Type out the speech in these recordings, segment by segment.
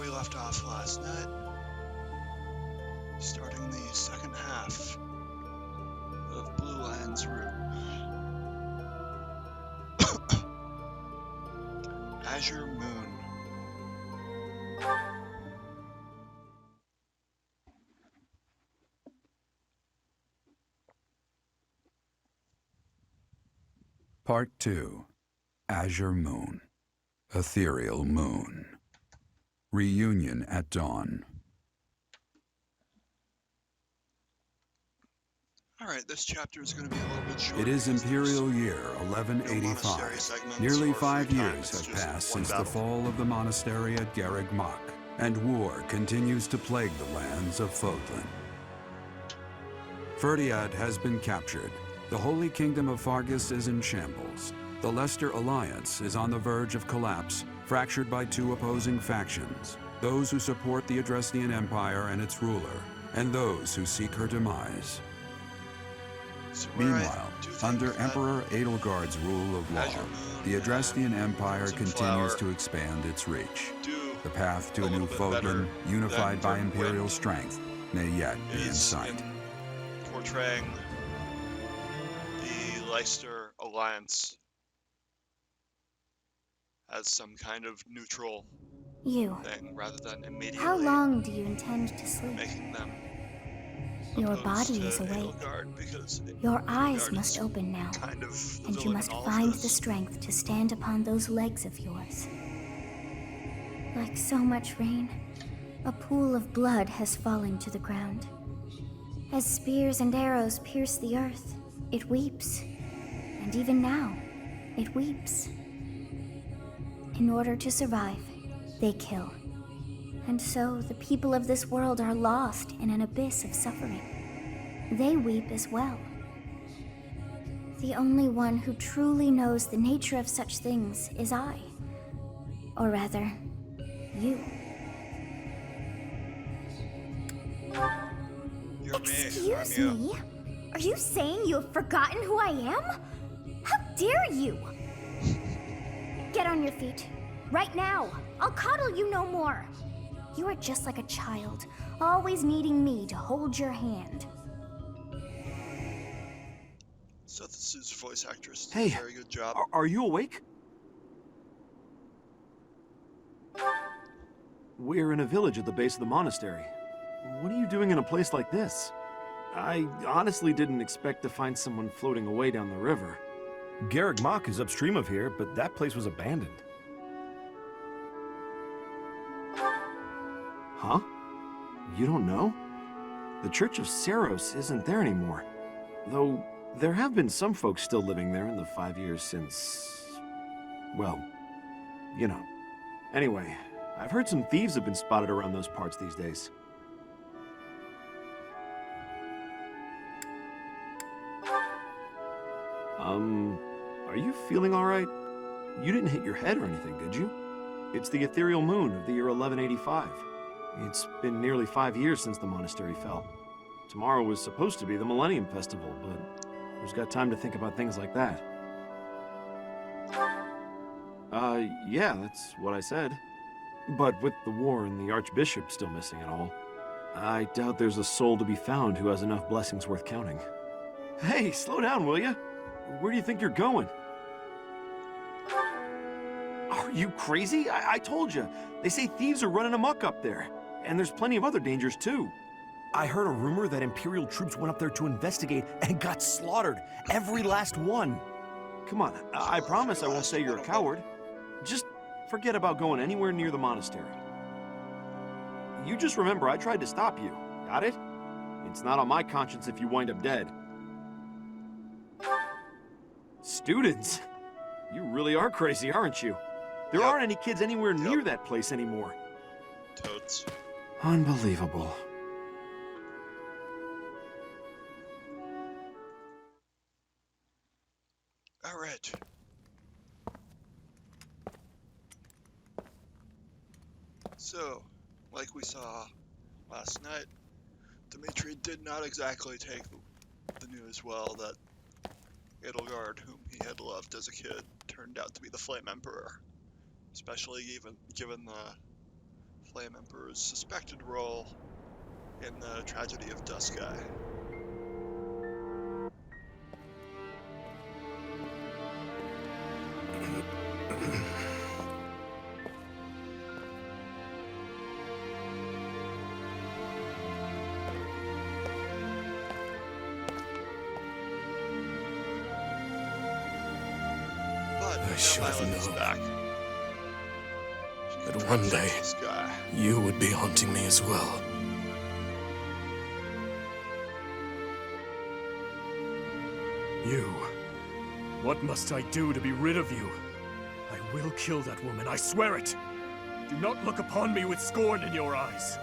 we left off last night, starting the second half of Blue Lion's route. Azure Moon. Part 2. Azure Moon. Ethereal Moon. Reunion at Dawn. Alright, this chapter is going to be a little bit short. It is Imperial Year 1185. segments Nearly or 5 free time, years it's have just passed one since the battle. fall of the monastery at Garreg Mach, and war continues to plague the lands of Fodlan. Ferdiad has been captured. The Holy Kingdom of Fargus is in shambles. The Leicester Alliance is on the verge of collapse, fractured by two opposing factions, those who support the Adrestian Empire and its ruler, and those who seek her demise. So Meanwhile, under Emperor Edelgard's rule of law, the Adrestian Empire continues to expand its reach. The path to a new Fodlan, unified by Imperial strength, may yet be in sight. Portraying the Leicester Alliance as some kind of neutral thing, rather than immediately How long do you intend to sleep? making them Your opposed body to is awake. Edelgard, because Your eyes Edelgard must is open now, kind of the and you villain must in all of find this. the strength to stand upon those legs of yours. Like so much rain, a pool of blood has fallen to the ground. As spears and arrows pierce the earth, it weeps. And even now, it weeps. In order to survive, they kill. And so the people of this world are lost in an abyss of suffering. They weep as well. The only one who truly knows the nature of such things is I. Or rather, you. You're Excuse me. me? Are you saying you have forgotten who I am? How dare you? Get on your feet. Right now. I'll coddle you no more. You are just like a child, always needing me to hold your hand. Seth Sue's voice actress did Hey, a very good job. Are you awake? We're in a village at the base of the monastery. What are you doing in a place like this? I honestly didn't expect to find someone floating away down the river. Garreg Mach is upstream of here, but that place was abandoned. Huh? You don't know? The Church of Saros isn't there anymore. Though, there have been some folks still living there in the 5 years since... well, you know. Anyway, I've heard some thieves have been spotted around those parts these days. Are you feeling alright? You didn't hit your head or anything, did you? It's the ethereal moon of the year 1185. It's been nearly 5 years since the monastery fell. Tomorrow was supposed to be the Millennium Festival, but who's got time to think about things like that? Yeah, that's what I said. But with the war and the Archbishop still missing and all, I doubt there's a soul to be found who has enough blessings worth counting. Hey, slow down, will ya? Where do you think you're going? Are you crazy? I told you. They say thieves are running amok up there. And there's plenty of other dangers, too. I heard a rumor that Imperial troops went up there to investigate and got slaughtered. Every last one. Come on, I promise I won't say you're a coward. Just forget about going anywhere near the monastery. You just remember I tried to stop you. Got it? It's not on my conscience if you wind up dead. Students? You really are crazy, aren't you? There aren't any kids anywhere near that place anymore. Toads. Unbelievable. Alright. So, like we saw last night, Dimitri did not exactly take the news well that Edelgard, whom he had loved as a kid, turned out to be the Flame Emperor. Especially even given the Flame Emperor's suspected role in the tragedy of Duskai. But I should have Violet is known back. that one day This guy. you would be haunting me as well. You. What must I do to be rid of you? I will kill that woman, I swear it! Do not look upon me with scorn in your eyes.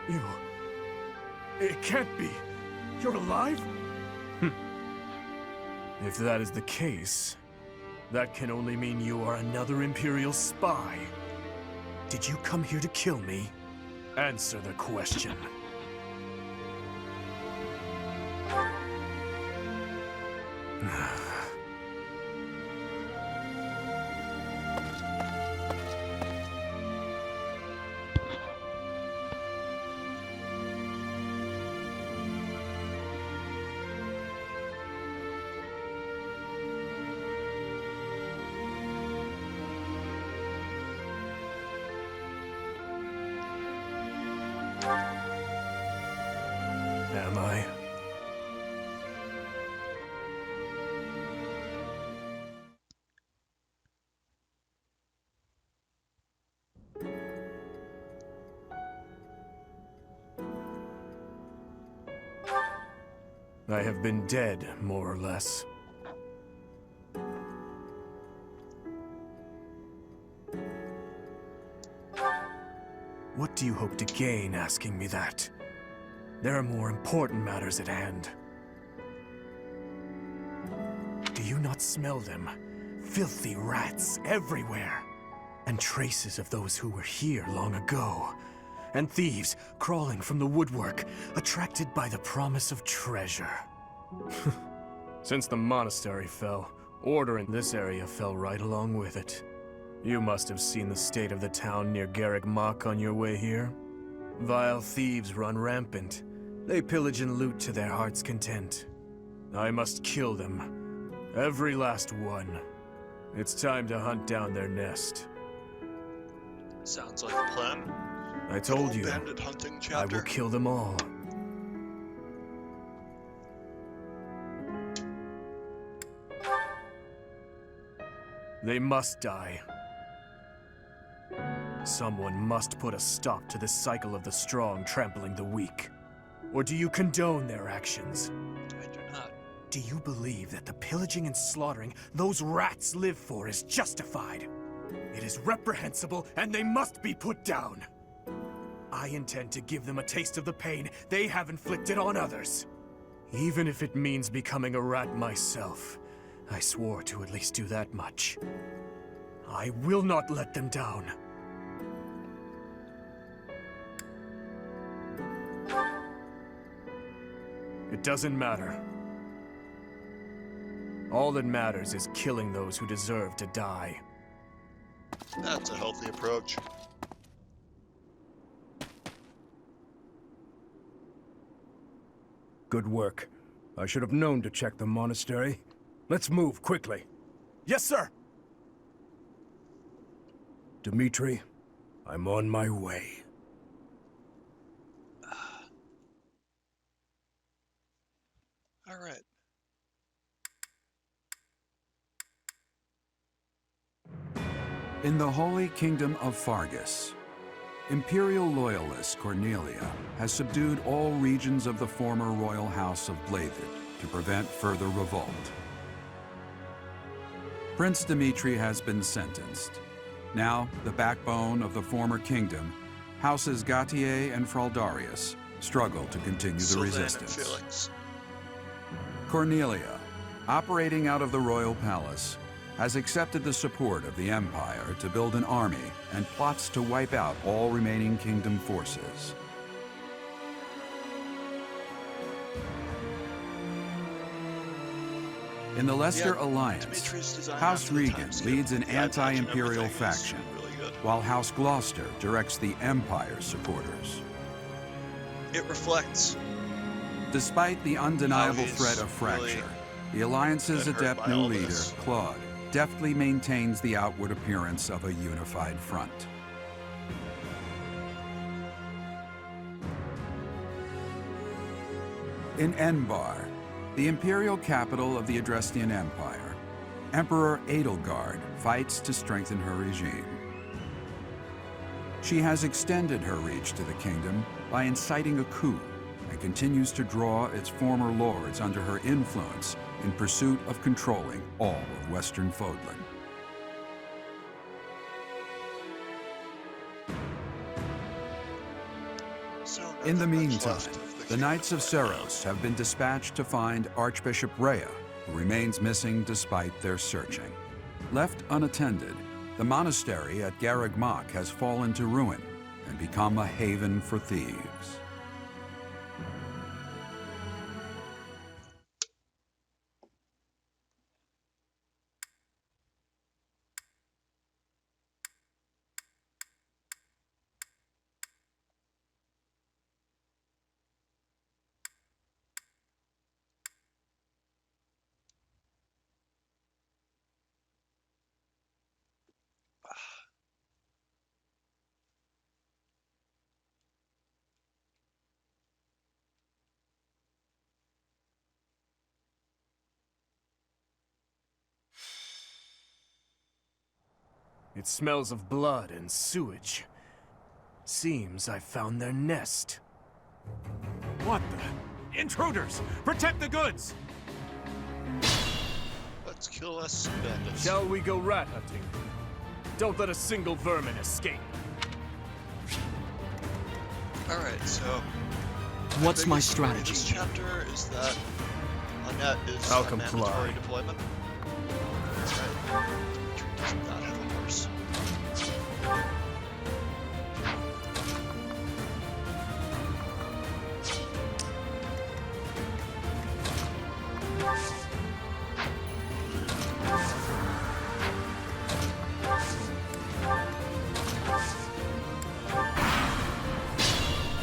You... It can't be. You're alive? If that is the case, that can only mean you are another Imperial spy. Did you come here to kill me? Answer the question. Am I? I have been dead, more or less. What do you hope to gain asking me that? There are more important matters at hand. Do you not smell them? Filthy rats everywhere. And traces of those who were here long ago. And thieves crawling from the woodwork, attracted by the promise of treasure. Since the monastery fell, order in this area fell right along with it. You must have seen the state of the town near Garrick Mach on your way here. Vile thieves run rampant. They pillage and loot to their heart's content. I must kill them. Every last one. It's time to hunt down their nest. Sounds like a plan. I told you, Bandit hunting I chapter. will kill them all. They must die. Someone must put a stop to this cycle of the strong trampling the weak. Or do you condone their actions? I do not. Do you believe that the pillaging and slaughtering those rats live for is justified? It is reprehensible, and they must be put down. I intend to give them a taste of the pain they have inflicted on others. Even if it means becoming a rat myself. I swore to at least do that much. I will not let them down. It doesn't matter. All that matters is killing those who deserve to die. That's a healthy approach. Good work. I should have known to check the monastery. Let's move quickly. Yes, sir! Dmitri, I'm on my way. All right. In the Holy Kingdom of Fargus, Imperial loyalist Cornelia has subdued all regions of the former royal house of Blavid to prevent further revolt. Prince Dmitri has been sentenced. Now, the backbone of the former kingdom, Houses Gautier and Fraldarius, struggle to continue the Sylvain and resistance. Felix. Cornelia, operating out of the royal palace, has accepted the support of the Empire to build an army and plots to wipe out all remaining kingdom forces. In the Lester Yeah, Alliance, Dimitri's design House after the Regan time skip, leads an the eye patch and anti-imperial everything is faction, really good. while House Gloucester directs the Empire's supporters. It reflects. Despite the undeniable he's threat of really fracture, the Alliance's been hurt adept by new all leader, this. Claude, deftly maintains the outward appearance of a unified front. In Enbar, the imperial capital of the Adrestian Empire, Emperor Edelgard fights to strengthen her regime. She has extended her reach to the kingdom by inciting a coup and continues to draw its former lords under her influence in pursuit of controlling all of Western Fodlan. So In the nothing much meantime, left of the kingdom Knights of to find out. Seros have been dispatched to find Archbishop Rhea, who remains missing despite their searching. Left unattended, the monastery at Garreg Mach has fallen to ruin and become a haven for thieves. It smells of blood and sewage. Seems I found their nest. What the? Intruders! Protect the goods! Let's kill us bandits. Shall we go rat hunting? Don't let a single vermin escape. Alright, so What's my biggest story of strategy? This chapter is that Annette is I'll a comply. mandatory deployment. That's right. Dimitri does not have a horse.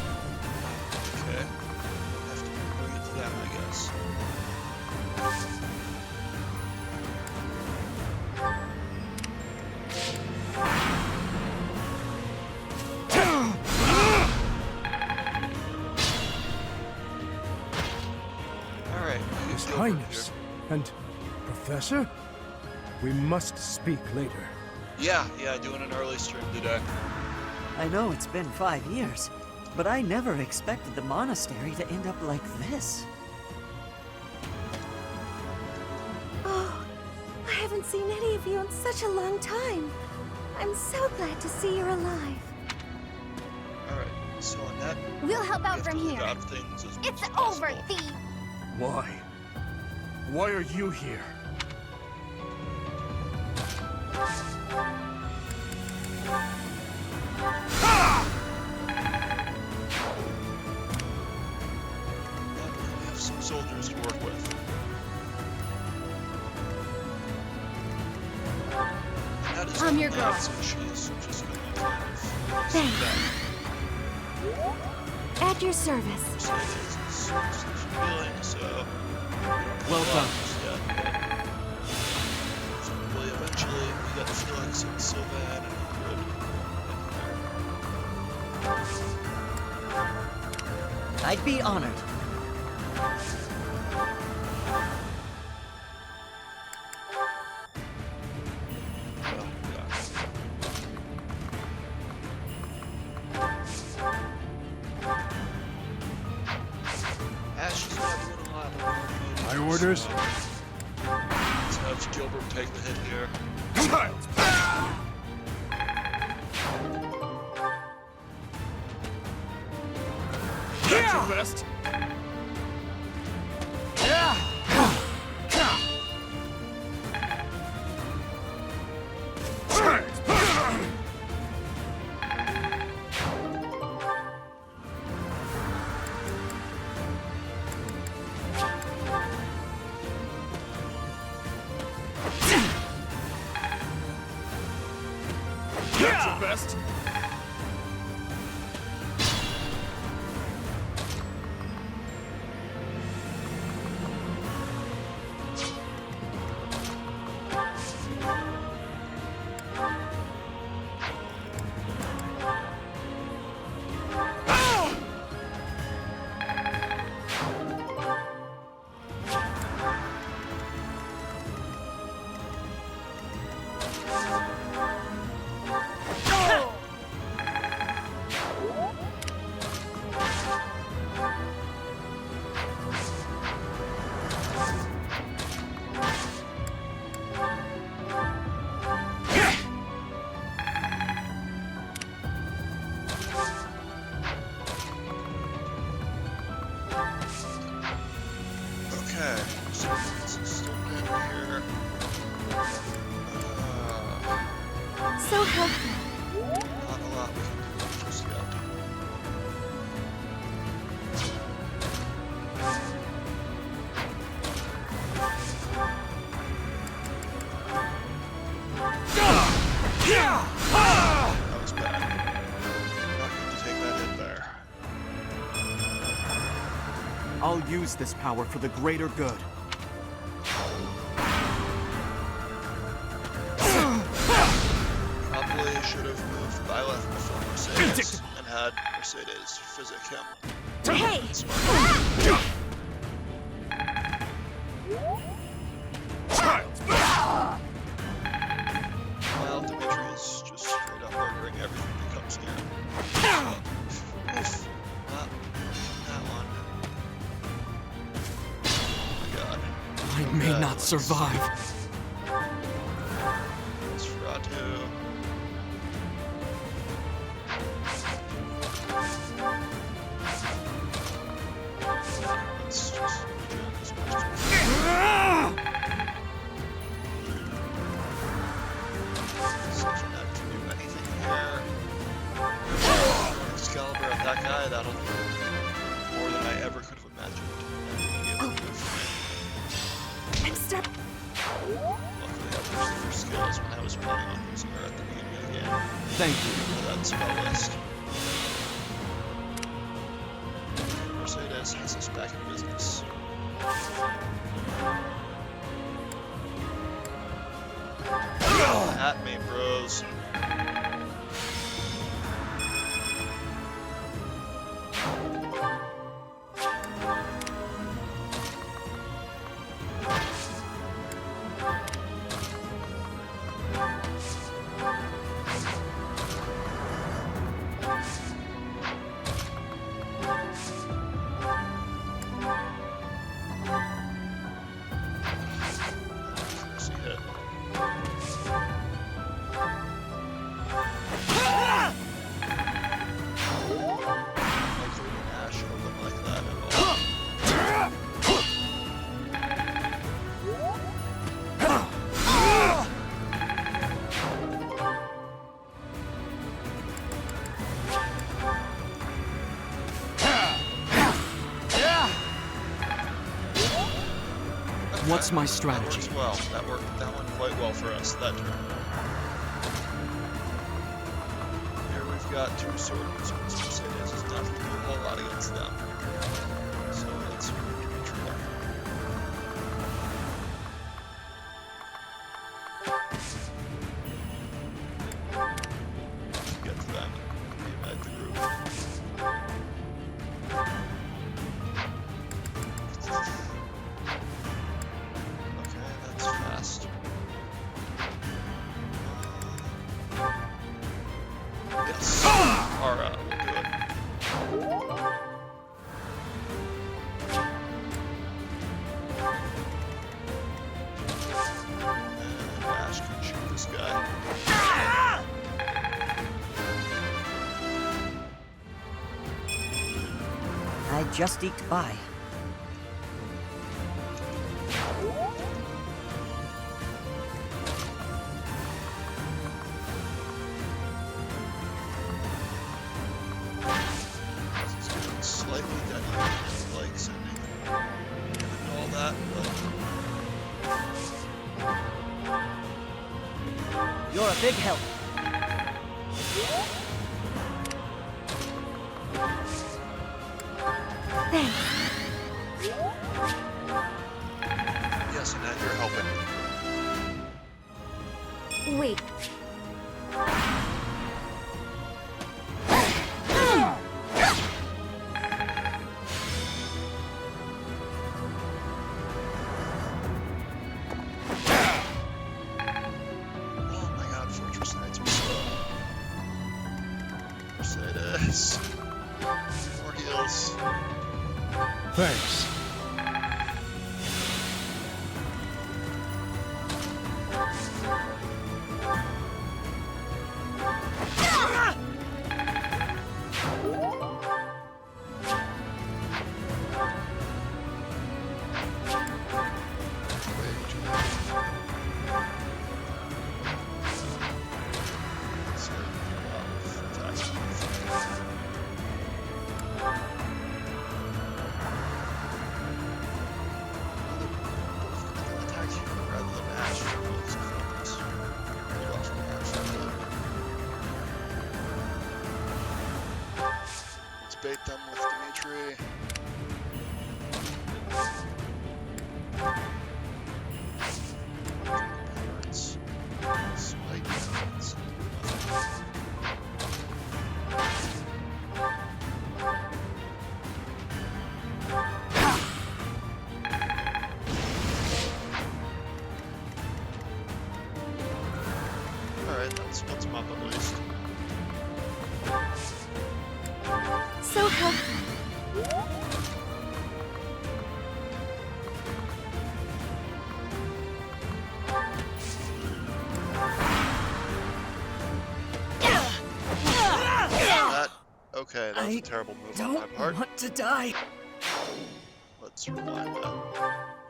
Okay. Have to bring it to them, I guess. Alright, His go over here. Highness. And Professor? We must speak later. Yeah, doing an early stream today. I know it's been 5 years, but I never expected the monastery to end up like this. Oh, I haven't seen any of you in such a long time. I'm so glad to see you're alive. Alright, so Annette, We'll help we out have from to look here. out of things as much It's as over, possible. thief! Why? Why are you here? Luckily, we have some soldiers to work with. Annette is I'm your dead, girl. so she's just gonna kind of Thanks. sit back. At your service. Mercedes is just healing, so Well done. Hopefully, eventually, we get Felix and Sylvan and Ingrid in I'd be honored. here. Yeah. Ash is not doing a lot. My orders? Let's have Gilbert take the hit here. That's your best. not your best. Okay, so it's still in here. So helpful. Not a lot we can do just yet. That was bad. Not going to take that hit there. I'll use this power for the greater good. Probably should have moved Byleth before Mercedes and had Mercedes physic him. Hey! Smart. Well, Dimitri is just straight up murdering everything that comes near him. Oof. That one. Oh my god. I may not survive. It's Ratu. Let's just do this much. Such an act to do anything here. Excalibur at that guy, that'll do more than I ever could have imagined. Be able to do for me. Step. Luckily, I pushed her skills when I was planning on using her at the beginning of the game. Thank you. For that spell list. Mercedes has us back in business. At me, bros. See hit. Likely Ash open like that at all. What's my That strategy? works well. That went quite well for us that turn. Here we've got two swords. Mercedes is not going to do a whole lot against them. So let's move Dimitri there. Get to them and reunite the group. Okay, that's fast. Yes. Alright, we'll do it. And Ash can shoot this guy. I just eked by. This is getting slightly deadly. Like sending and all that, but You're a big help. Thanks. Yes, Annette, you're helping. Wait. Oh my god, Fortress Knights are slow. Mercedes. More heals. Thanks. Way too much. So, attacks. Attack you rather than Ash. Let's bait them with Dimitri. Parents. Spike parents. Alright, that's what's them up at least. So helpful. Okay, that was a terrible move on my Don't part. want to die. Let's rewind that.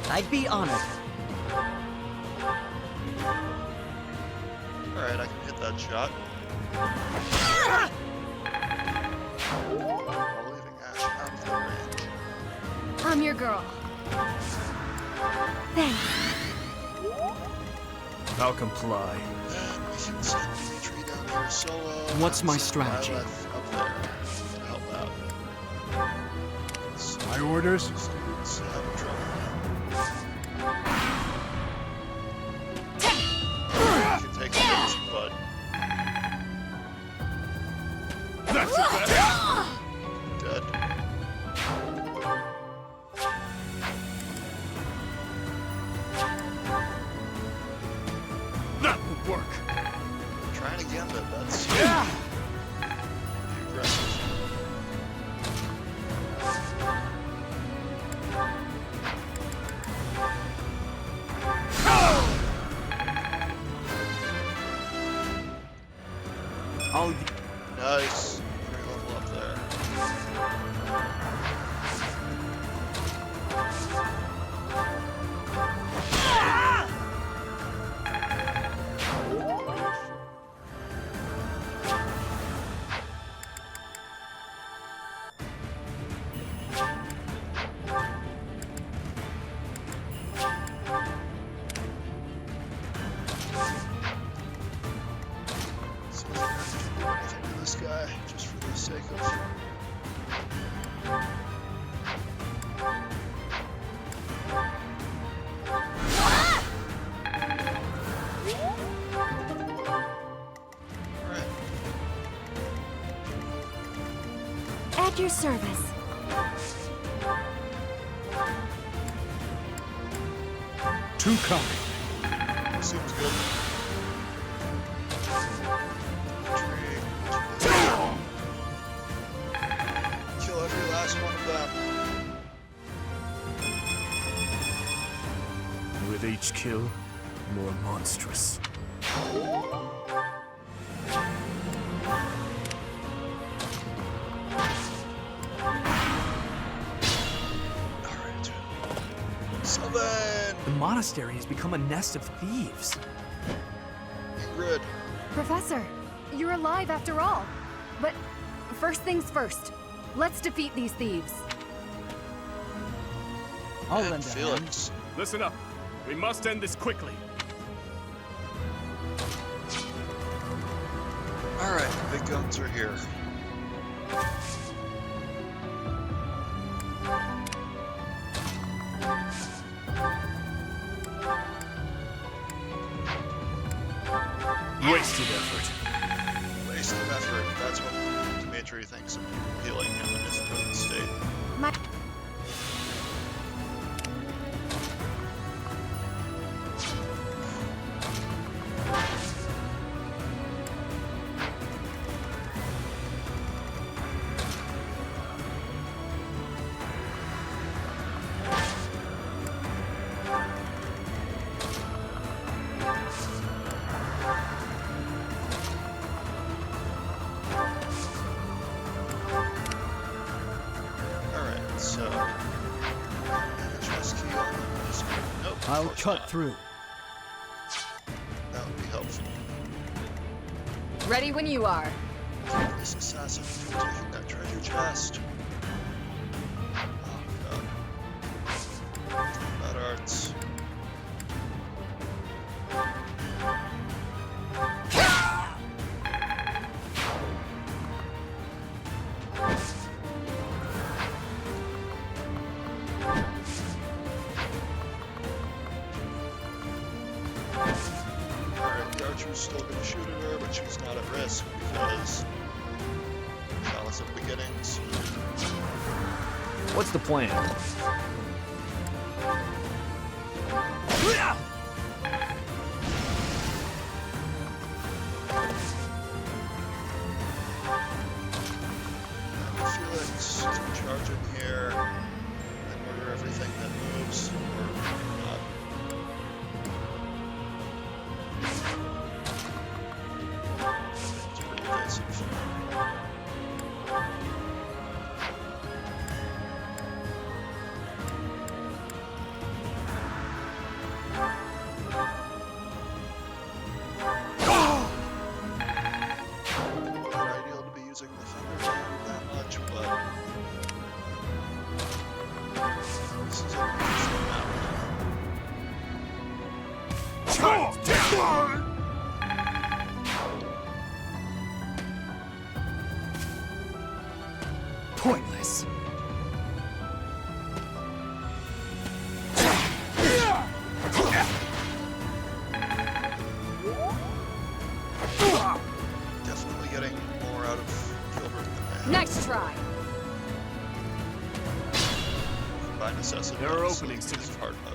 I'd be honored. Alright, I can hit that shot. While leaving Ash out of their range. I'm your girl. Thanks. I'll comply. Then we can send Dimitri down here solo. What's my and send strategy? Lilith up there to help out. My orders? Students have trouble. You can take this, but That's it, then. dead. That will work. Trying again, but that's Yeah! aggressive. I'll Nice. Very level up there. So I'm gonna have to do anything to this guy just for the sake of. Alright. At your service. Two coming. Seems good. Kill every last one of them. With each kill, more monstrous. Alright. So then, The monastery has become a nest of thieves. Ingrid. Professor, you're alive after all. But first things first. Let's defeat these thieves. I'll And lend a hand. Felix. Listen up. We must end this quickly. Alright, the big guns are here. Wasted effort. Waste of effort, that's what Dimitri thinks of healing him in his present state. My Alright, so... the chest key on this one. Nope, of I'll course cut not. through. That would be helpful. ready when you are. This assassin from taking that treasure chest. Oh god. Bad arts. Alright, the archer's still gonna shoot at her, but she's not at risk because Chalice of Beginnings. What's the plan? Felix can charge in here and murder everything that moves, or not. It's pretty evasive. Not ideal to be using the thunder down that much, but this is a decent amount. Pointless. Definitely getting more out of Gilbert than I have. Nice try. By necessity. There are honestly, openings to this is hard mode.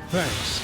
Thanks.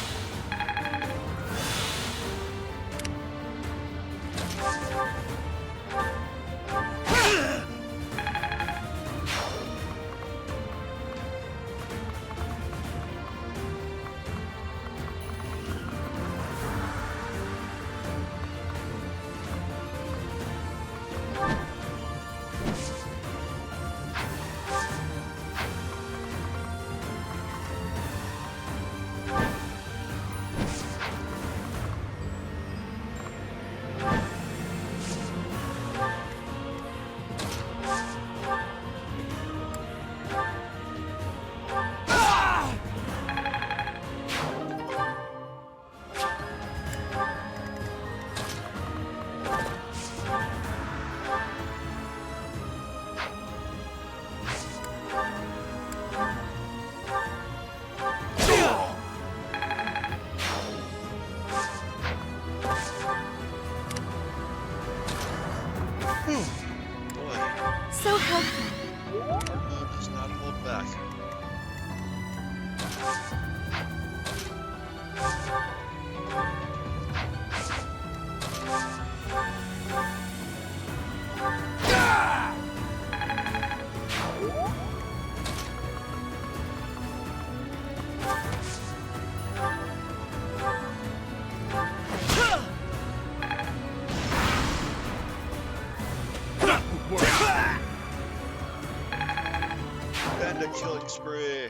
spree.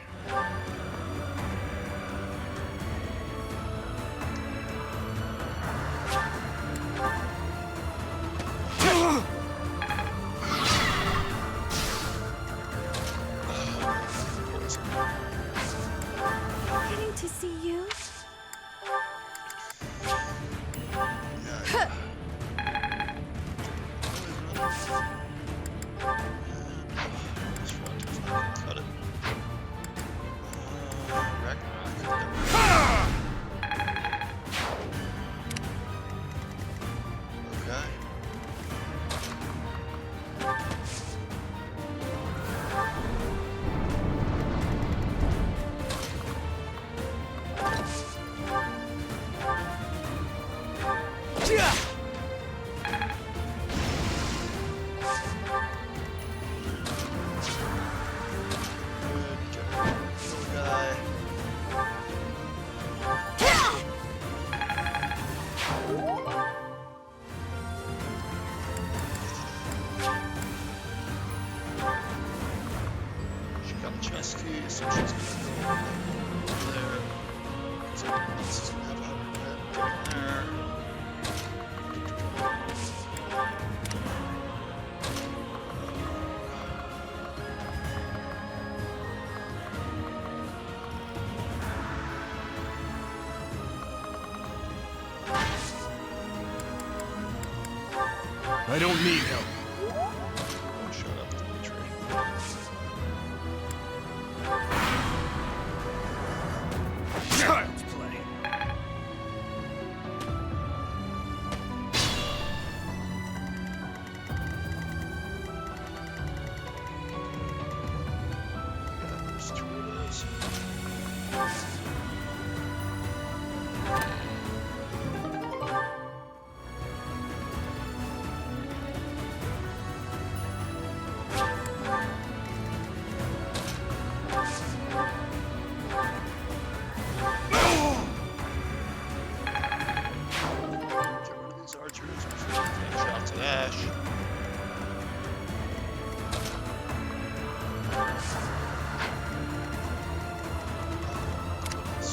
Getting to see you? Cut it. Okay. She got a chest key, so she's gonna go over there. Someone else is gonna have a get in there. I don't need help. Oh, shut up, Dimitri. Child's play. Yeah, there's two of those. Get rid of these archers before they take shots at Ash. Goodness.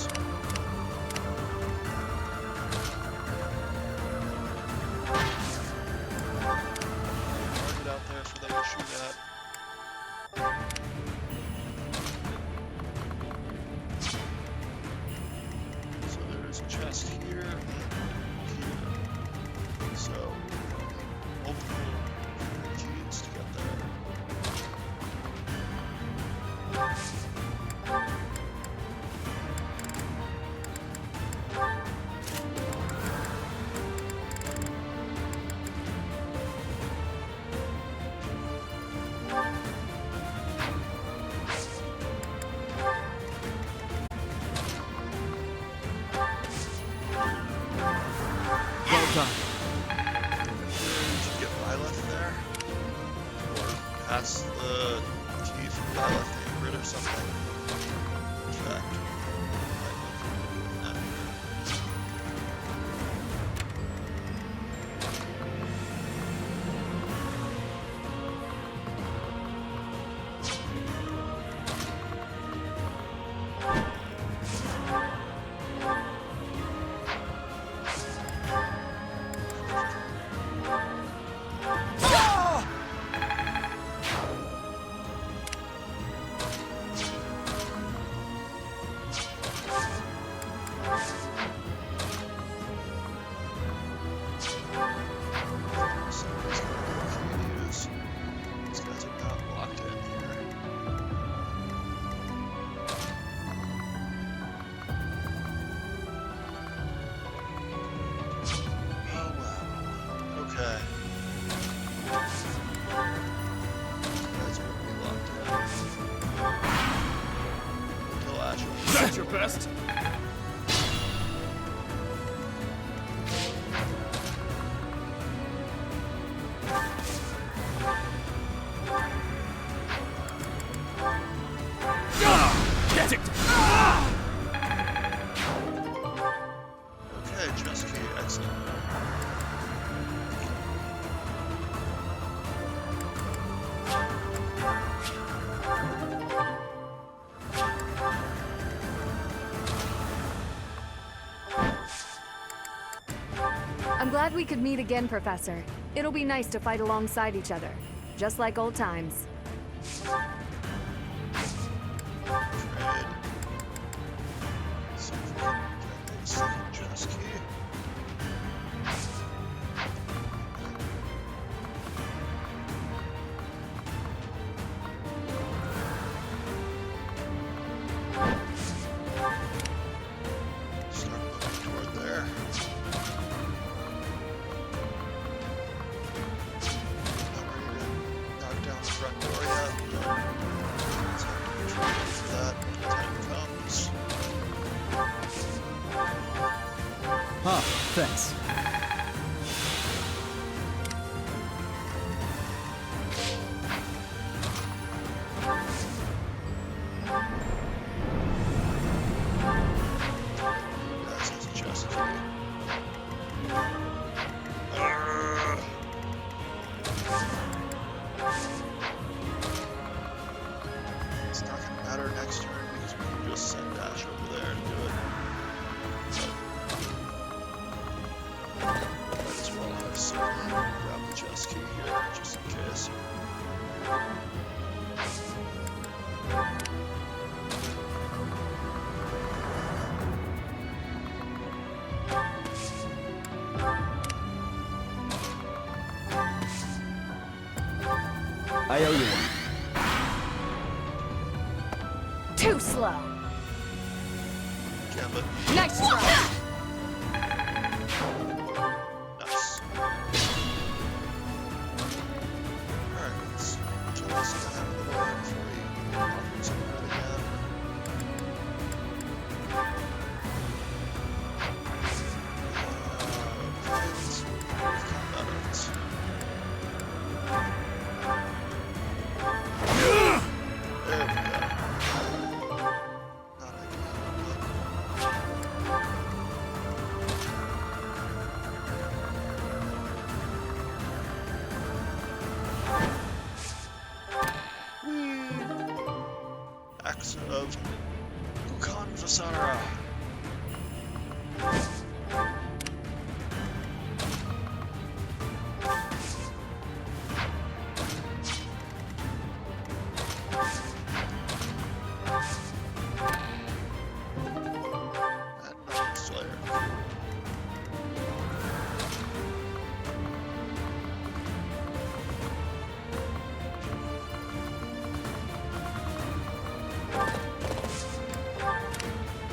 Target out there for them to shoot at. So there is a chest here and here. So multiple keys to get there. Well done. Did you get Byleth there? Or pass the key from Byleth to Ingrid or something? In fact, might look at that. So these guys are not locked in here. Oh wow. Okay. Guys are gonna be locked in. Until Ash opens. That's your best. Get it! Okay, chest key, excellent. I'm glad we could meet again, Professor. It'll be nice to fight alongside each other, just like old times. Trade. See if we can get a second chest key. Start moving toward there. Not ready to knock down the front door yet, but let's have to be ready for that when the time comes. Huh, thanks. Guys, there's a chest key. Arrgh. It's not gonna matter next turn because we can just send Dash over there and do it. But might as well have someone grab the chest key here just in case. I owe you one. Too slow. Gambit. Nice try. Nice. Alright, let's kill this guy out of the way before he offers him out again. There we go. Not ideal, but... Axe of Ukan Vasara. And Night Slayer.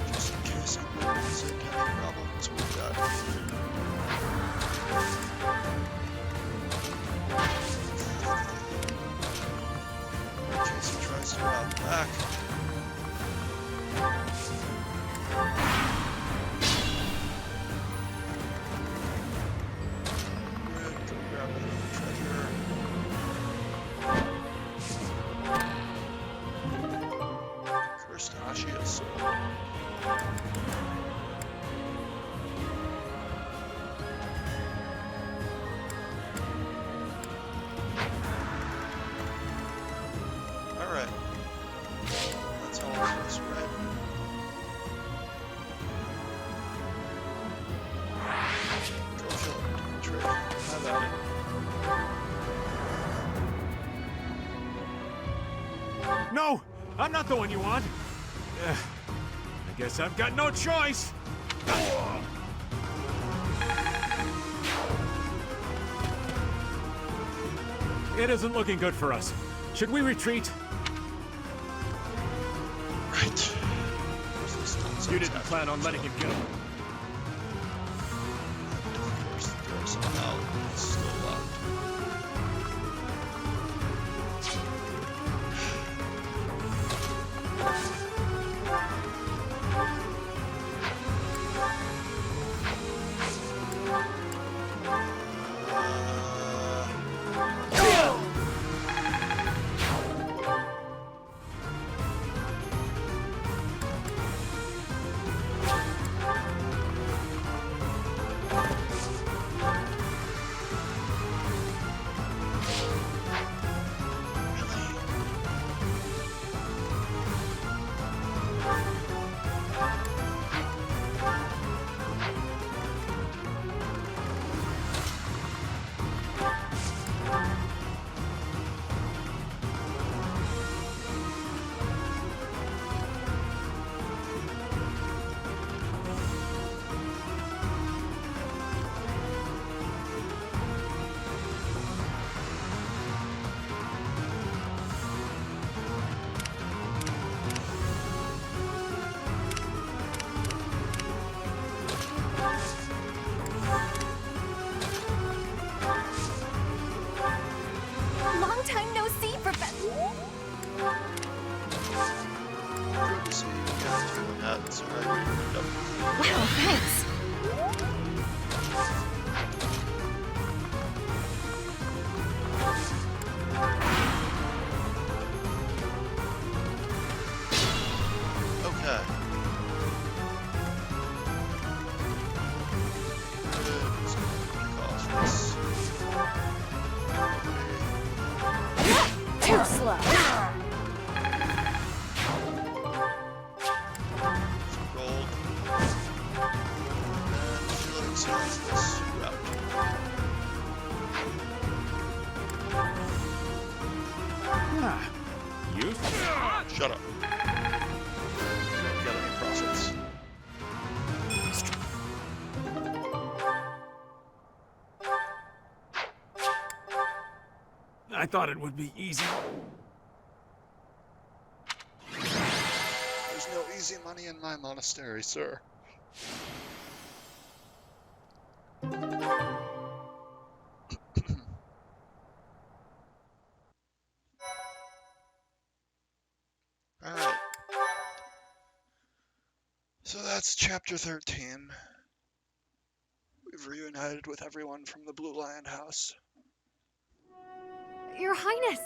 Just in case anyone runs into any problems with that. In case he tries to rob back. Good, go grab another treasure. First Ashia soul. Alright. That's all of this, right? Go kill him. Trade. Have at it. No! I'm not the one you want! I guess I've got no choice! It isn't looking good for us. Should we retreat? Right. You didn't plan on letting him go. Force the door somehow. It's still locked. besides this route. Ah, you? Shut up. Got any profits? I thought it would be easy. There's no easy money in my monastery, sir. Alright. So that's chapter 13. We've reunited with everyone from the Blue Lion House. Your Highness!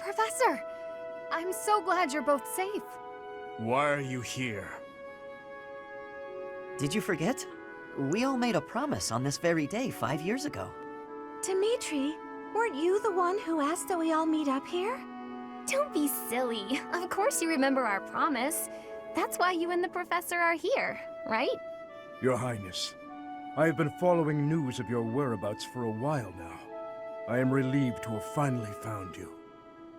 Professor! I'm so glad you're both safe. Why are you here? Did you forget? We all made a promise on this very day 5 years ago. Dimitri, weren't you the one who asked that we all meet up here? Don't be silly. Of course you remember our promise. That's why you and the professor are here, right? Your Highness, I have been following news of your whereabouts for a while now. I am relieved to have finally found you.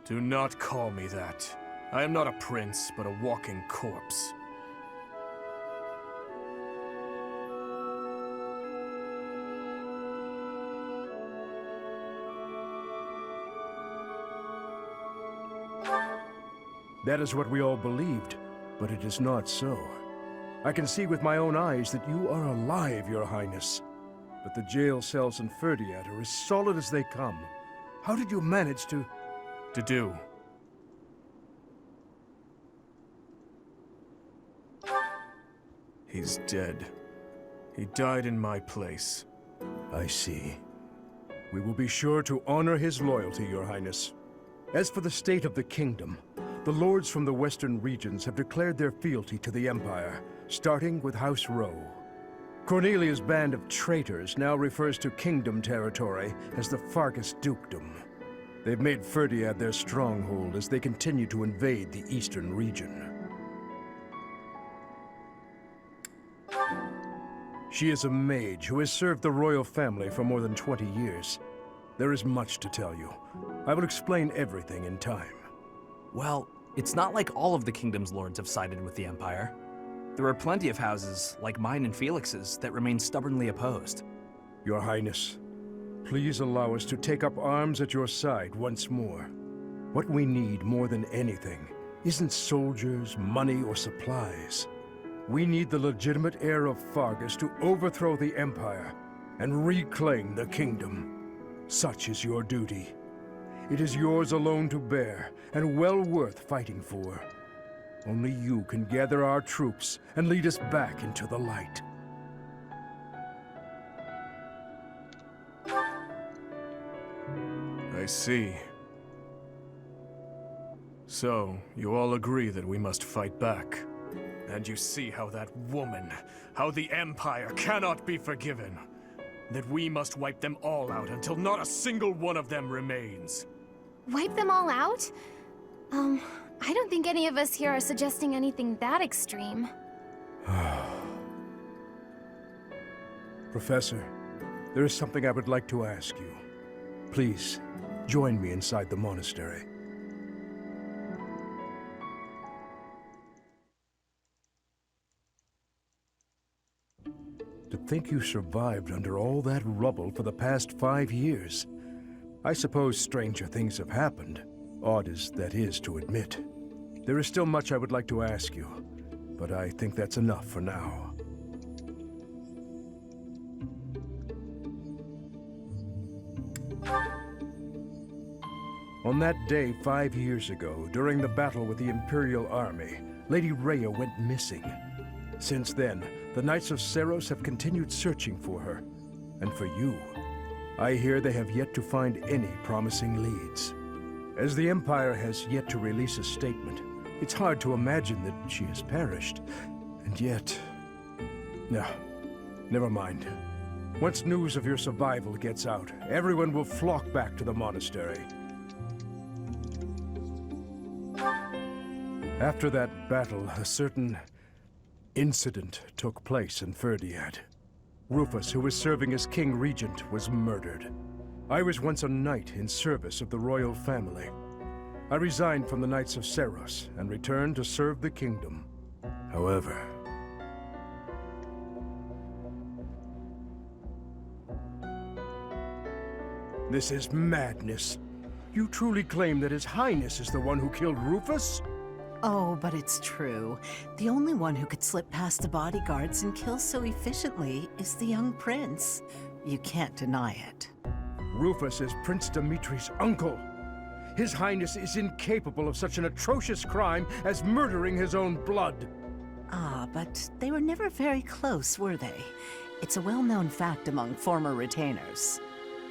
Do not call me that. I am not a prince, but a walking corpse. That is what we all believed, but it is not so. I can see with my own eyes that you are alive, Your Highness. But the jail cells in Ferdiad are as solid as they come. How did you manage to... do? He's dead. He died in my place. I see. We will be sure to honor his loyalty, Your Highness. As for the state of the kingdom, the lords from the western regions have declared their fealty to the Empire, starting with House Rowe. Cornelia's band of traitors now refers to kingdom territory as the Fargus Dukedom. They've made Ferdiad their stronghold as they continue to invade the eastern region. She is a mage who has served the royal family for more than 20 years. There is much to tell you. I will explain everything in time. Well, it's not like all of the kingdom's lords have sided with the Empire. There are plenty of houses, like mine and Felix's, that remain stubbornly opposed. Your Highness, please allow us to take up arms at your side once more. What we need more than anything isn't soldiers, money, or supplies. We need the legitimate heir of Fargus to overthrow the Empire and reclaim the kingdom. Such is your duty. It is yours alone to bear, and well worth fighting for. Only you can gather our troops and lead us back into the light. I see. So, you all agree that we must fight back. And you see how that woman, how the Empire cannot be forgiven. That we must wipe them all out until not a single one of them remains. Wipe them all out? I don't think any of us here are suggesting anything that extreme. Professor, there is something I would like to ask you. Please, join me inside the monastery. To think you survived under all that rubble for the past 5 years. I suppose stranger things have happened, odd as that is to admit. There is still much I would like to ask you, but I think that's enough for now. On that day 5 years ago, during the battle with the Imperial Army, Lady Rhea went missing. Since then, the Knights of Seiros have continued searching for her. And for you, I hear they have yet to find any promising leads. As the Empire has yet to release a statement, it's hard to imagine that she has perished. And yet... No, never mind. Once news of your survival gets out, everyone will flock back to the monastery. After that battle, a certain incident took place in Ferdiad. Rufus, who was serving as King Regent, was murdered. I was once a knight in service of the royal family. I resigned from the Knights of Seros and returned to serve the kingdom. However, this is madness. You truly claim that His Highness is the one who killed Rufus? Oh, but it's true. The only one who could slip past the bodyguards and kill so efficiently is the young prince. You can't deny it. Rufus is Prince Dimitri's uncle. His Highness is incapable of such an atrocious crime as murdering his own blood. Ah, but they were never very close, were they? It's a well-known fact among former retainers.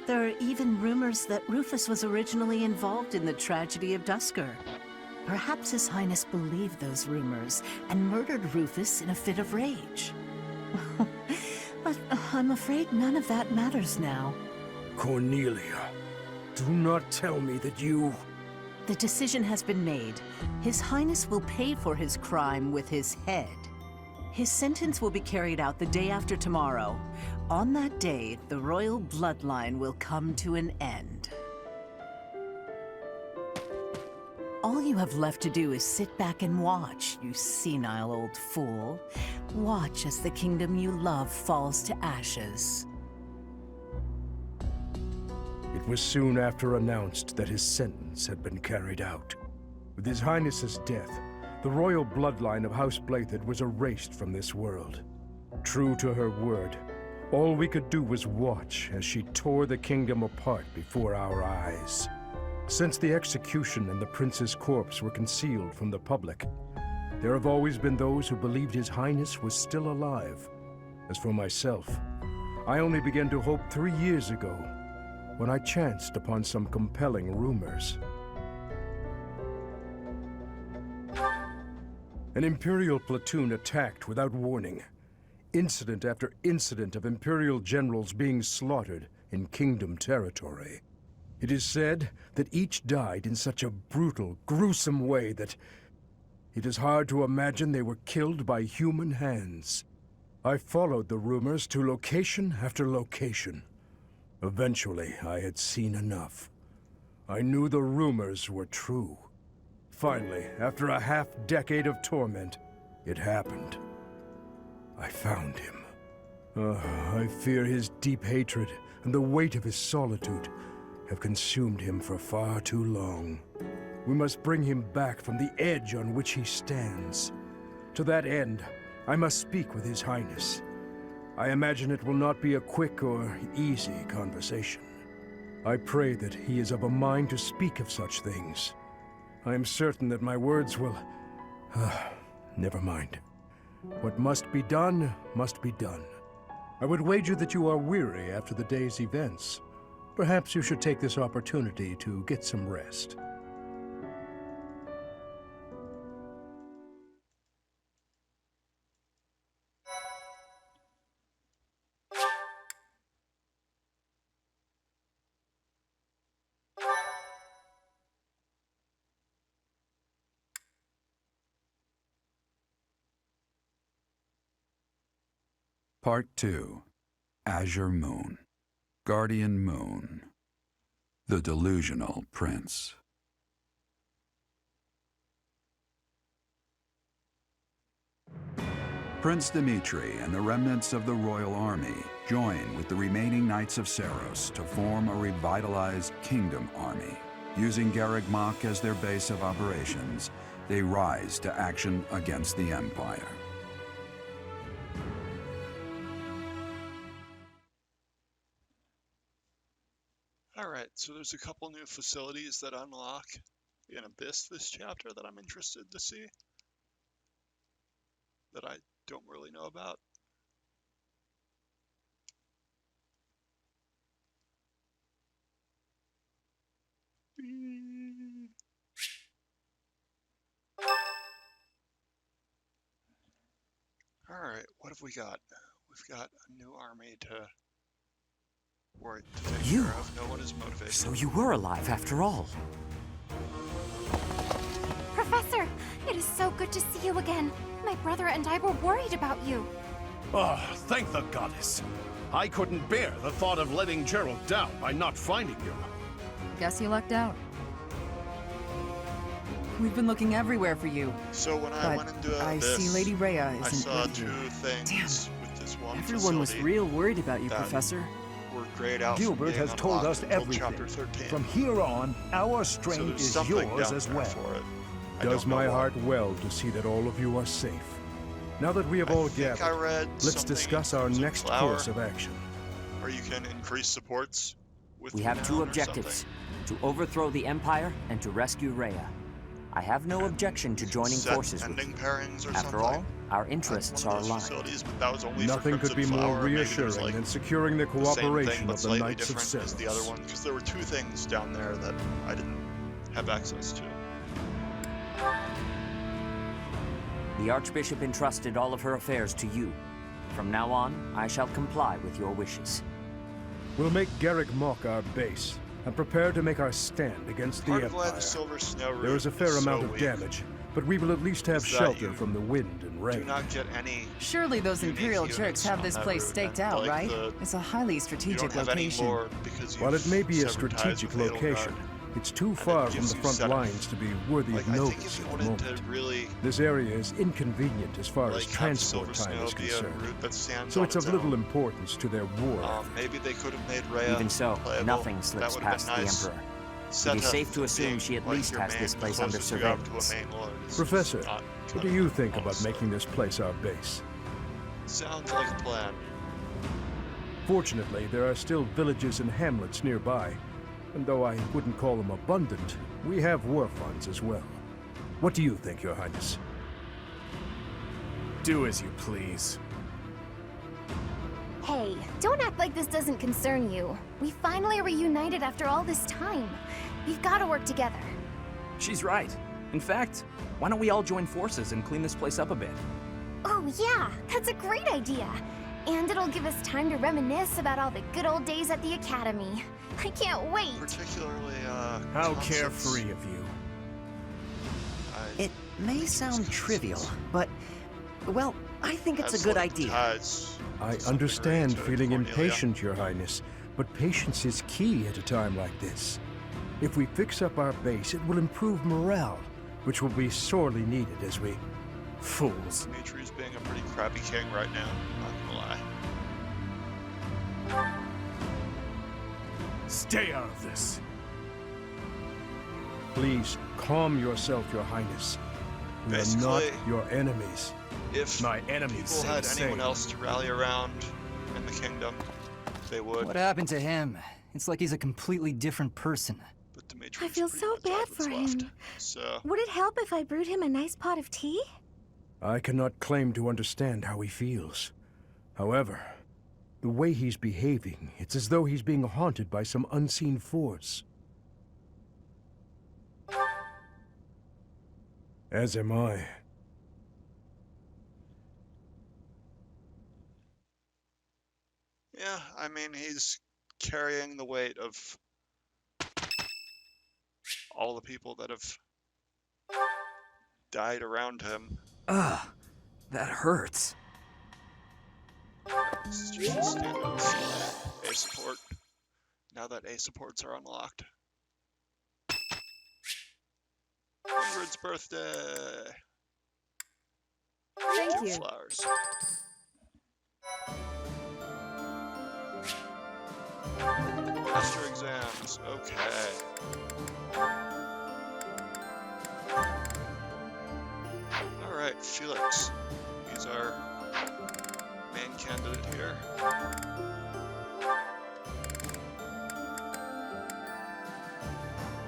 There are even rumors that Rufus was originally involved in the tragedy of Dusker. Perhaps His Highness believed those rumors and murdered Rufus in a fit of rage. But I'm afraid none of that matters now. Cornelia, do not tell me that you... The decision has been made. His Highness will pay for his crime with his head. His sentence will be carried out the day after tomorrow. On that day, the royal bloodline will come to an end. All you have left to do is sit back and watch, you senile old fool. Watch as the kingdom you love falls to ashes. It was soon after announced that his sentence had been carried out. With His Highness's death, the royal bloodline of House Blathid was erased from this world. True to her word, all we could do was watch as she tore the kingdom apart before our eyes. Since the execution and the prince's corpse were concealed from the public, there have always been those who believed His Highness was still alive. As for myself, I only began to hope 3 years ago, when I chanced upon some compelling rumors. An Imperial platoon attacked without warning. Incident after incident of Imperial generals being slaughtered in Kingdom territory. It is said that each died in such a brutal, gruesome way that it is hard to imagine they were killed by human hands. I followed the rumors to location after location. Eventually, I had seen enough. I knew the rumors were true. Finally, after a half-decade of torment, it happened. I found him. I fear his deep hatred and the weight of his solitude have consumed him for far too long. We must bring him back from the edge on which he stands. To that end, I must speak with His Highness. I imagine it will not be a quick or easy conversation. I pray that he is of a mind to speak of such things. I am certain that my words will... never mind. What must be done, must be done. I would wager that you are weary after the day's events. Perhaps you should take this opportunity to get some rest. Part 2. Azure Moon. Guardian Moon. The Delusional Prince. Prince Dimitri and the remnants of the royal army join with the remaining Knights of Seros to form a revitalized kingdom army. Using Garreg Mach as their base of operations, they rise to action against the Empire. Alright, so there's a couple new facilities that unlock in Abyss this chapter that I'm interested to see. That I don't really know about. Alright, what have we got? We've got a new army to take You? care of. No one is motivated. So you were alive after all. Professor, it is so good to see you again. My brother and I were worried about you. Oh, thank the goddess. I couldn't bear the thought of letting Gerald down by not finding you. Guess you lucked out. We've been looking everywhere for you. So when I went into I this, see Lady Rhea I isn't saw with you. two things with this one Everyone was facility real worried about you, that Professor. were grayed out from Gilbert being has told unlocked us until everything. Chapter 13. From here on, our So strength there's is something yours down as there well. for it. I Does don't know my what. heart well to see that all of you are safe. Now that we have all I think I gathered, read let's something discuss in our terms of next flour, course of action. where you can increase supports with We have renown two or objectives: something. to overthrow the Empire and to rescue Rhea. I have no objection to joining Set forces with ending you. pairings or After something. all, our At interests one are of those aligned. facilities, but that was only Nothing for could be Crimson more Flower. Maybe there's, reassuring like, than securing the the same cooperation thing, but of the slightly Knights of different as the other Ceres. one, because there were two things down there that I didn't have access to. The Archbishop entrusted all of her affairs to you. From now on, I shall comply with your wishes. We'll make Garrick Mach our base and prepare to make our stand against the Part of why Empire. the Silver Snow There is a fair so amount of weak damage, but we will at least have is that shelter you from the wind and do rain. not get any. Surely those unique Imperial units Turks have on this that place route, staked and, out, like, right? It's a highly You strategic don't have any location. more because While it may be a severed ties strategic with location, Edelgard. it's too it far from gives the you front setup. lines to be worthy Like, of I think notice if you at the wanted moment. to really This area is inconvenient as far as like have transport Silver time Snow is be a concerned, route that stands so on it's of little own. importance to their war. Maybe they could have made Rhea Even so, playable. nothing That slips would have past been nice. the Emperor. Set It is up safe to assume being, she at like, least your has main this place under closest job to a surveillance. main lord is Professor, not what cut do it, you think about honestly. making this place our base? Sounds like a plan. Fortunately, there are still villages and hamlets nearby, and though I wouldn't call them abundant, we have war funds as well. What do you think, Your Highness? Do as you please. Hey, don't act like this doesn't concern you. We finally reunited after all this time. We've got to work together. She's right. In fact, why don't we all join forces and clean this place up a bit? Oh yeah, that's a great idea. And it'll give us time to reminisce about all the good old days at the Academy. I can't wait. Particularly, How concepts. carefree of you. It may sound trivial, but, well, I think it's a good idea. I understand feeling impatient, Your Highness, but patience is key at a time like this. If we fix up our base, it will improve morale, which will be sorely needed as we... Fools. Dimitri's being a pretty crappy king right now, not gonna lie. Stay out of this. Please, calm yourself, Your Highness. We are not Basically, your enemies. If My enemies people say had the anyone same. else to rally around in the kingdom, they would. What happened to him? It's like he's a completely different person. But Dimitri's I feel pretty so much bad all that's for left. him. So, Would it help if I brewed him a nice pot of tea? I cannot claim to understand how he feels. However, the way he's behaving, it's as though he's being haunted by some unseen force. As am I. yeah, I mean, he's carrying the weight of all the people that have died around him. Ugh, that hurts. You should stand up for A support. Now that A supports are unlocked. Ingrid's birthday. Thank Two you. flowers. Master exams. Okay. Alright, Felix. He's our main candidate here.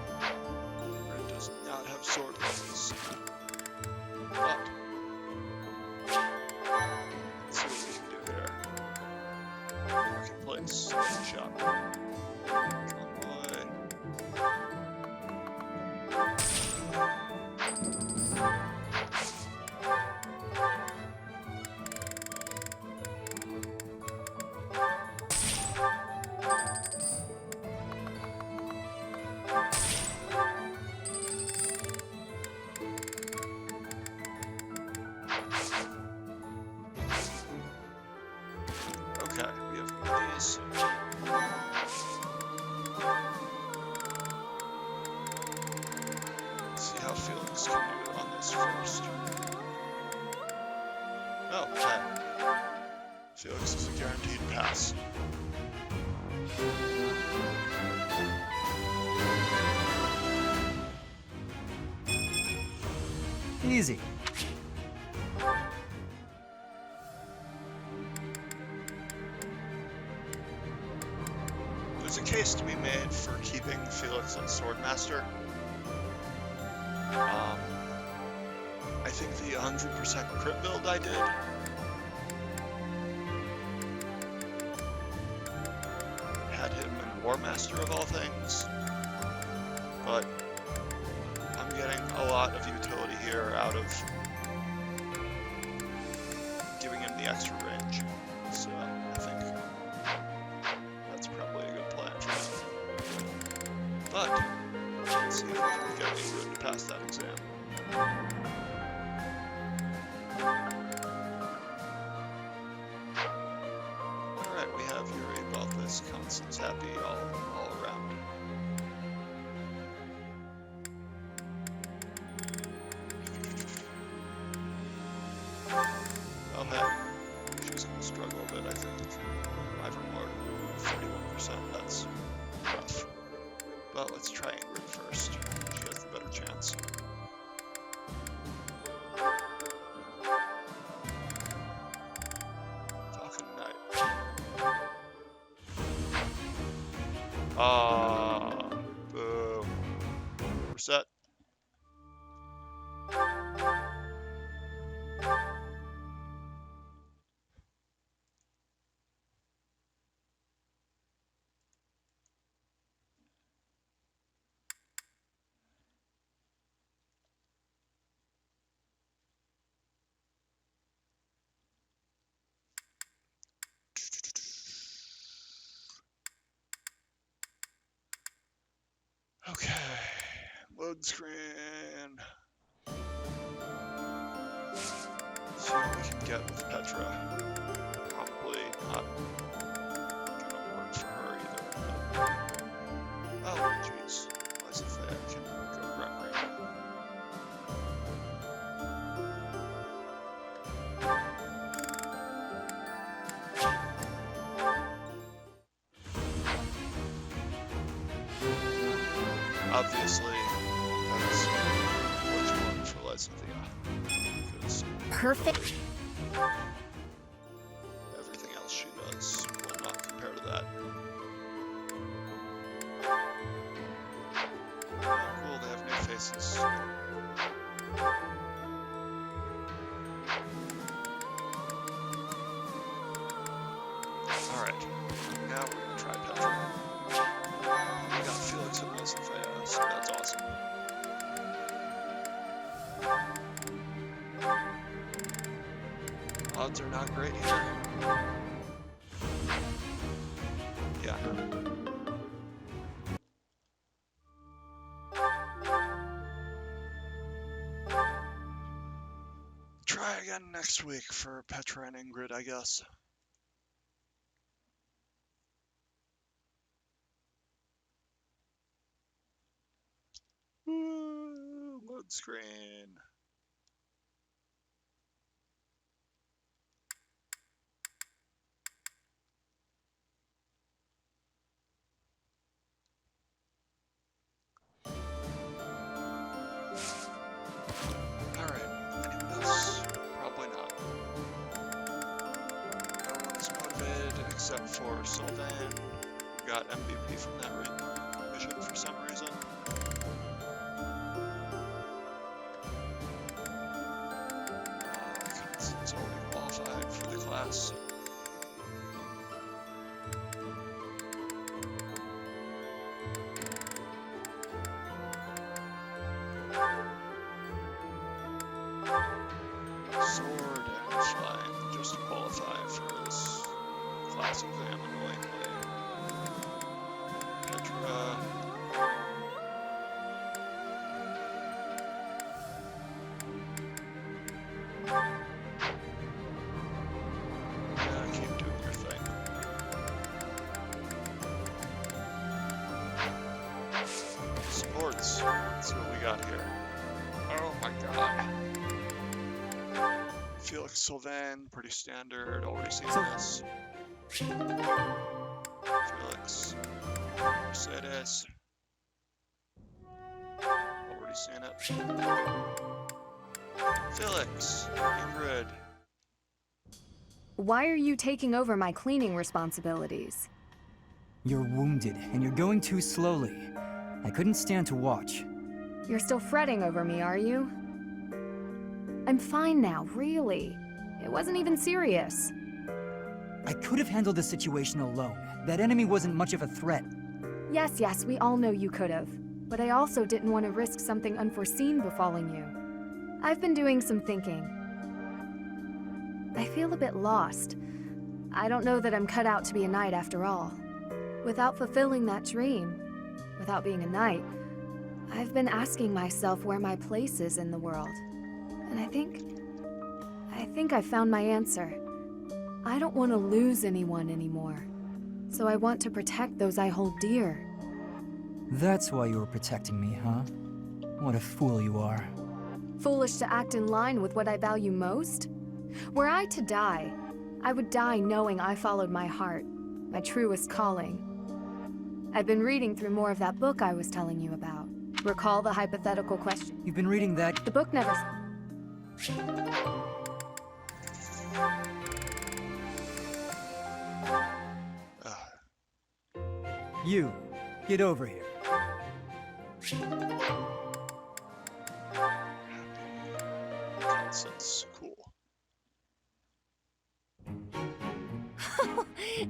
Red does not have sword levels. But let's see what we can do here. Marketplace, shop. Convoy. enemies. Let's see how Felix can do on this first. Oh, okay. Felix is a guaranteed pass. Easy. There's a case to be made for keeping Felix as Swordmaster. I think the 100% crit build I did had him in War Master of all things, but I'm getting a lot of utility here out of giving him the extra range, so I think that's probably a good plan for him. But let's see if we can get Ingrid to pass that exam. Alright, we have Yuri, Balthus, Constance, Happy, all around. Oh hey, she's gonna struggle a bit, I think. Ivermore, 41%, that's rough. But let's try Ingrid first. She has the better chance. Falcon Knight. Boo. Reset. Okay, load screen. See what we can get with Petra. Probably not gonna work for her either. But... oh, jeez. Why is it that I can go Gregory? Obviously, that's what's wrong for Lysithea. Perfect. Everything else she does will not compare to that. Oh, cool, they have new faces. Alright, now we're gonna try Petra. We got Felix and Lysithea, so that's awesome. Odds are not great here. Yeah. Try again next week for Petra and Ingrid, I guess. Load screen. Alright, anyone else? Probably not. No one is motivated except for Sylvan, who got MVP from that mission for some reason. It's already qualified for the class. Sword and flying just to qualify for this class exam annoyingly. Petra. Let's see what we got here. Oh my god. Felix Sylvain, pretty standard. Already seen this. Felix. Mercedes. Already seen it. Felix. Ingrid. Why are you taking over my cleaning responsibilities? You're wounded, and you're going too slowly. I couldn't stand to watch. You're still fretting over me, are you? I'm fine now, really. It wasn't even serious. I could have handled the situation alone. That enemy wasn't much of a threat. Yes, we all know you could have. But I also didn't want to risk something unforeseen befalling you. I've been doing some thinking. I feel a bit lost. I don't know that I'm cut out to be a knight after all. Without fulfilling that dream, without being a knight, I've been asking myself where my place is in the world. And I think I found my answer. I don't want to lose anyone anymore. So I want to protect those I hold dear. That's why you were protecting me, huh? What a fool you are. Foolish to act in line with what I value most? Were I to die, I would die knowing I followed my heart, my truest calling. I've been reading through more of that book I was telling you about. Recall the hypothetical question? You've been reading that? The book never... You, get over here. That's cool.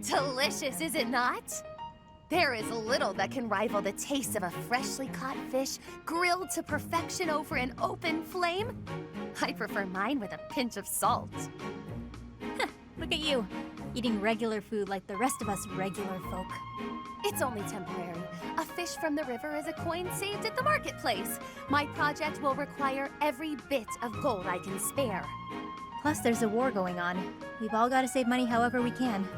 Delicious, is it not? There is little that can rival the taste of a freshly caught fish grilled to perfection over an open flame. I prefer mine with a pinch of salt. Look at you, eating regular food like the rest of us regular folk. It's only temporary. A fish from the river is a coin saved at the marketplace. My project will require every bit of gold I can spare. Plus, there's a war going on. We've all got to save money however we can.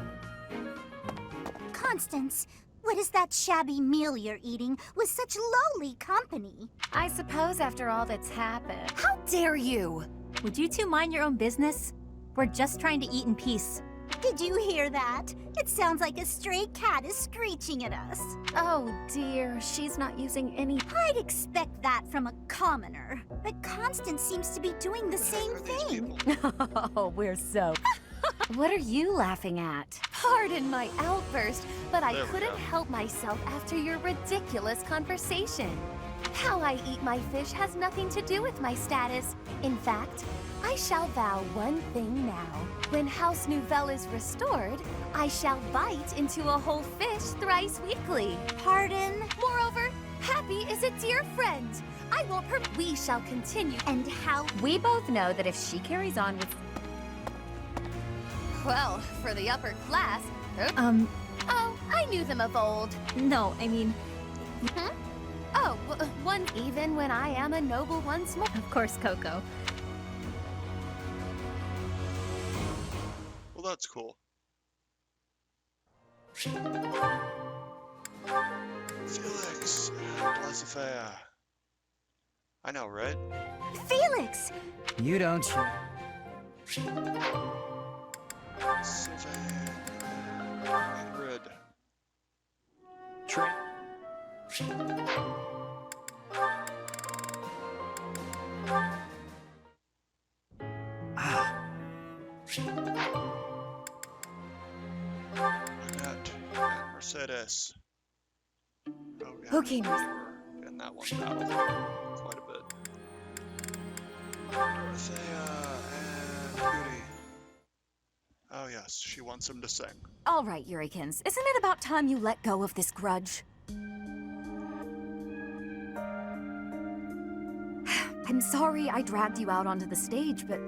Constance, what is that shabby meal you're eating with such lowly company? I suppose after all that's happened... How dare you! Would you two mind your own business? We're just trying to eat in peace. Did you hear that? It sounds like a stray cat is screeching at us. Oh dear, she's not using any... I'd expect that from a commoner. But Constance seems to be doing the same thing. Oh, we're so... What are you laughing at? Pardon my outburst, but I couldn't help myself after your ridiculous conversation. How I eat my fish has nothing to do with my status. In fact, I shall vow one thing now. When House Nouvelle is restored, I shall bite into a whole fish thrice weekly. Pardon? Moreover, Happy is a dear friend. I won't we shall continue. And how? We both know that if she carries on with... Well, for the upper class... Oh, I knew them of old. No, I mean... Hmm? Oh, one even when I am a noble once more. Of course, Coco. Well, that's cool. Felix, laissez-faire. I know, right? Felix! You don't... Sylvain. Ingrid. Trey. Annette. And Mercedes. Oh, yeah. Okay, And that one battle quite a bit. Dorothea and Beauty. Oh yes, she wants him to sing. All right, Yurikins. Isn't it about time you let go of this grudge? I'm sorry I dragged you out onto the stage, but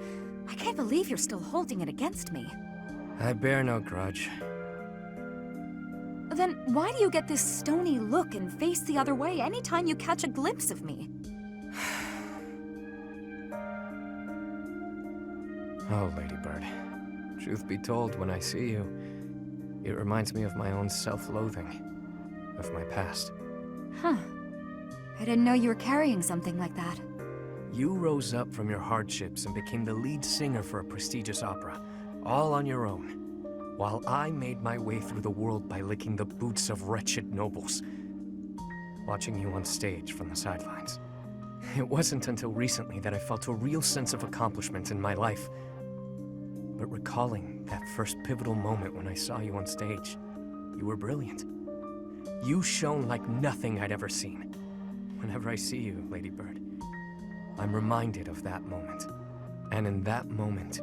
I can't believe you're still holding it against me. I bear no grudge. Then why do you get this stony look and face the other way anytime you catch a glimpse of me? Oh, Ladybird. Truth be told, when I see you, it reminds me of my own self-loathing, of my past. Huh. I didn't know you were carrying something like that. You rose up from your hardships and became the lead singer for a prestigious opera, all on your own, while I made my way through the world by licking the boots of wretched nobles, watching you on stage from the sidelines. It wasn't until recently that I felt a real sense of accomplishment in my life. But recalling that first pivotal moment when I saw you on stage, you were brilliant. You shone like nothing I'd ever seen. Whenever I see you, Lady Bird, I'm reminded of that moment. And in that moment,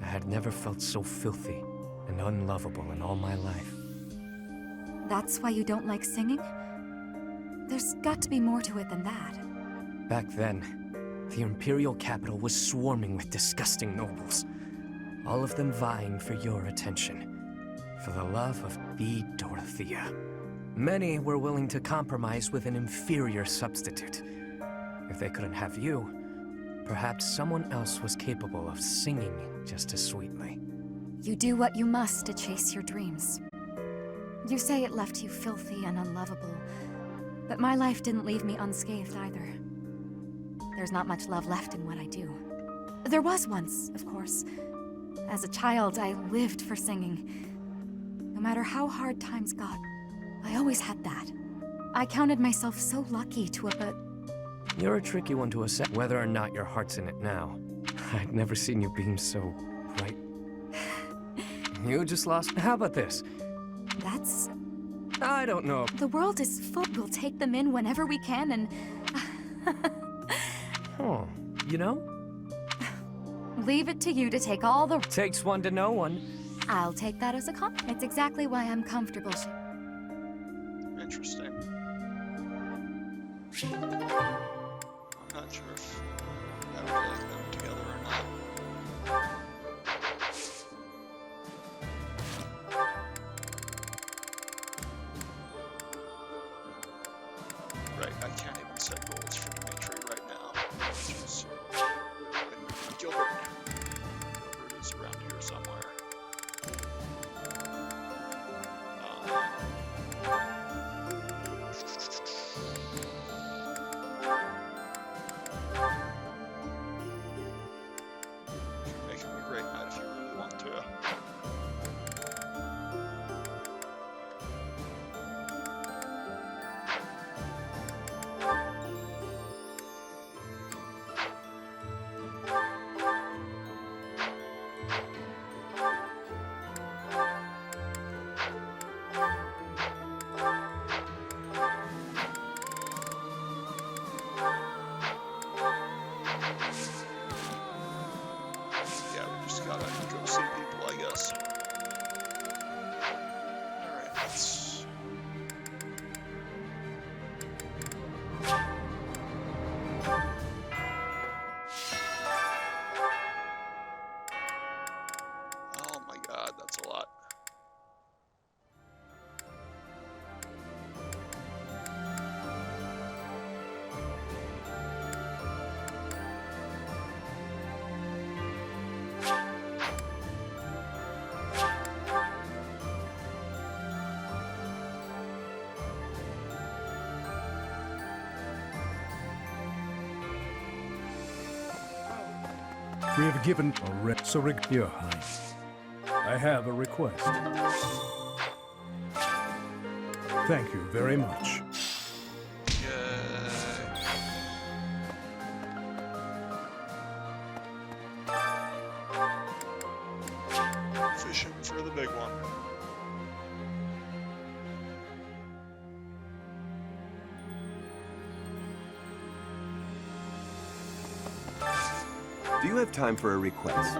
I had never felt so filthy and unlovable in all my life. That's why you don't like singing? There's got to be more to it than that. Back then, the Imperial capital was swarming with disgusting nobles, all of them vying for your attention, for the love of the Dorothea. Many were willing to compromise with an inferior substitute. If they couldn't have you, perhaps someone else was capable of singing just as sweetly. You do what you must to chase your dreams. You say it left you filthy and unlovable, but my life didn't leave me unscathed either. There's not much love left in what I do. There was once, of course. As a child, I lived for singing. No matter how hard times got, I always had that. I counted myself so lucky to have, but You're a tricky one to assess whether or not your heart's in it now. I'd never seen you beam so bright. You just lost. How about this? that's... I don't know. The world is full. We'll take them in whenever we can and... Oh, you know? Leave it to you to take all the... Takes one to know one. I'll take that as a compliment. It's exactly why I'm comfortable. Interesting. I'm not sure if I would like them together or not. Right, I can't even set goals for Dimitri right now, which is Gilbert. Gilbert is around here somewhere. Make him a great knight if you really want to. Yeah, we just gotta go see people, I guess. Alright, let's... Oh my god, that's a lot. We have given a Your Highness. I have a request. Thank you very much. Fishing for the big one. Do you have time for a request?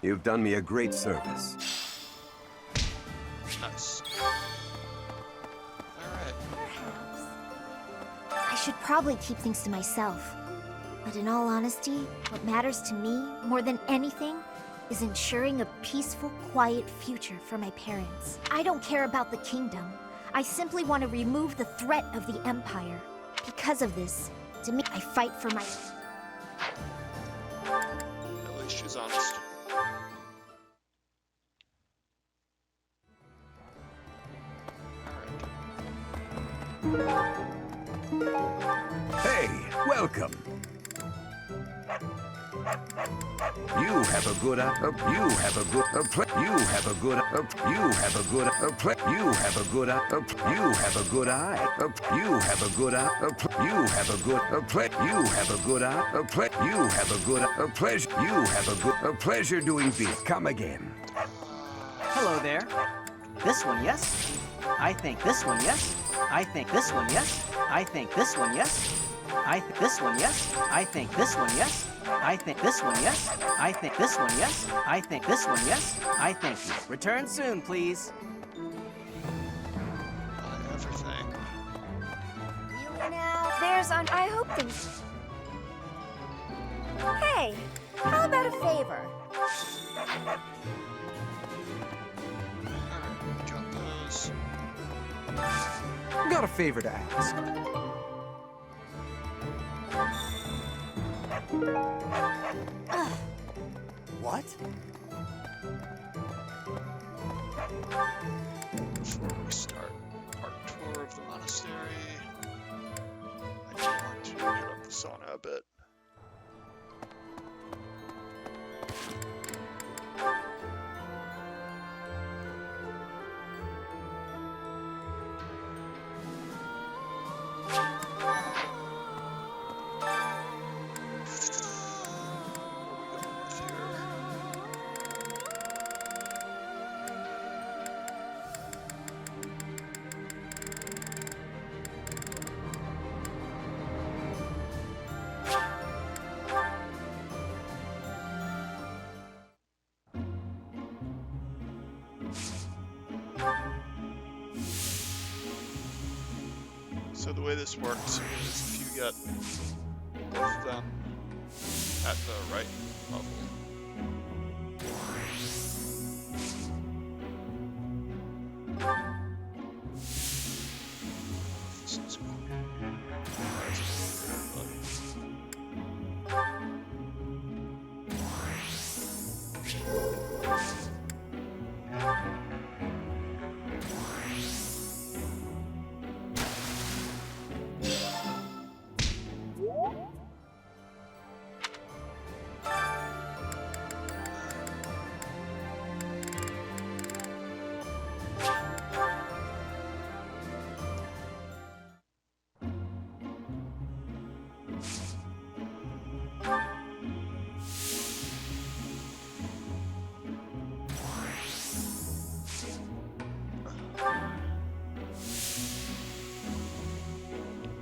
You've done me a great service. Nice. Alright. I should probably keep things to myself. But in all honesty, what matters to me, more than anything, is ensuring a peaceful, quiet future for my parents. I don't care about the kingdom. I simply want to remove the threat of the Empire. Because of this, to me, I fight for my... At least she's honest. Hey, welcome. You have a good you have a good you have a good you have a good you have a good you have a good eye you have a good you have a good you have a good you have a good pleasure you have a good pleasure doing this. Come again. Hello there. This one, yes? I think this one, yes? I think this one, yes? I think this one, yes? I think this one, yes? I think this one, yes? I think this one, yes? I think this one, yes? I think this one, yes? I think you. Return soon, please. On everything. Really now? There's on... I hope things... Hey, how about a favor? Alright, got those. Got a favor to ask. What? Before we start our tour of the monastery, I do want to hit up the sauna a bit. So the way this works is if you get both of them at the right level, this is cool.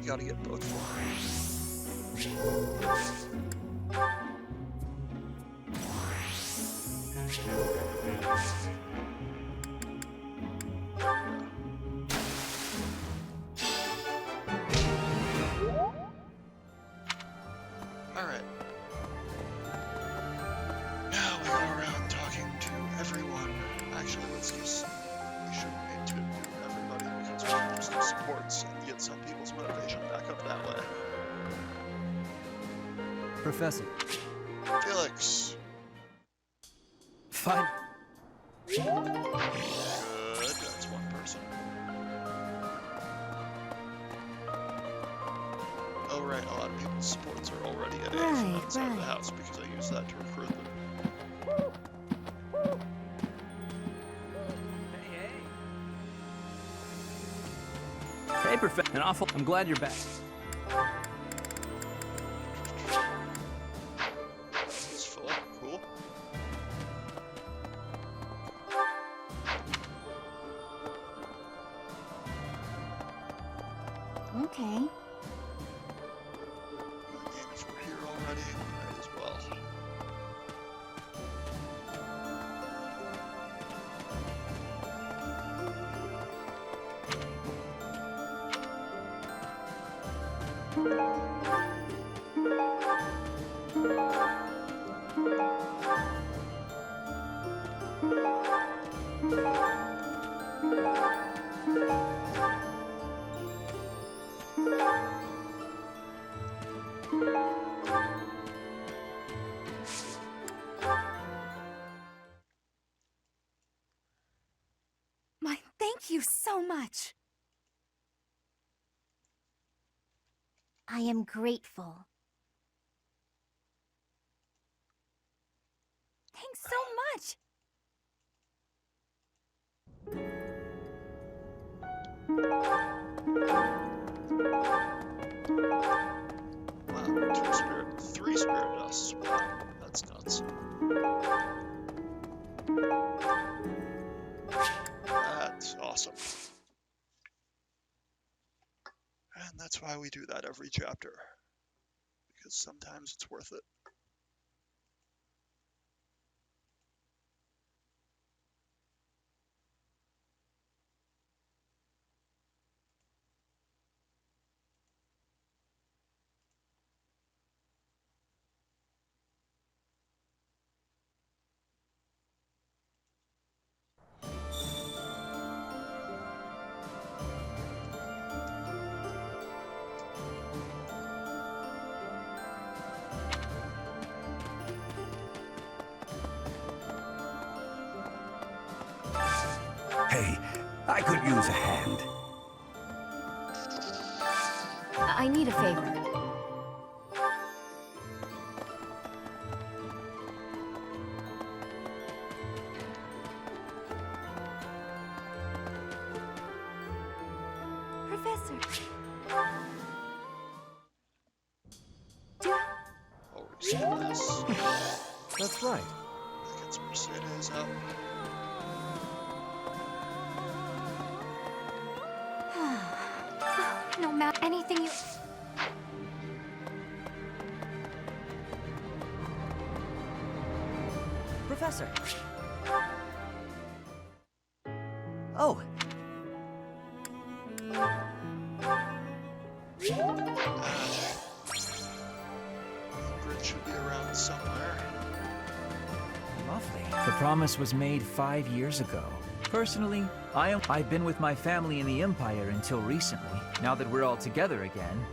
You gotta get both of Alright. Now we go around talking to everyone. Actually, let's just... We shouldn't need to do everybody because we can just do supports and get some people's motivation back up that way. Professor. Felix. Fine. Good, that's one person. Oh right, a lot of people's supports are already at A from outside of the house because I use that to recruit them. Hey, Professor. An awful. I'm glad you're back. It's full. Cool. Okay. And if we're here Thank you so much. I am grateful. Thanks so much. Wow, three spirit dusts. Wow, that's nuts. That's awesome. And that's why we do that every chapter. Because sometimes it's worth it. Hey, I could use a hand. I need a favor. Professor. Oh, we see this. That's right. That gets Mercedes up. No matter anything you... Professor. Oh. Ingrid should be around somewhere. Lovely. The promise was made 5 years ago. Personally, I've been with my family in the Empire until recently. Now that we're all together again,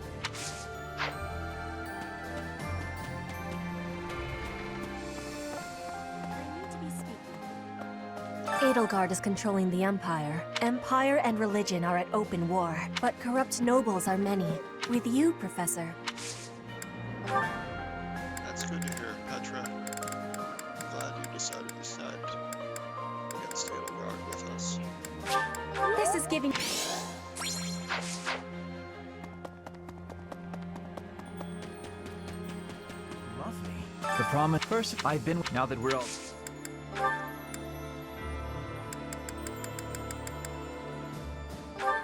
Edelgard is controlling the Empire. Empire and religion are at open war, but corrupt nobles are many. With you, Professor. That's good to hear, Petra. I'm glad you decided to side against Edelgard with us. This is giving... lovely. The promise. First, I've been. Now that we're all.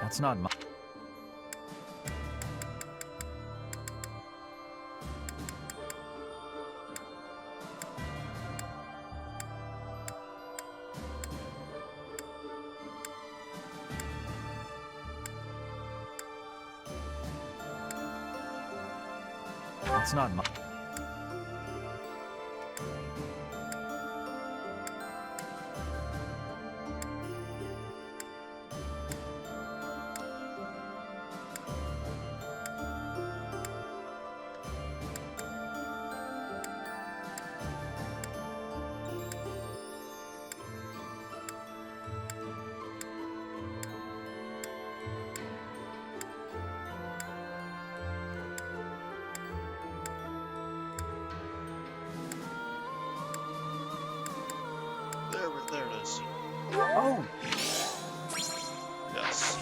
That's not my. That's not my. There it is. Oh! Yes.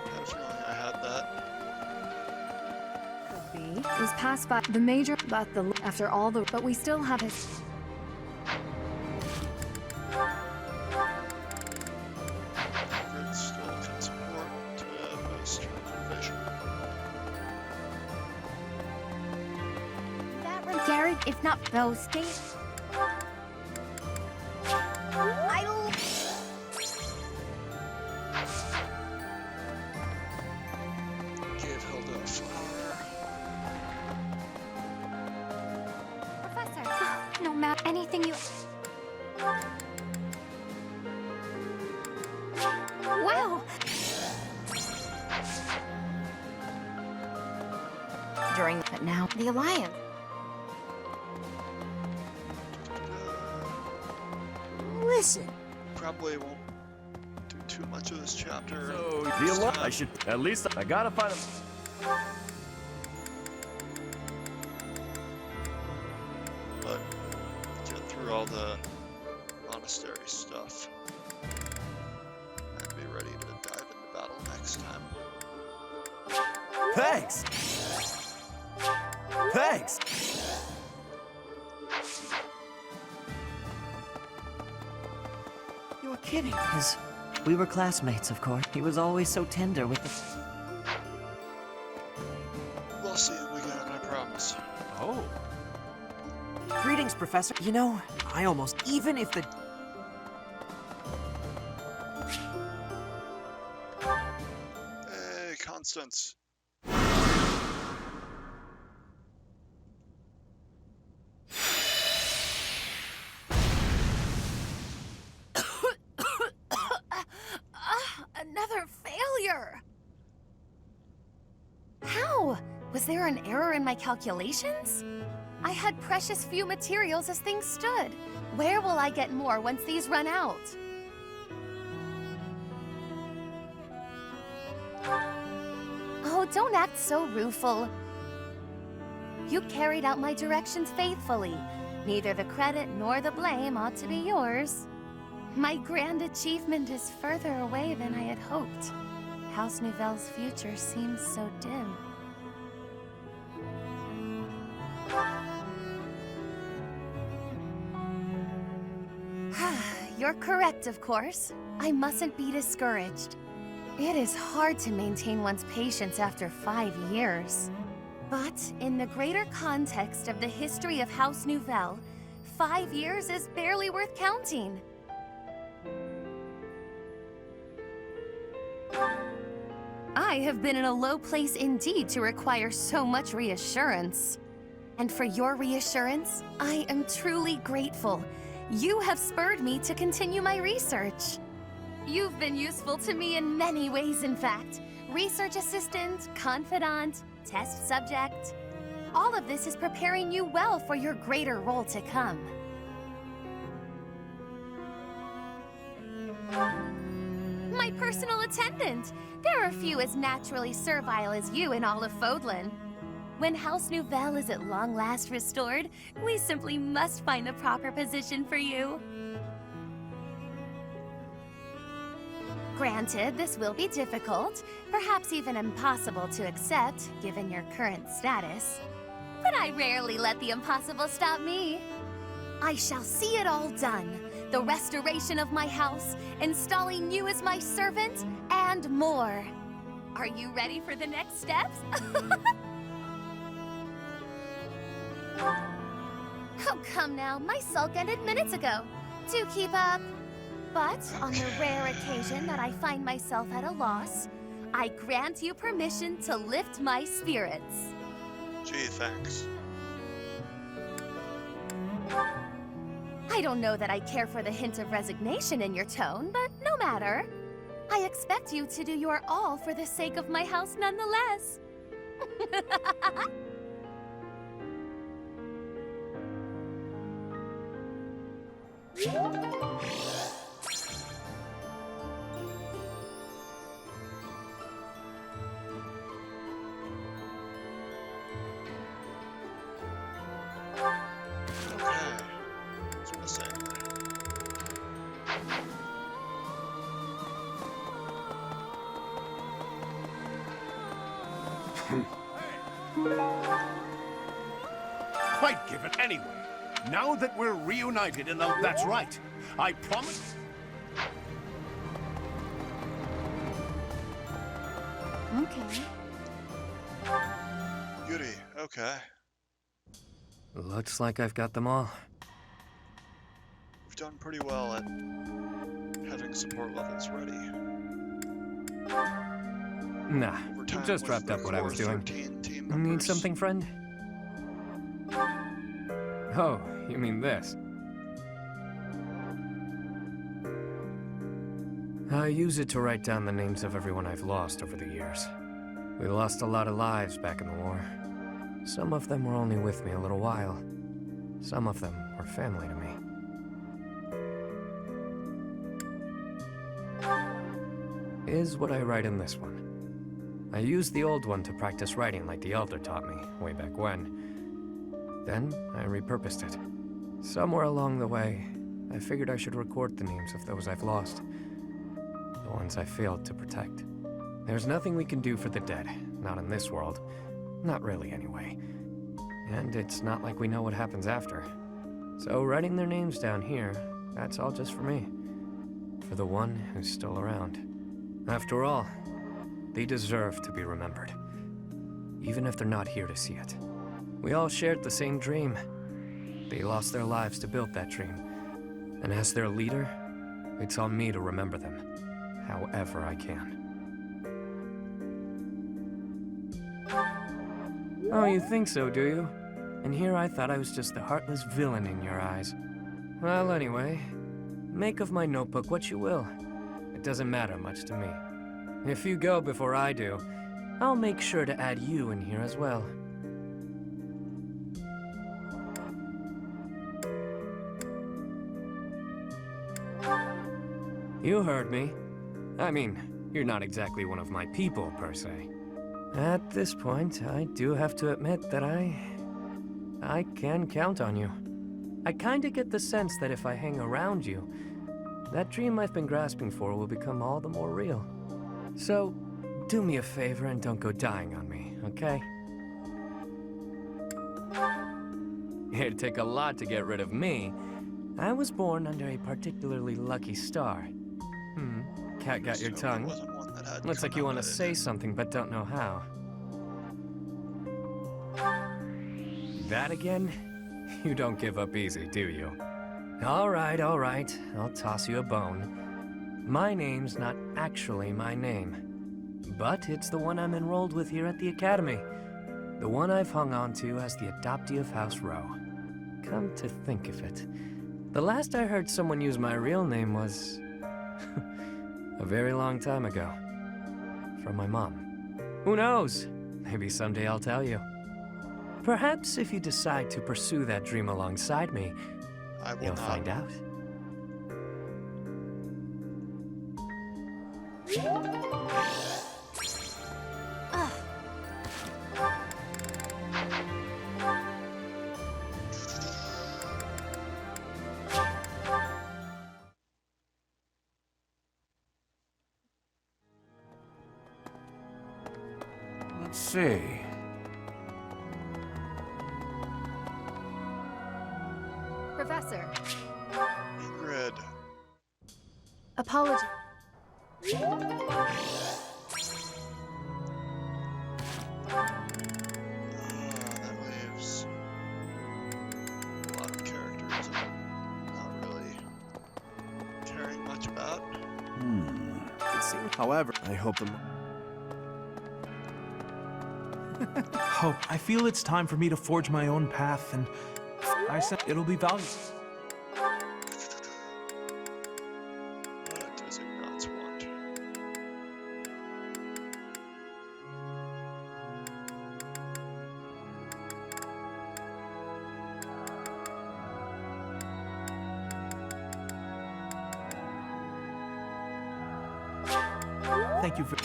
I had a feeling I had that. Could be. It was passed by the major, but the after all the, but we still have his. Ingrid still can support to boost her vision. That Garrett, if not those things... Give Hilda a flower. Professor, no matter anything you... Wow! During... But now, the Alliance. Listen. Probably won't do too much of this chapter. So, this deal up. time. I should. At least I gotta find him. But get through all the monastery stuff and be ready to dive into battle next time. Thanks! Thanks! You were kidding. We were classmates, of course. He was always so tender with the... We'll see him again, I promise. Oh. Greetings, Professor. You know, I almost... Even if the... Hey, Constance. Another failure! How? Was there an error in my calculations? I had precious few materials as things stood. Where will I get more once these run out? Oh, don't act so rueful. You carried out my directions faithfully. Neither the credit nor the blame ought to be yours. My grand achievement is further away than I had hoped. House Nouvelle's future seems so dim. You're correct, of course. I mustn't be discouraged. It is hard to maintain one's patience after 5 years. But in the greater context of the history of House Nouvelle, 5 years is barely worth counting. I have been in a low place indeed to require so much reassurance. And for your reassurance, I am truly grateful. You have spurred me to continue my research. You've been useful to me in many ways, in fact. Research assistant, confidant, test subject. All of this is preparing you well for your greater role to come. My personal attendant. There are few as naturally servile as you in all of Fodlan. When House Nouvelle is at long last restored, we simply must find the proper position for you. Granted, this will be difficult, perhaps even impossible to accept, given your current status. But I rarely let the impossible stop me. I shall see it all done. The restoration of my house, installing you as my servant, and more. Are you ready for the next steps? Oh, come now. My sulk ended minutes ago. Do keep up. But on the rare occasion that I find myself at a loss, I grant you permission to lift my spirits. Gee, thanks. I don't know that I care for the hint of resignation in your tone, but no matter. I expect you to do your all for the sake of my house nonetheless. I'd give it anyway. Now that we're reunited in the... That's right. I promise... Okay. Yuri, okay. Looks like I've got them all. We've done pretty well at having support levels ready. Nah, Over time, just with wrapped the up what I was core doing. 13 team Need members. something, friend? Oh, you mean this? I use it to write down the names of everyone I've lost over the years. We lost a lot of lives back in the war. Some of them were only with me a little while. Some of them were family to me. is what I write in this one. I used the old one to practice writing like the Elder taught me way back when. Then I repurposed it. Somewhere along the way, I figured I should record the names of those I've lost. The ones I failed to protect. There's nothing we can do for the dead, not in this world. Not really, anyway. And it's not like we know what happens after. So writing their names down here, that's all just for me. For the one who's still around. After all, they deserve to be remembered. Even if they're not here to see it. We all shared the same dream. They lost their lives to build that dream. And as their leader, it's on me to remember them, however I can. Oh, you think so, do you? And here I thought I was just the heartless villain in your eyes. Well, anyway, make of my notebook what you will. It doesn't matter much to me. If you go before I do, I'll make sure to add you in here as well. You heard me. I mean, you're not exactly one of my people, per se. At this point, I do have to admit that I can count on you. I kinda get the sense that if I hang around you, that dream I've been grasping for will become all the more real. So, do me a favor and don't go dying on me, okay? It'd take a lot to get rid of me. I was born under a particularly lucky star. Cat got your tongue. Looks like you want to say something but don't know how. That again? You don't give up easy, do you? All right. I'll toss you a bone. My name's not actually my name. But it's the one I'm enrolled with here at the Academy. The one I've hung on to as the adoptee of House Row. Come to think of it, the last I heard someone use my real name was... a very long time ago. From my mom. Who knows? Maybe someday I'll tell you. Perhaps if you decide to pursue that dream alongside me, you'll find out. Let's see. Professor. Ingrid. Apology. That leaves a lot of characters I'm not really caring much about. It seems, however, I hope the... Hope, I feel it's time for me to forge my own path, and I said it'll be valuable. What does Ignace want? Thank you very...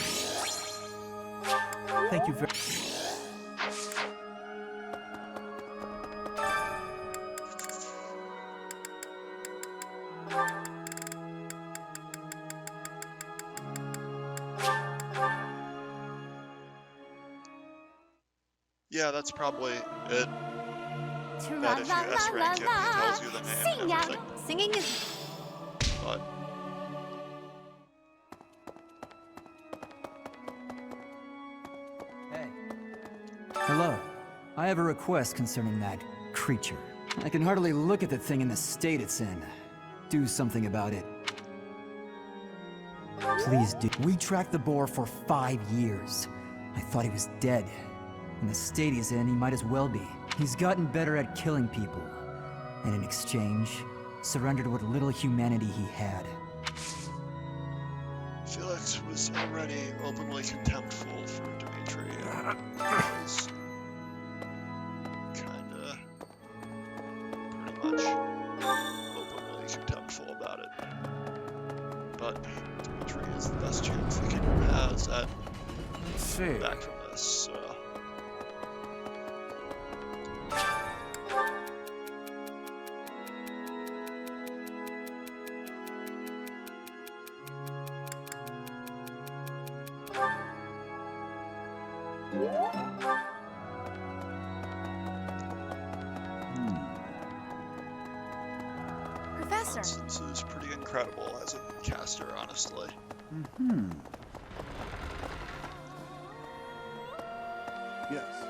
Yeah, that's probably it. That if you S rank him, he tells you the name and everything. Singing is... But Hey. Hello. I have a request concerning that creature. I can hardly look at the thing in the state it's in. Do something about it. Please do. We tracked the boar for 5 years. I thought he was dead. In the state he's in, he might as well be. He's gotten better at killing people. And in exchange, surrendered what little humanity he had. Felix was already openly contemptful for Dimitri. Was kinda pretty much openly contemptful about it. But Dimitri 3 is the best chance the kingdom has at See. back from this. So. Professor. Constance is pretty incredible as a caster, honestly. Mm-hmm. Yes.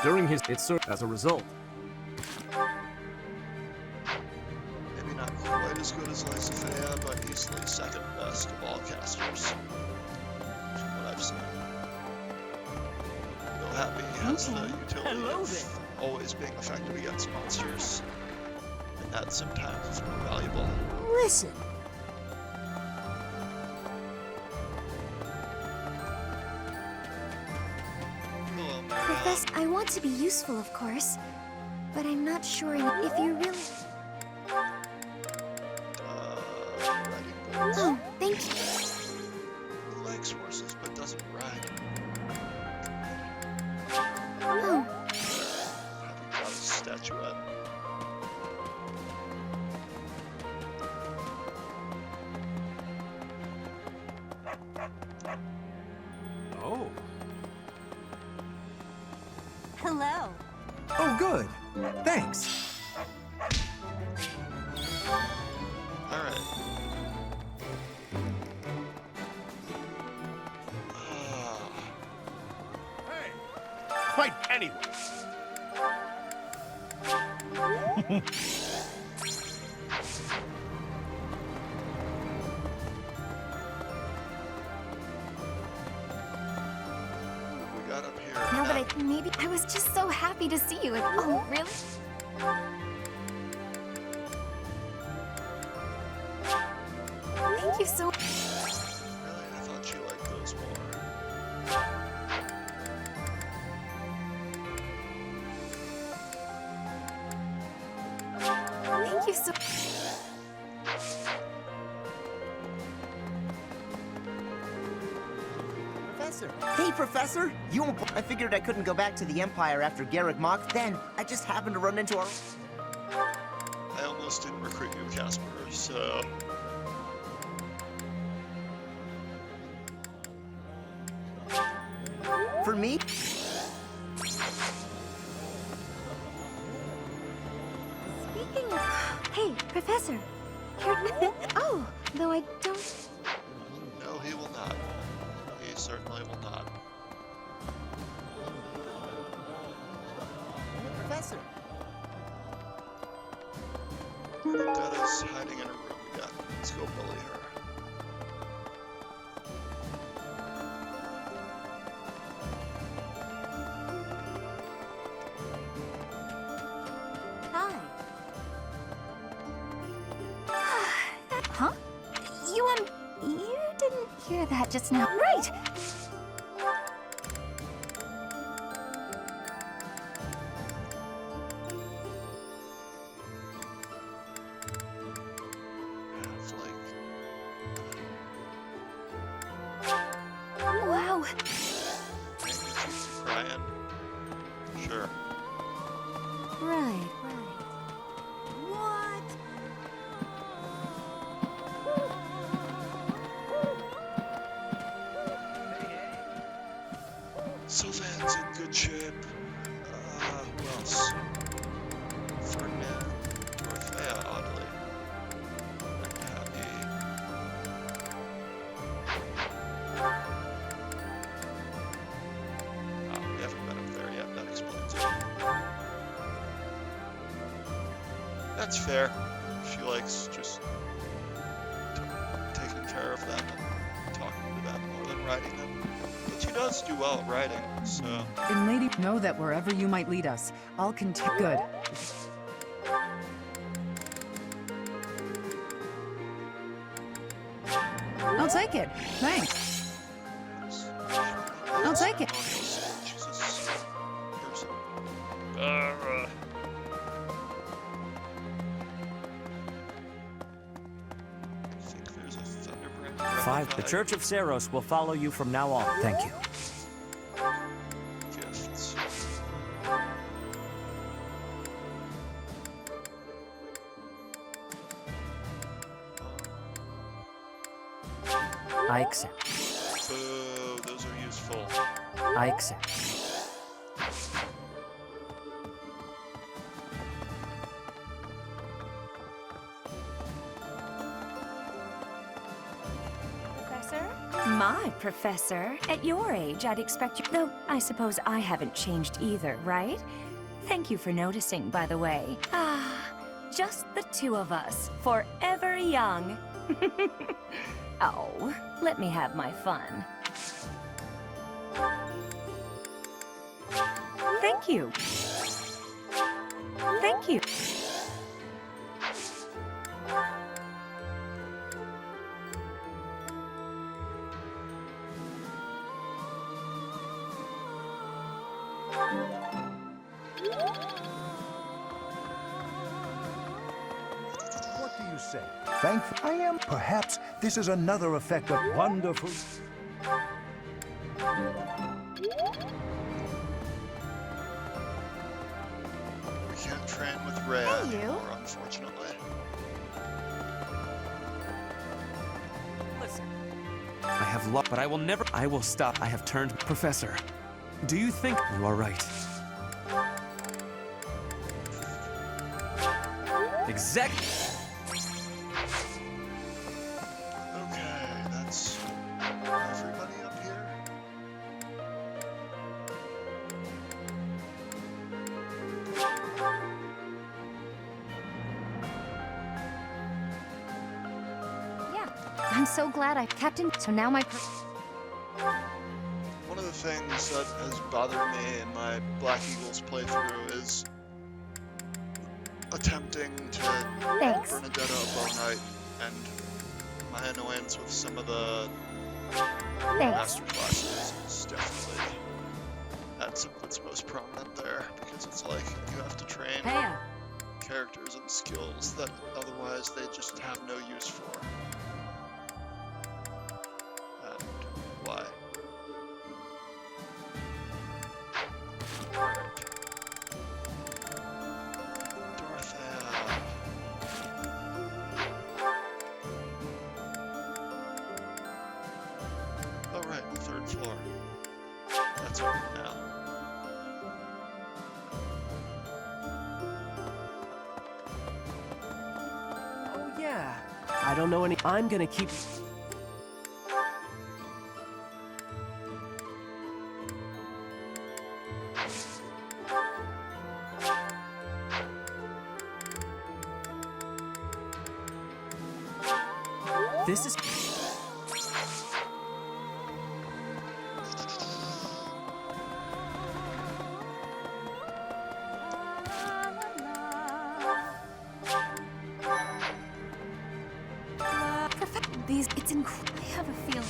During his as a result. Maybe not quite as good as Lysithea, but easily second best of all casters, from what I've seen. Though Happy has the utility of always being effective against monsters, and that sometimes is more valuable. Listen. Hello, Professor, I want to be useful, of course, but I'm not sure if you really... Oh, thank you. He likes horses, but doesn't ride. Oh, Happy got a statuette. Oh. Hello. Oh, good. Thanks. Alright. Hey! Quite anyway. We got up here. now that maybe I was just so happy to see you. Oh, really? Thank you so much. Really? I thought you liked those more. Thank you so Professor. Hey, Professor. I figured I couldn't go back to the Empire after Garrick Mach. Then I just happened to run into our... I almost didn't recruit you, Casper, so... For me? Speaking of... Hey, Professor. Oh, though I don't... No, he will not. He certainly will not. Professor. Detta's hiding in a room again. Let's go bully her. Hi. Huh? You didn't hear that just now. Right! It's like... Wow. Maybe she's crying. Sure. Right. What? Sylvan's in good shape. Who else? Ferdinand, Dorothea, oddly. And Happy. We haven't been up there yet, that explains it. That's fair. She likes just taking care of them and talking to them more than riding them. But she does do well at riding, so... And lady, know that wherever you might lead us, I'll continue. Good. I'll take it. Thanks. I'll take it. She's a person. I think there's a Thunderbrand The Church of Seros will follow you from now on. Thank you. Gifts. I accept. Boo, those are useful. I accept. Professor? My professor? At your age, I'd expect you... Though, I suppose I haven't changed either, right? Thank you for noticing, by the way. Ah, just the two of us, forever young. Oh, let me have my fun. Thank you. Thank you. What do you say? Thankful I am. Perhaps this is another effect of wonderful. We can't train with Rhea anymore, unfortunately. Listen. I have luck, but I will never... I will stop. I have turned... Professor, do you think... You are right. Exactly. Okay, that's everybody up here. Yeah, I'm so glad Captain. So now my. One of the things that has bothered me in my Black Eagles playthrough is attempting to Thanks. Bernadetta a Bow Knight, and my annoyance with some of the master classes is definitely that's what's most prominent there, because it's like you have to train characters and skills that otherwise they just have no use for. And why? Alright. Oh right, the third floor. That's open now. Oh yeah. I don't know any. I'm gonna keep. This is. These, it's incredible. I have a feeling.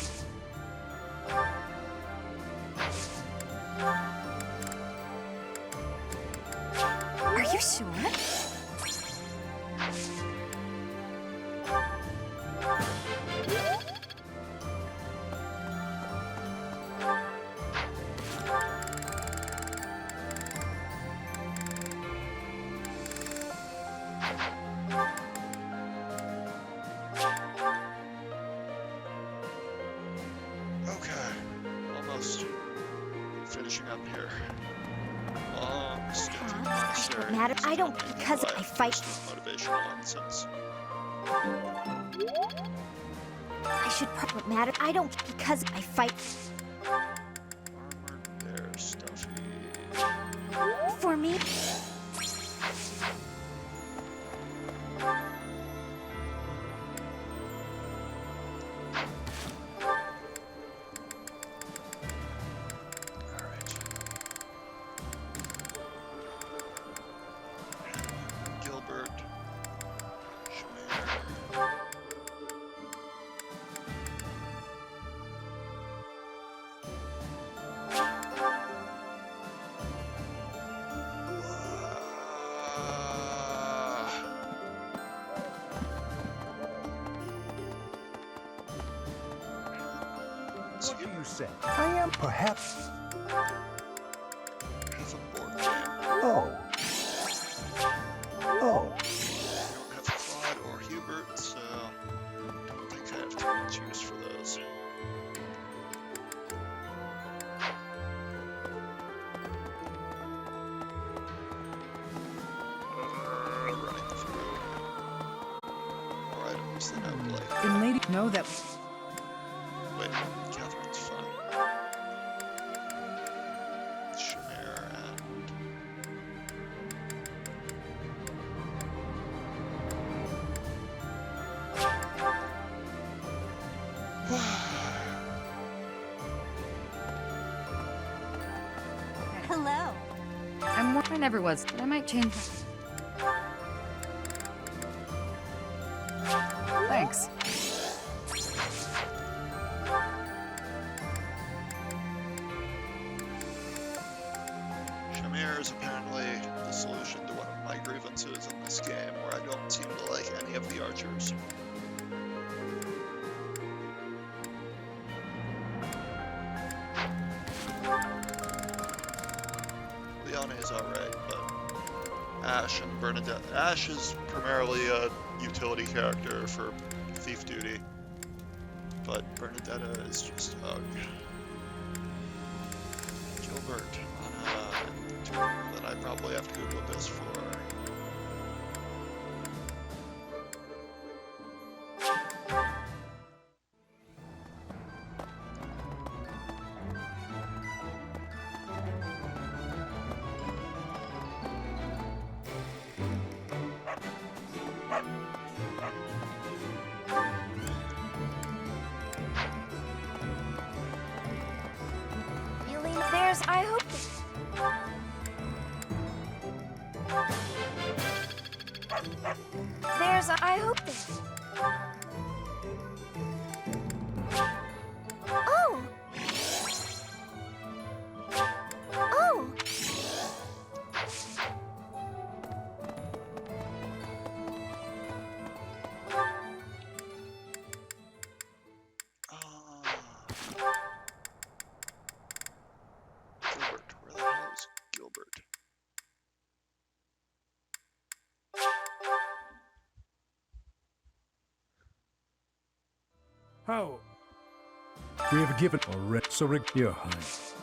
Are you sure? Okay, almost finishing up here. Stick through the monastery. Matter. I don't Just because I fight. Motivational nonsense. I should probably matter. I don't because I fight. Armored bear stuffy. For me. Gilbert. Shamir. you say? I am perhaps. Have a board game. Oh. Oh. I don't have Claude or Hubert, so I don't think I have too much use for those. Running through more items than I would like. Can lady know that? Wait, Catherine's fun. Chimere and Hello. I never was, but I might change. Thanks. Chimere is apparently the solution to one of my grievances in this game, where I don't seem to like any of the archers. Leone is alright, but Ash and Bernadette. Ash is primarily a utility character for thief duty, but Bernadetta is just a hug. Gilbert on a tutorial that I probably have to Google this for. There's, I hope. There's, I hope. Oh. Oh. Gilbert, where the hell is Gilbert? How? We have given already, so your Highness.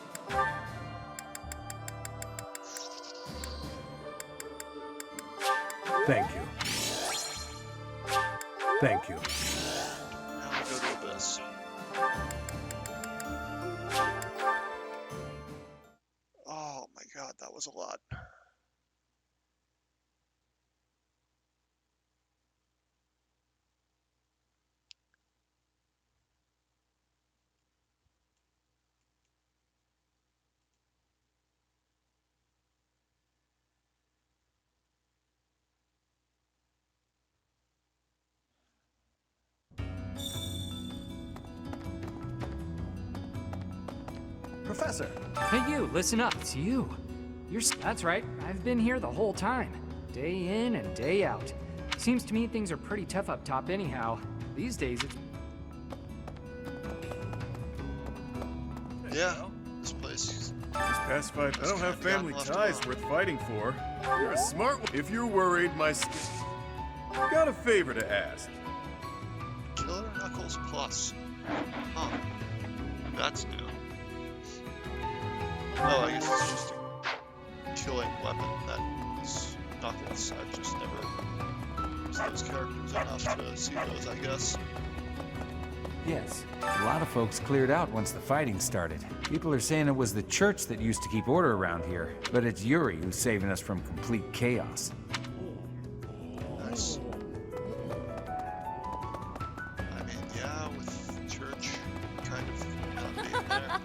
Thank you. Thank you. Now we go to Abyss. Oh my god, that was a lot. Professor! Hey you, listen up. It's you. That's right. I've been here the whole time. Day in and day out. Seems to me things are pretty tough up top anyhow. These days it's... Yeah, this place. This past fight, I don't have family ties worth fighting for. You're a smart one. If you're worried, got a favor to ask. Killer Knuckles Plus. Huh. That's new. Oh, I guess it's just a killing weapon that is Knuckles. I've just never used those characters enough to see those, I guess. Yes. A lot of folks cleared out once the fighting started. People are saying it was the church that used to keep order around here, but it's Yuri who's saving us from complete chaos. Nice. I mean, yeah, with church kind of not being there.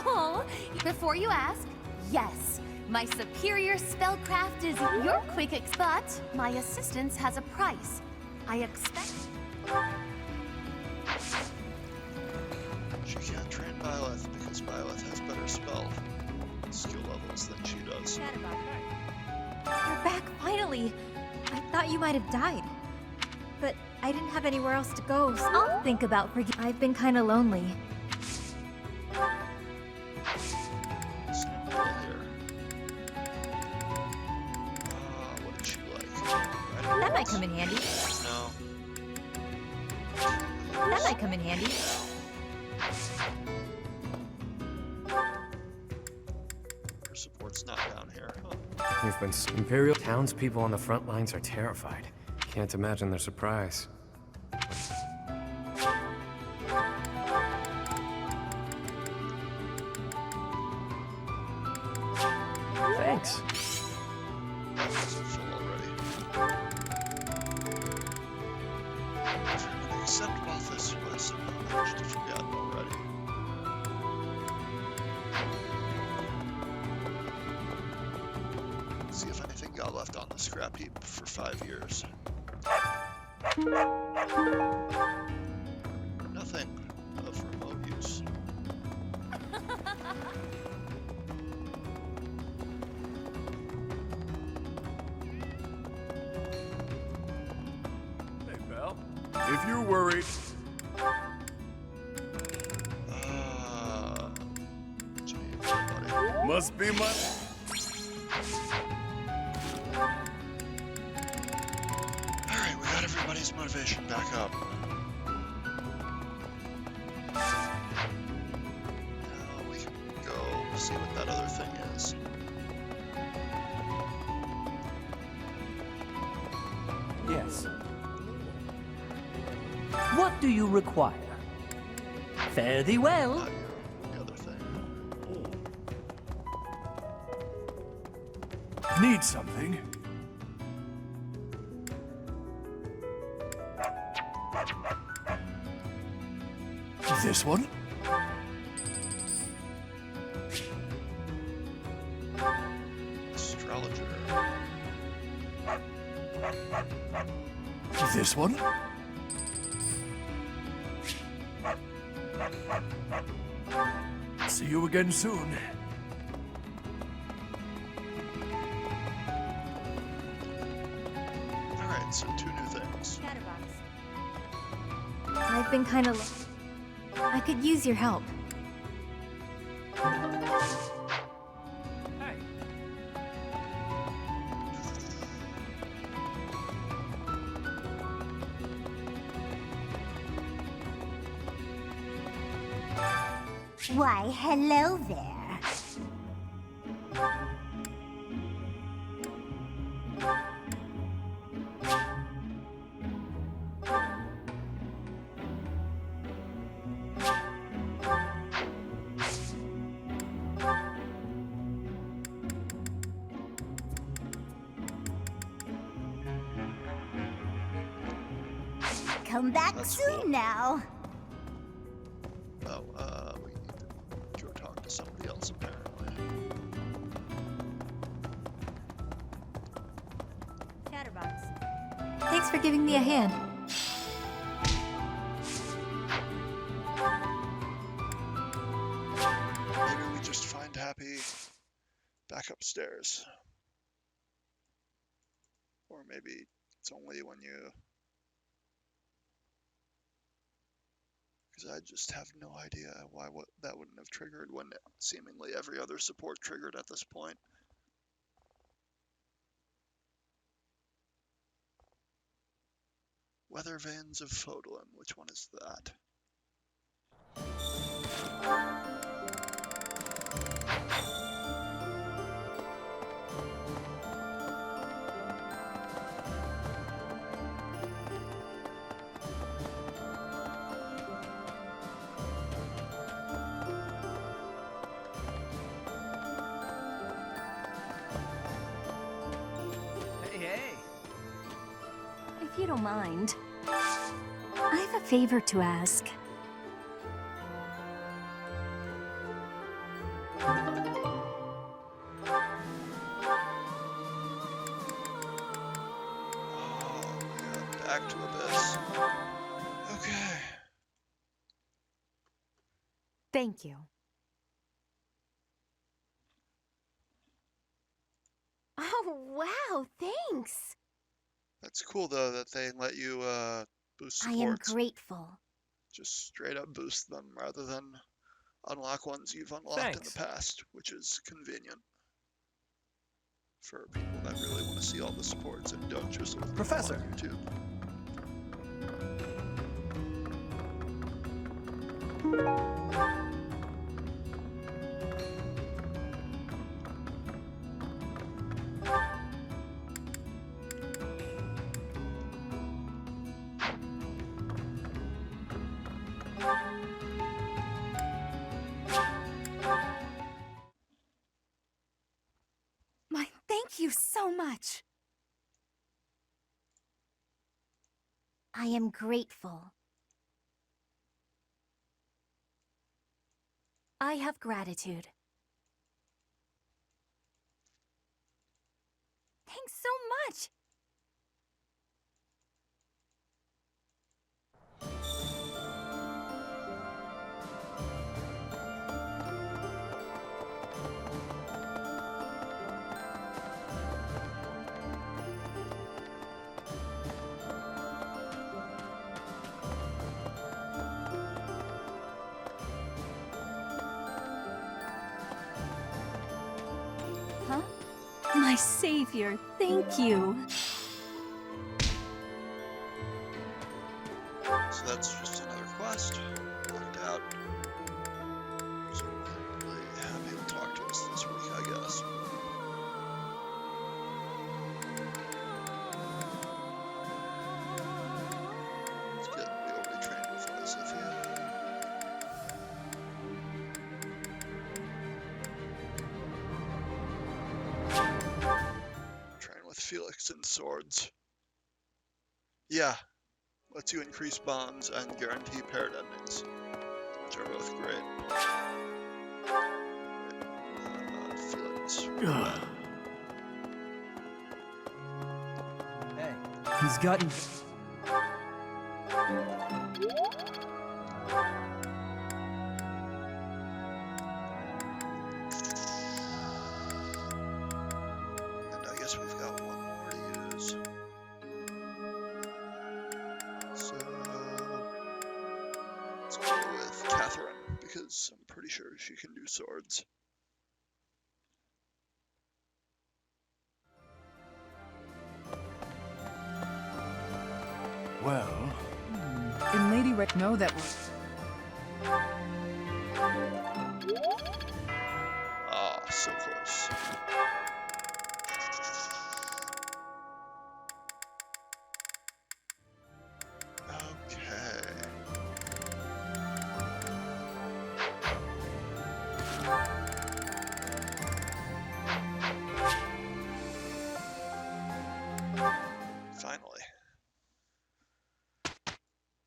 Oh, before you ask, yes. My superior spellcraft is your quick but my assistance has a price. I expect... She can't train Byleth because Byleth has better spell skill levels than she does. You're back finally. I thought you might have died. But I didn't have anywhere else to go, so I'll think about I've been kind of lonely. might come in handy. No. That might come in handy. Your support's not down here, huh? You've been Imperial townspeople on the front lines are terrified. Can't imagine their surprise. Thanks. That wasn't full already. Except about this was managed to forget already. See if anything got left on the scrap heap for 5 years. Nothing of remote use. Hey, pal. If you're worried... Must be my... Alright, we got everybody's motivation back up. Now we can go see what that other thing is. Yes. What do you require? Fare thee well. The other thing. Need something? This one? Astrologer. This one? See you again soon. Alright, so 2 new things. I've been kind of... I could use your help. Why, hello there. Come back soon now. Oh, we need to go talk to somebody else apparently. Chatterbox. Thanks for giving me a hand. Maybe we just find Happy back upstairs. Or maybe it's only when you... Because I just have no idea why that wouldn't have triggered when seemingly every other support triggered at this point. Weather Vanes of Fodlan, which one is that? If you don't mind, I have a favor to ask. Back to Abyss. Okay. Thank you. Oh, wow, thanks. That's cool though that they let you boost I am supports. grateful. Just straight up boost them rather than unlock ones you've unlocked in the past, which is convenient. for people that really want to see all the sports and don't just look Professor. on YouTube. My thank you so much. I am grateful. I have gratitude. Thanks so much. Huh? My savior, thank you. So that's just another quest. Locked out. Presumably, Abby will talk to us this week, I guess. Let's get we already trained with Isafia. Train with Felix and swords. Yeah, lets you increase bonds and guarantee paired endings, which are both great. Felix. Hey, he's gotten... And I guess we've got one more to use. So let's go with Catherine, because I'm pretty sure she can do swords. Well, And Lady Ray, know that Ah, so close. Okay. Finally.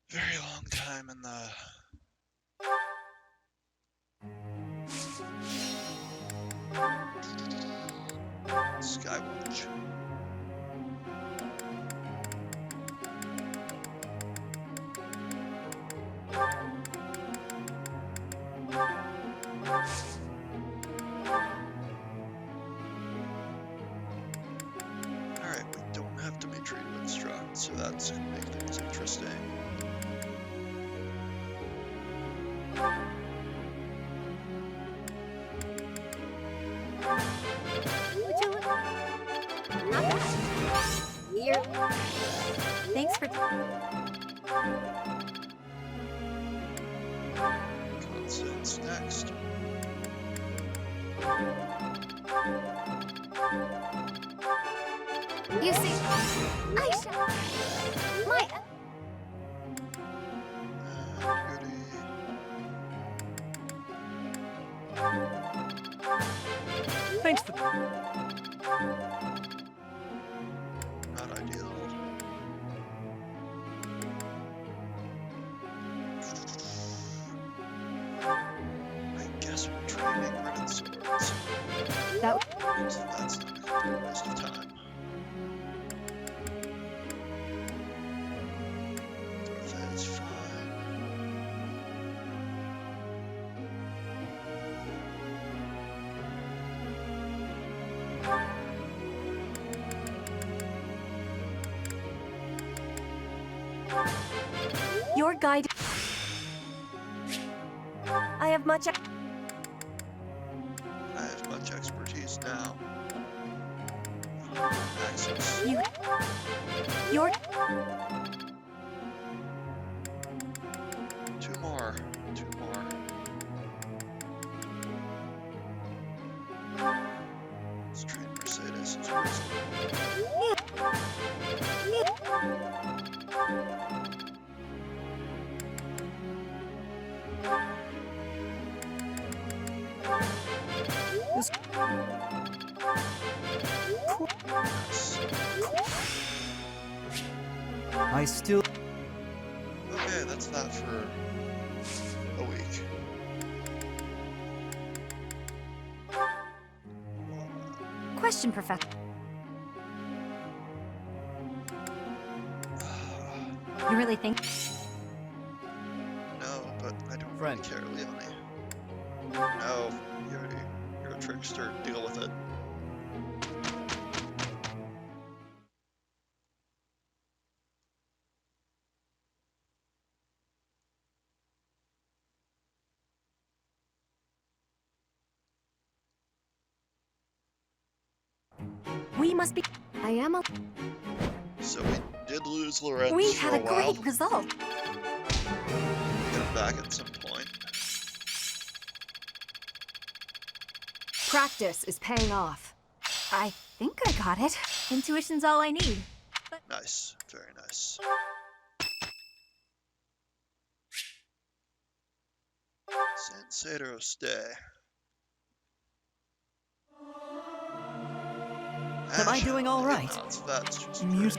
Very long time in the Skywatch. Alright, we don't have Dimitri to instruct, so that's gonna make things interesting. Would you look? Not bad. Here. Thanks for. Constance next. You see, I shall. My. Thanks for... Not ideal. I guess we're training grid swords. That... So that's not a complete waste of time. That's fine. Your guide. I have much. I have much expertise now. Your... Two more. Let's train Mercedes as well. I still... Okay, that's that for a week. Question, Professor. You really think? No, but I don't really care, Leonie. No, you're a trickster. Deal with it. We must be... I am a... So we did lose Lorenz We for had a while. great result. Get him back at some point. Practice is paying off. I think I got it. Intuition's all I need. Nice. Very nice. Sansaros Day. Am I doing all right? That's just great.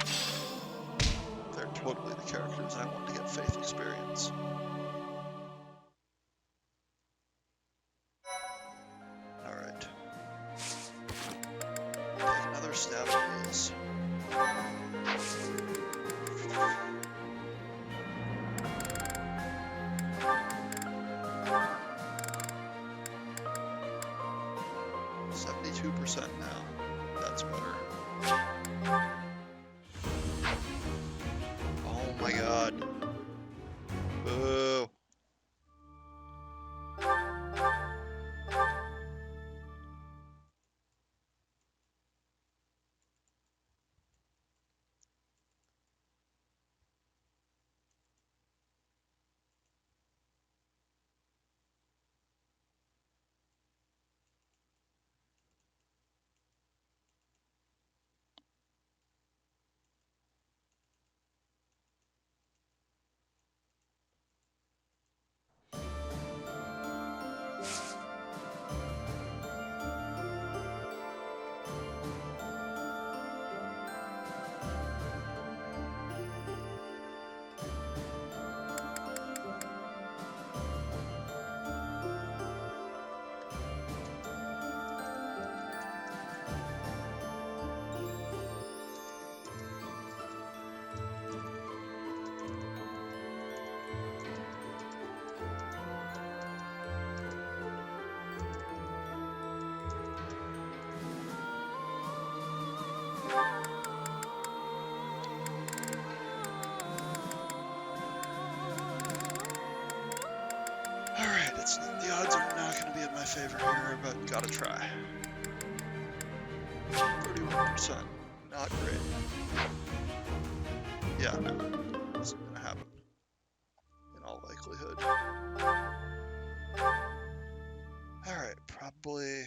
They're totally the characters I want to get faith experience. Alright. Take another stab at these. .72% now. That's better. Oh my god. Boo. Alright, the odds are not going to be in my favor here, but gotta try. 31%. Not great. Yeah, no. Isn't going to happen. In all likelihood. Alright, probably...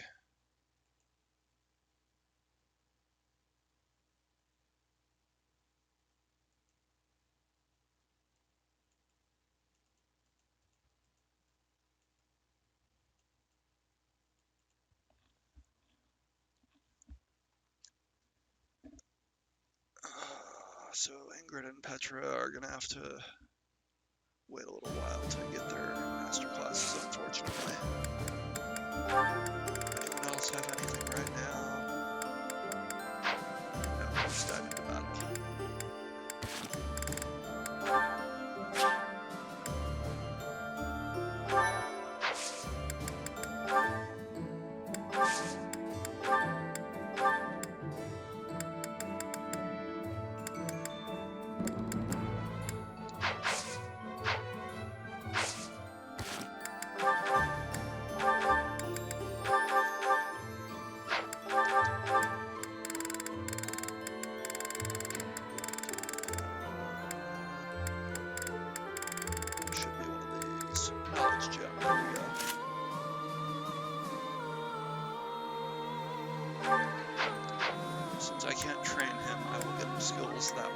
So Ingrid and Petra are gonna have to wait a little while to get their master classes, unfortunately. Anyone else have anything right now? No, just dive into battle. skills that way.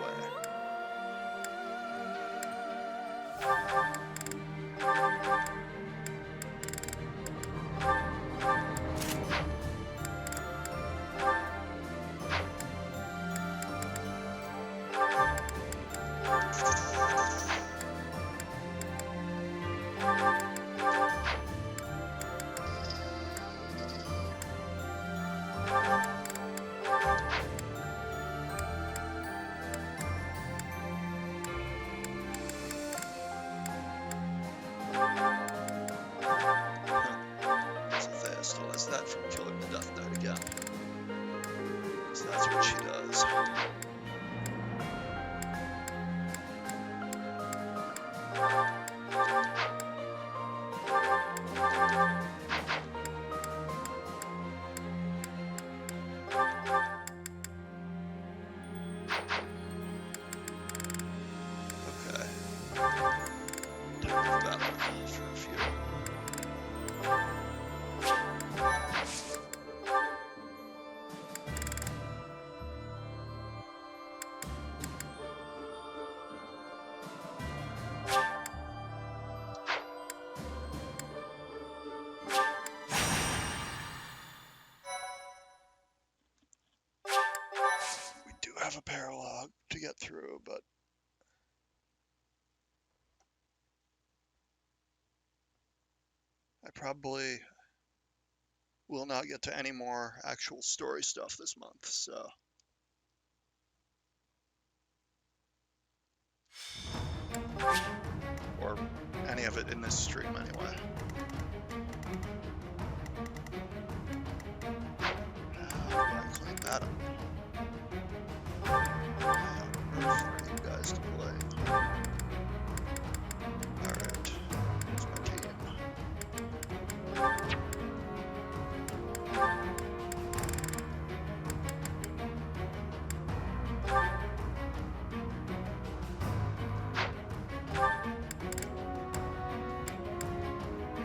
Thea still has that from killing the Death Knight again. So that's what she does. Okay. Didn't move that one for a few. We do have a paralog to get through, but I probably will not get to any more actual story stuff this month, so. Or any of it in this stream, anyway. How do I clean that up? Yeah, for you guys to play. Alright, here's my team.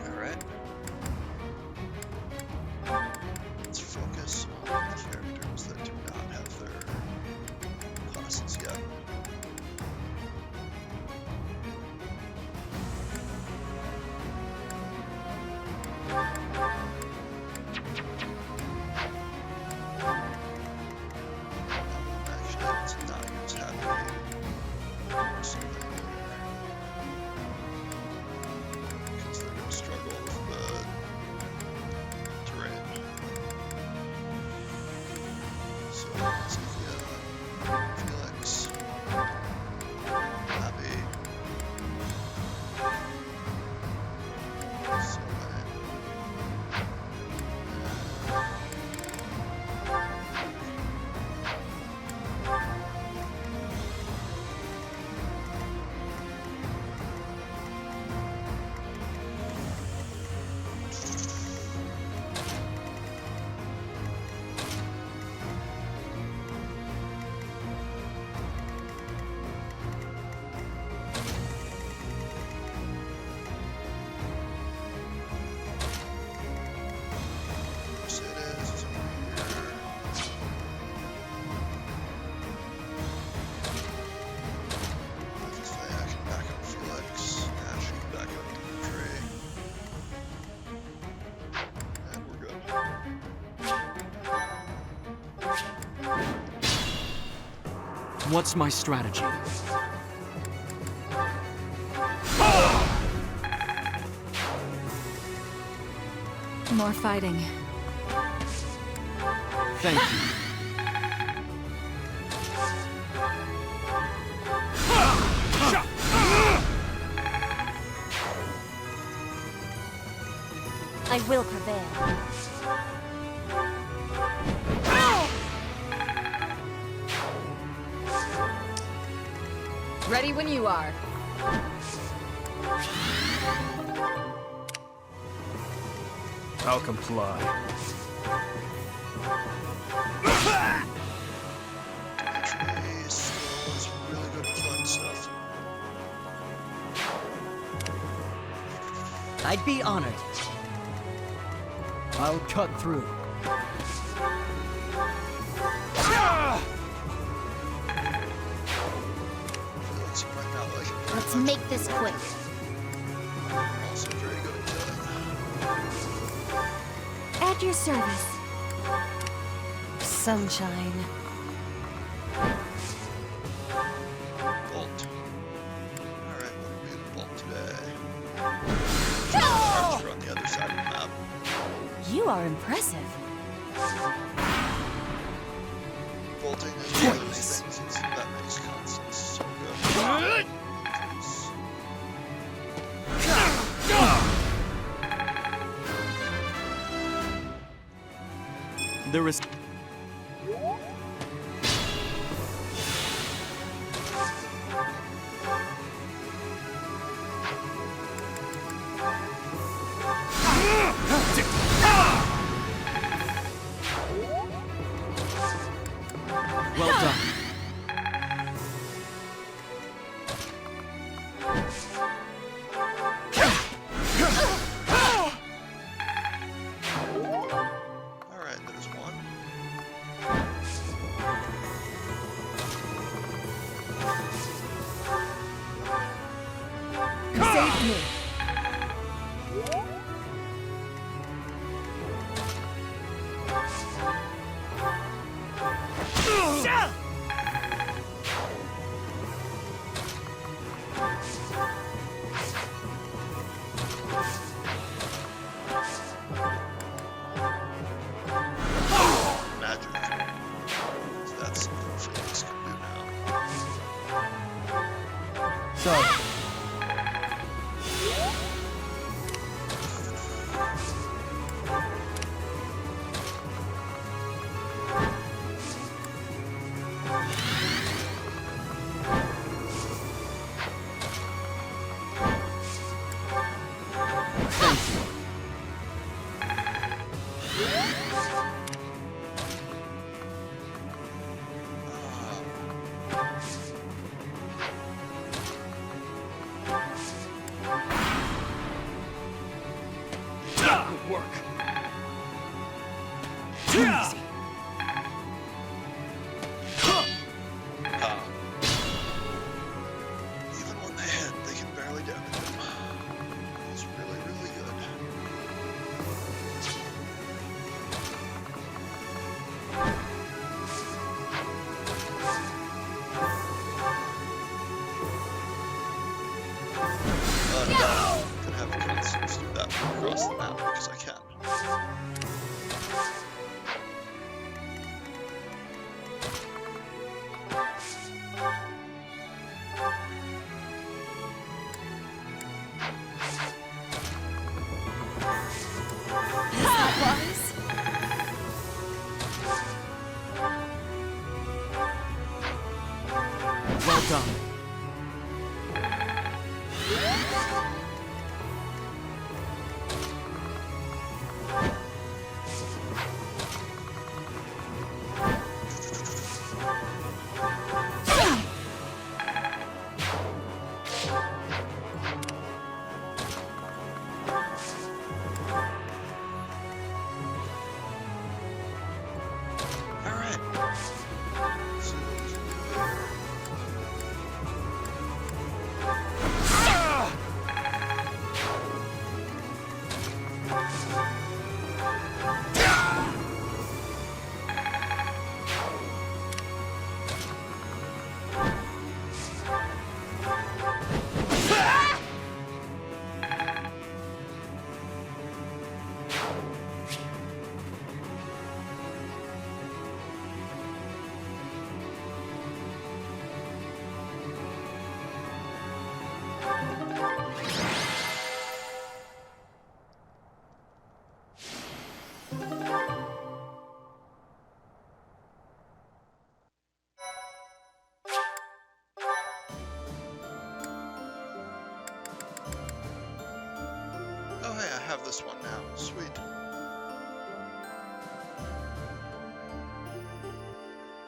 Alright. Let's focus on the characters that do not have their classes yet. Actually, let's not use happy or something here. Because they're going to struggle with the terrain. So let's give you Felix, Abby, Sylvain, Mercedes is over here. Thea can back up Felix. Ash can back up Dimitri. And we're good. What's my strategy? More fighting. Thank you. I will prevail. Ready when you are. I'll comply. Dimitri still is really good at fun stuff. I'd be honored. I'll cut through. Let's make this quick. Also very good at killing. At your service. Sunshine. Bolt. Alright, what are we gonna bolt today? We're on the other side of the map. You are impressive. Bolting is one of those things that makes constants so good. There is. Well done. Alright, there's one. You saved me. Magic. So that's something Phoenix can do now. Sorry. Good work. Ah. Even when they hit, they can barely damage them. It's really, really good. I'm gonna have constants do that across the map because I can. Well done. Alright. So, oh hey, I have this one now. Sweet.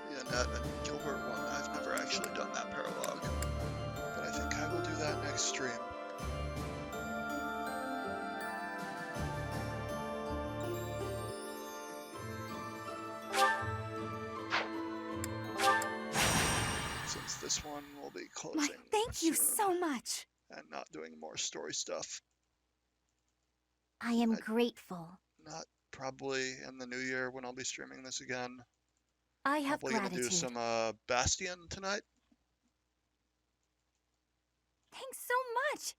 The Annette and Gilbert one, I've never actually done that paralogue. But I think I will do that next stream. So since this one will be closing Thank you soon so much. and not doing more story stuff. I am grateful. Not probably in the new year when I'll be streaming this again. I have Probably gonna do gratitude. some Bastion tonight. Thanks so much.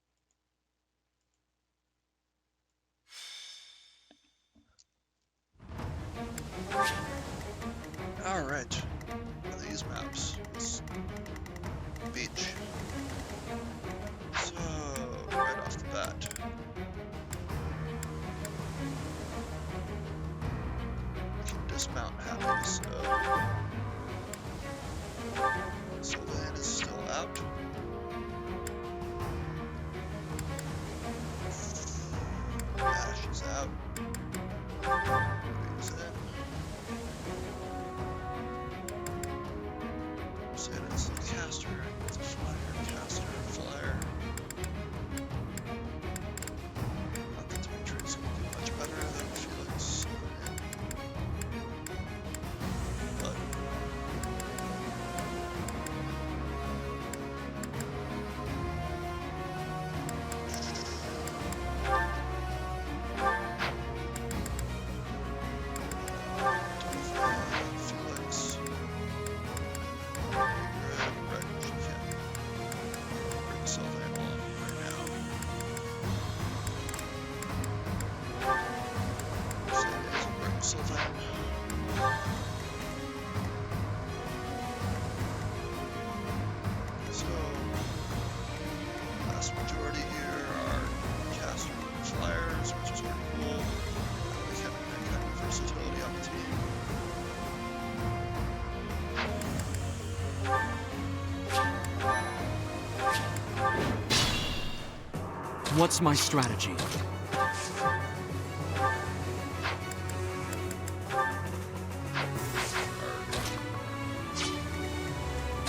Alright. These maps. This beach. So, right off the bat. We can dismount happy, so. Sylvain is still out. Ash is out. He's in. It's the caster, it's a flyer, caster, flyer. Not that Dimitri's gonna do much better than Felix. But Felix. So, vast majority here are caster and flyers, which is pretty cool. We have that kind of versatility on the team. What's my strategy?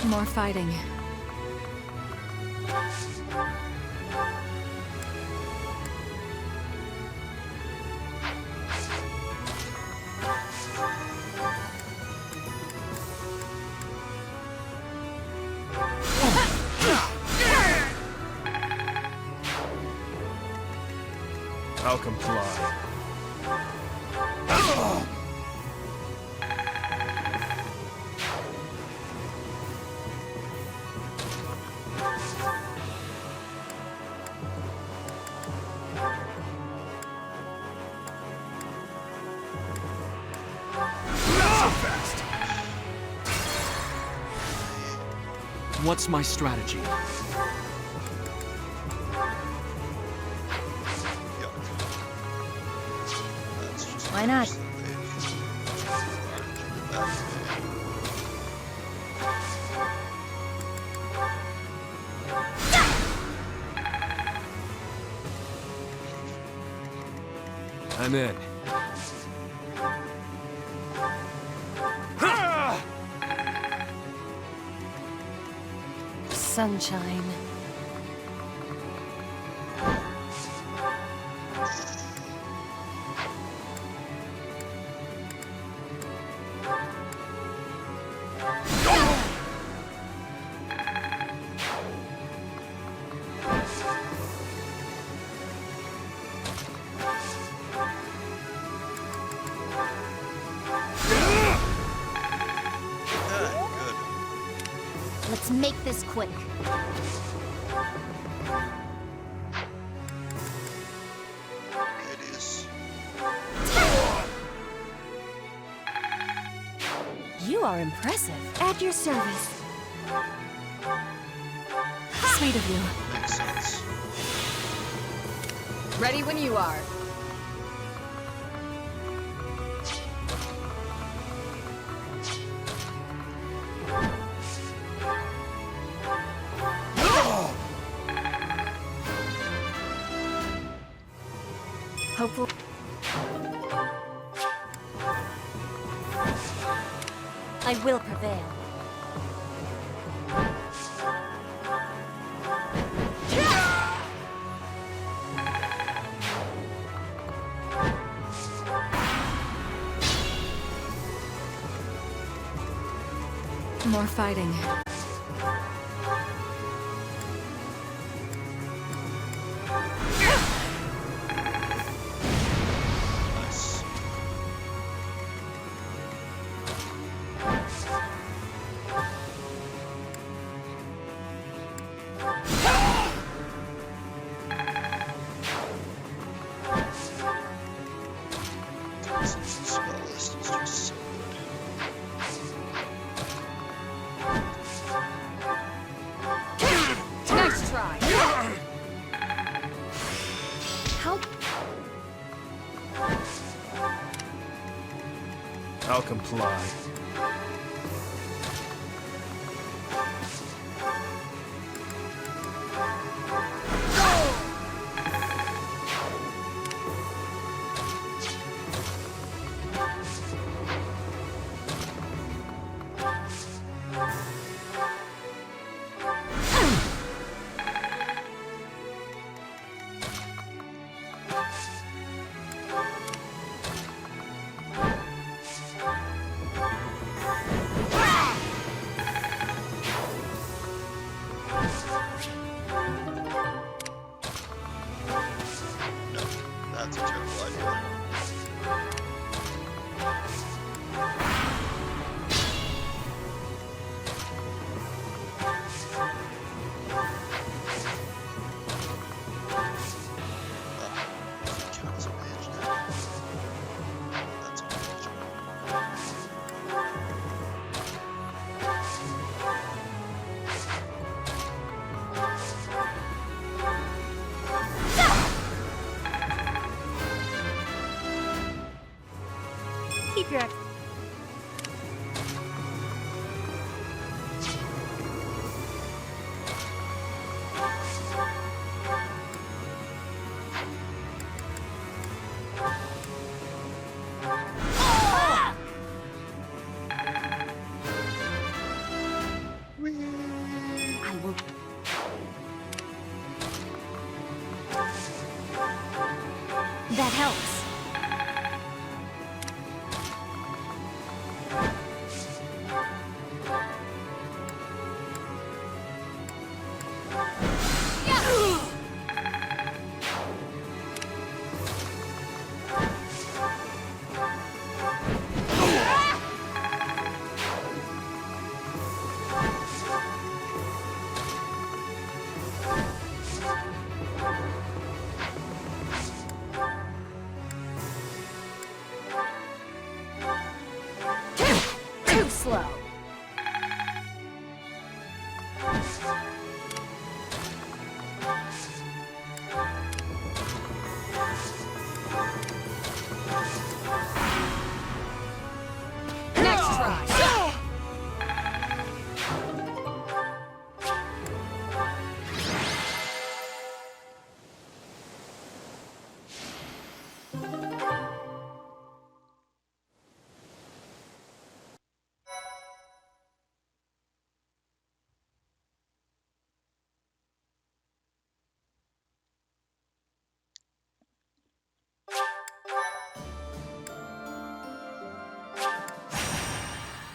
More fighting. I'll comply. What's my strategy? Why not? I'm in. Sunshine. Let's make this quick. It is. You are impressive. At your service. Sweet of you. Makes sense. Ready when you are. Hopefully. I will prevail. More fighting. I'll comply. That's a terrible idea. Count as a mage now. That's a mage. Keep your I will. That helps. Too slow. Next try.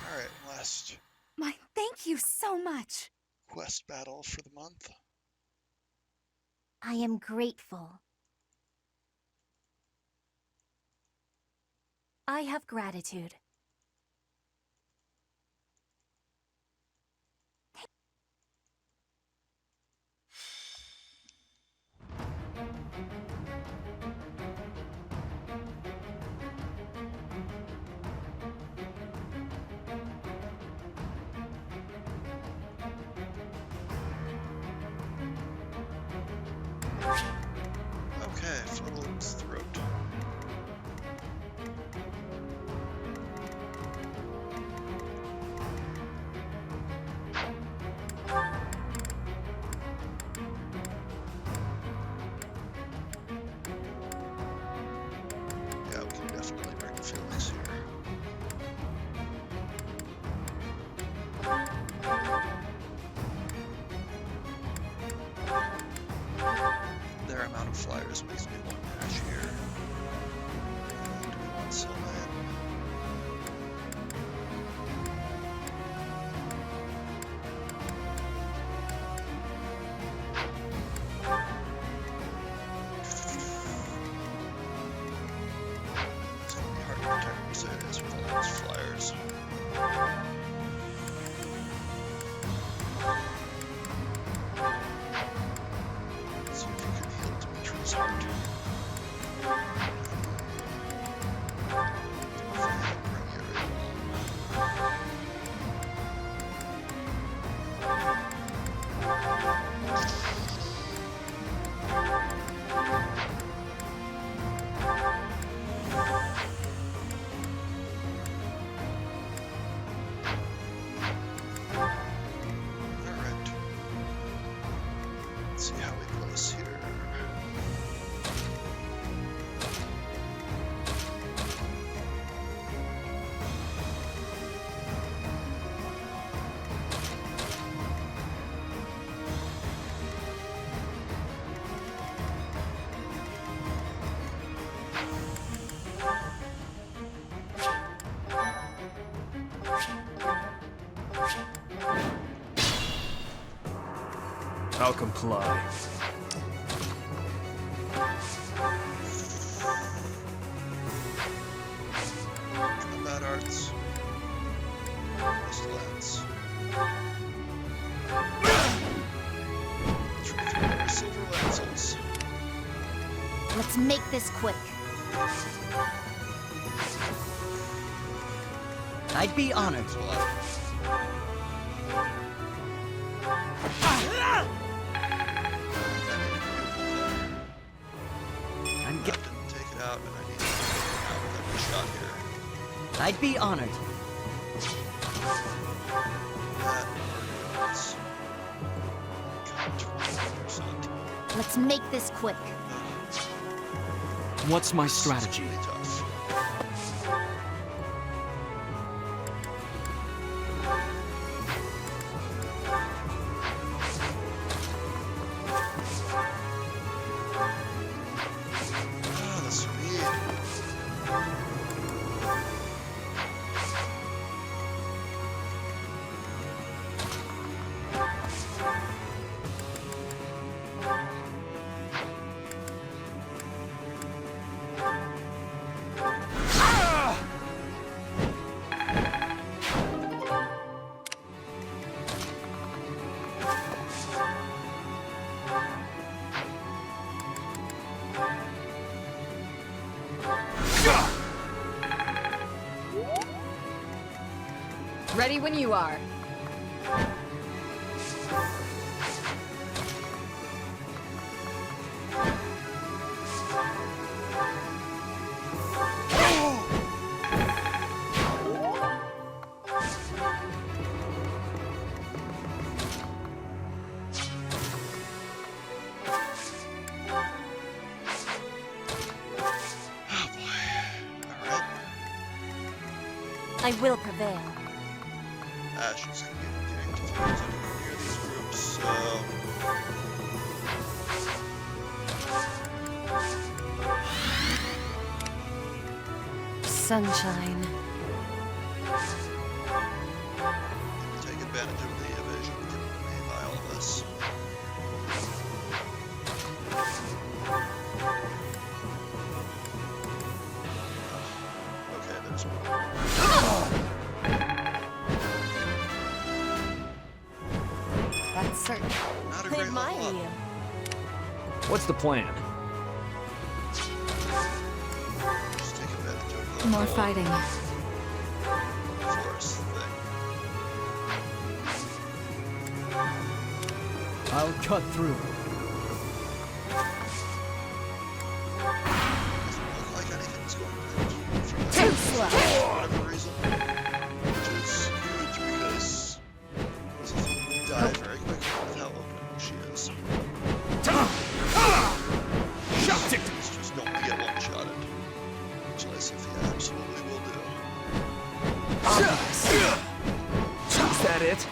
Alright, last My thank you so much. quest battle for the month. I am grateful. I have gratitude. Okay, Fuddle's throat. Yeah, we can definitely bring Felix here. Their amount of flyers makes me want Ash here. Do we want Sylvan? It's gonna be hard to protect Mercedes with all those flyers. Let's see if we can heal Dimitri's heart. see how we place here. I'll comply. Combat arts. Pestilence. Silver lances. Let's make this quick. I'd be honored. Didn't take it out, and I need to take it out with every shot here. I'd be honored. That is 20%. Let's make this quick. What's my strategy? Really tough. Ah, the speed. Ready when you are. I will prevail. Ash is going to get getting defense anywhere near these groups, so... Sunshine. Take advantage of the evasion given me by all this. Okay, there's one. That's certain. Not a I great admire level up. you. What's the plan? Just take advantage of the More whole fighting. forest thing. I'll cut through. Doesn't look like anything's going to from Too slow. for whatever reason. Which is huge because this is die very quickly with how open she is. Shot it! It's just don't get one-shotted. Which Lysithia absolutely will do. Is that it?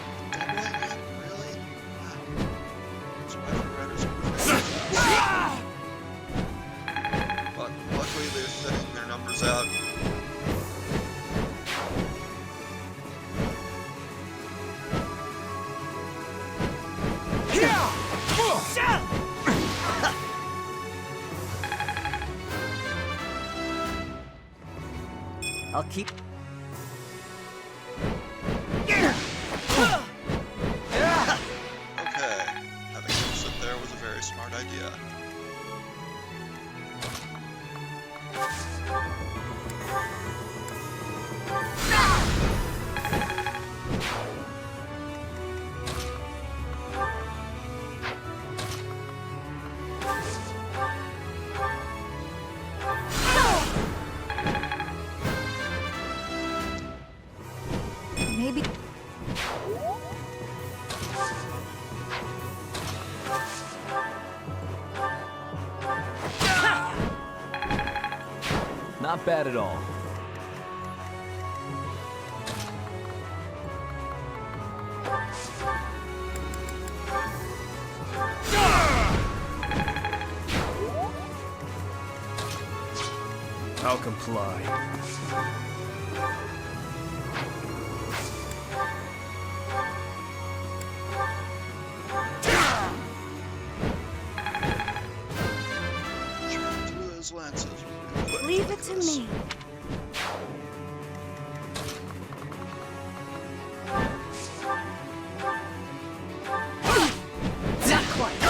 Really? Wow. Survivor Riders are very but luckily they're thinning their numbers out. I'll keep. Okay, having him sit there was a very smart idea. Not bad at all. I'll comply. Through those lances. Leave it to me. Not quite.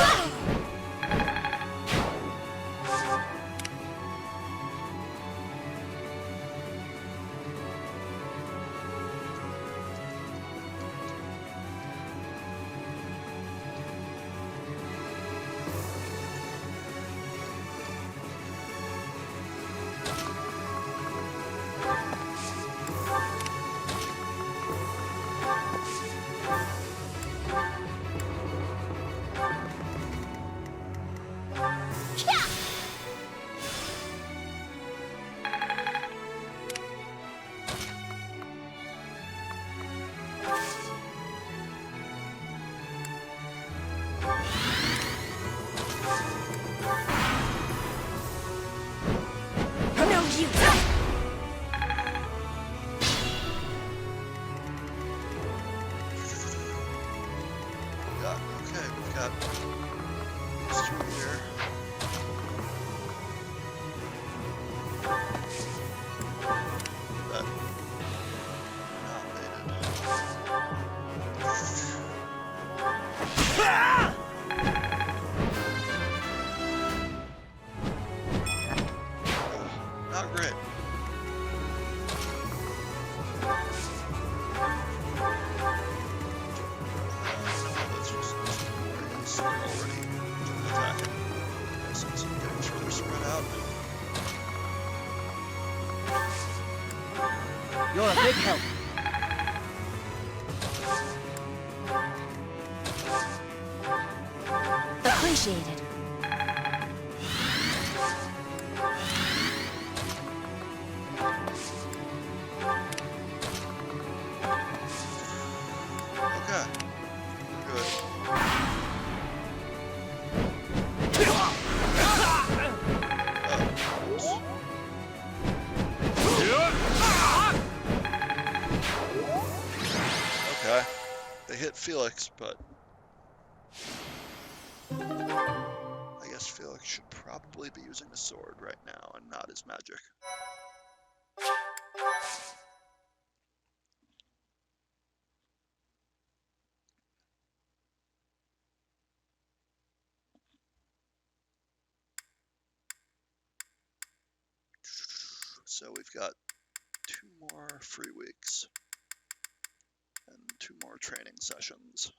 No use. Okay, we've got these two here. That not great. Let's just it's already attacking. Since I'm getting further spread out. You're a big help. Appreciated. Okay. Good. Okay. They hit Felix, but I guess Felix should probably be using a sword right now and not his magic. So we've got 2 more free weeks and 2 more training sessions.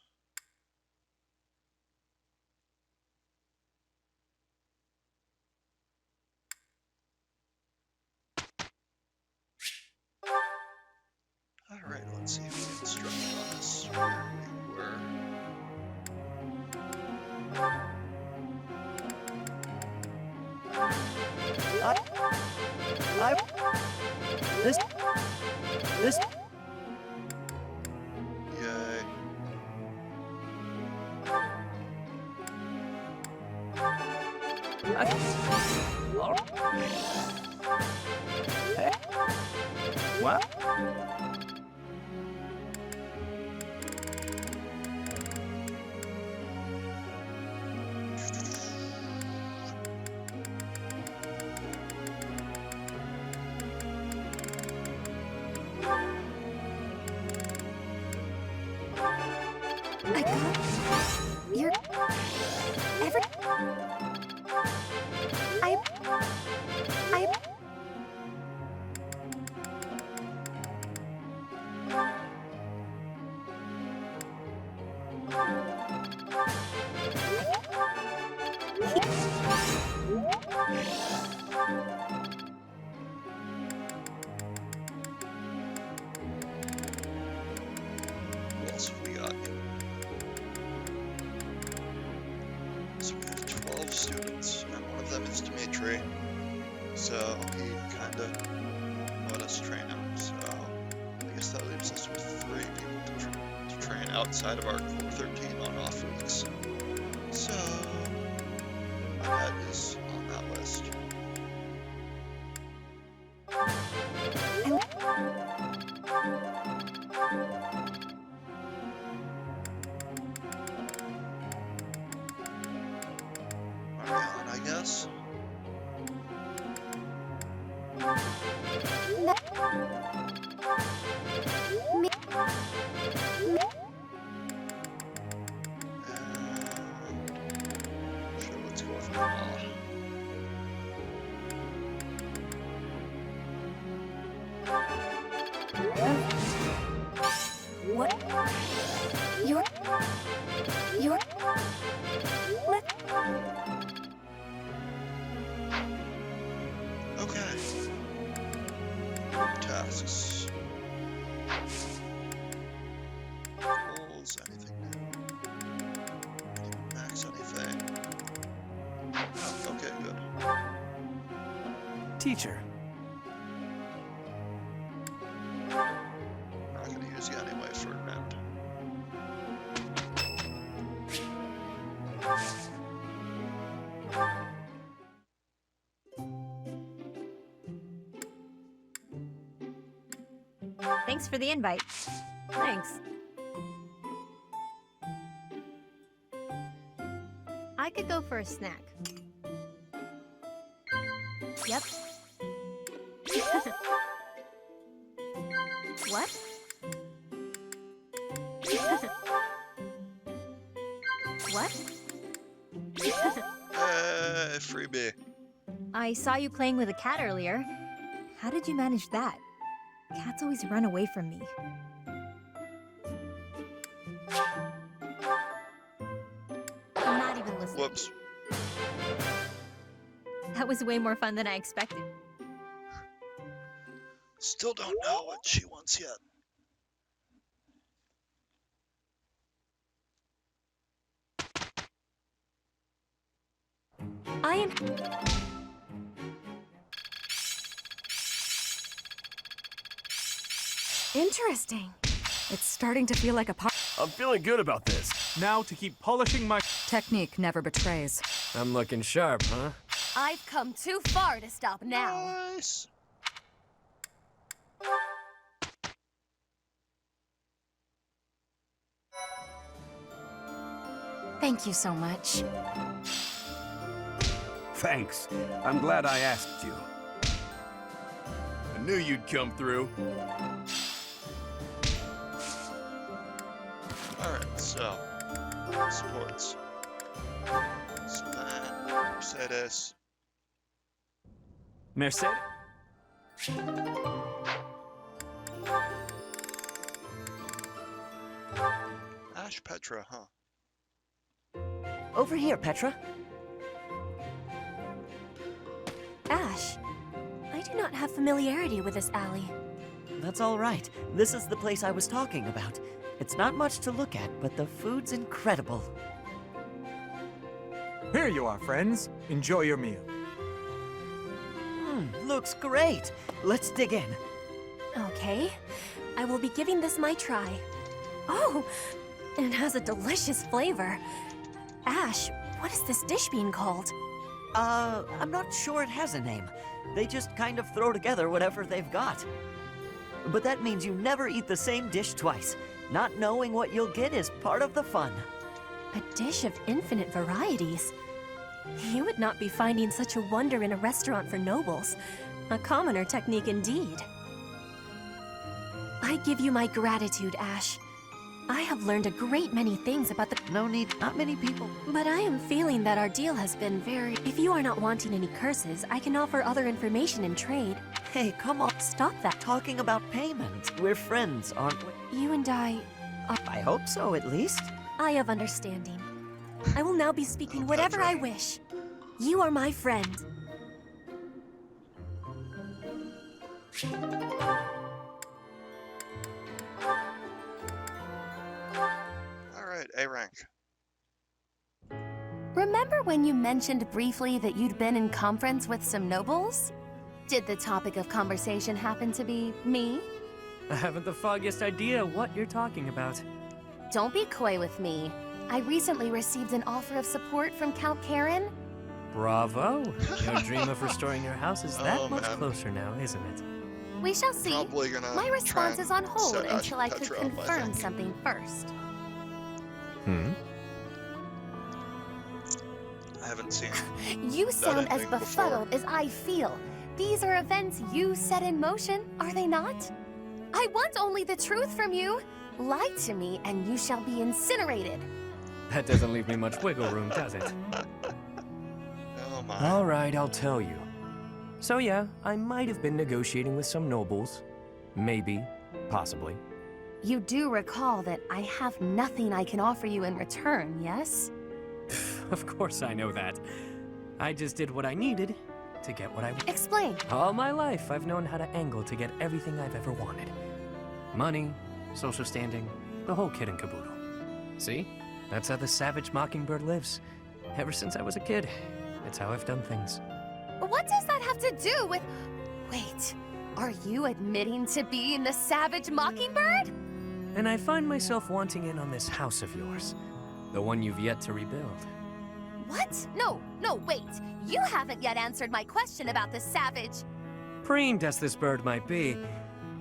Alright, let's see if we instruct on this where we were. This. Yay. What? I got you're ever I outside of our core 13 on-off weeks. So, my head is on that list. Marion, I guess. Sure, let's go with Mama. What? You're... Okay. Tasks. Goals, anything new? Max anything? Oh, okay, good. Teacher. Not gonna use you anyway for an end. Thanks for the invite. Thanks. I could go for a snack. Yep. What? What? Freebie. I saw you playing with a cat earlier. How did you manage that? Cats always run away from me. I'm not even listening. Whoops. That was way more fun than I expected. Still don't know what she wants yet. I am... Interesting. It's starting to feel like a part. I'm feeling good about this. Now to keep polishing my... Technique never betrays. I'm looking sharp, huh? I've come too far to stop now. Nice. Thank you so much. Thanks. I'm glad I asked you. I knew you'd come through. Alright, so sports. Sven, Mercedes. Merced? Ash Petra, huh? Over here, Petra. Ash, I do not have familiarity with this alley. That's all right. This is the place I was talking about. It's not much to look at, but the food's incredible. Here you are, friends. Enjoy your meal. Looks great. Let's dig in. Okay, I will be giving this my try. Oh, it has a delicious flavor. Ash, what is this dish being called? I'm not sure it has a name. They just kind of throw together whatever they've got. But that means you never eat the same dish twice. Not knowing what you'll get is part of the fun. A dish of infinite varieties. You would not be finding such a wonder in a restaurant for nobles. A commoner technique indeed. I give you my gratitude, Ash. I have learned a great many things about the... No need, not many people. But I am feeling that our deal has been very... If you are not wanting any curses, I can offer other information in trade. Hey, come on. Stop that. Talking about payment. We're friends, aren't we? You and I are... I hope so, at least. I have understanding. I will now be speaking whatever I wish. You are my friend. Alright, A rank. Remember when you mentioned briefly that you'd been in conference with some nobles? Did the topic of conversation happen to be me? I haven't the foggiest idea what you're talking about. Don't be coy with me. I recently received an offer of support from Count Karen. Bravo! Your dream of restoring your house is that Oh, much man. closer now, isn't it? We shall see. Probably gonna My try response and is on hold set until I could Petra up, I confirm think. something first. I haven't seen You that sound as ending before. befuddled as I feel. These are events you set in motion, are they not? I want only the truth from you. Lie to me and you shall be incinerated. That doesn't leave me much wiggle room, does it? Oh my. Alright, I'll tell you. So yeah, I might have been negotiating with some nobles. Maybe. Possibly. You do recall that I have nothing I can offer you in return, yes? Of course I know that. I just did what I needed to get what I wanted. Explain. All my life, I've known how to angle to get everything I've ever wanted. Money, social standing, the whole kit and caboodle. See? That's how the savage mockingbird lives. Ever since I was a kid. It's how I've done things. What does that have to do with... Wait, are you admitting to being the savage mockingbird? And I find myself wanting in on this house of yours. The one you've yet to rebuild. What? No, wait. You haven't yet answered my question about the savage. Preened as this bird might be,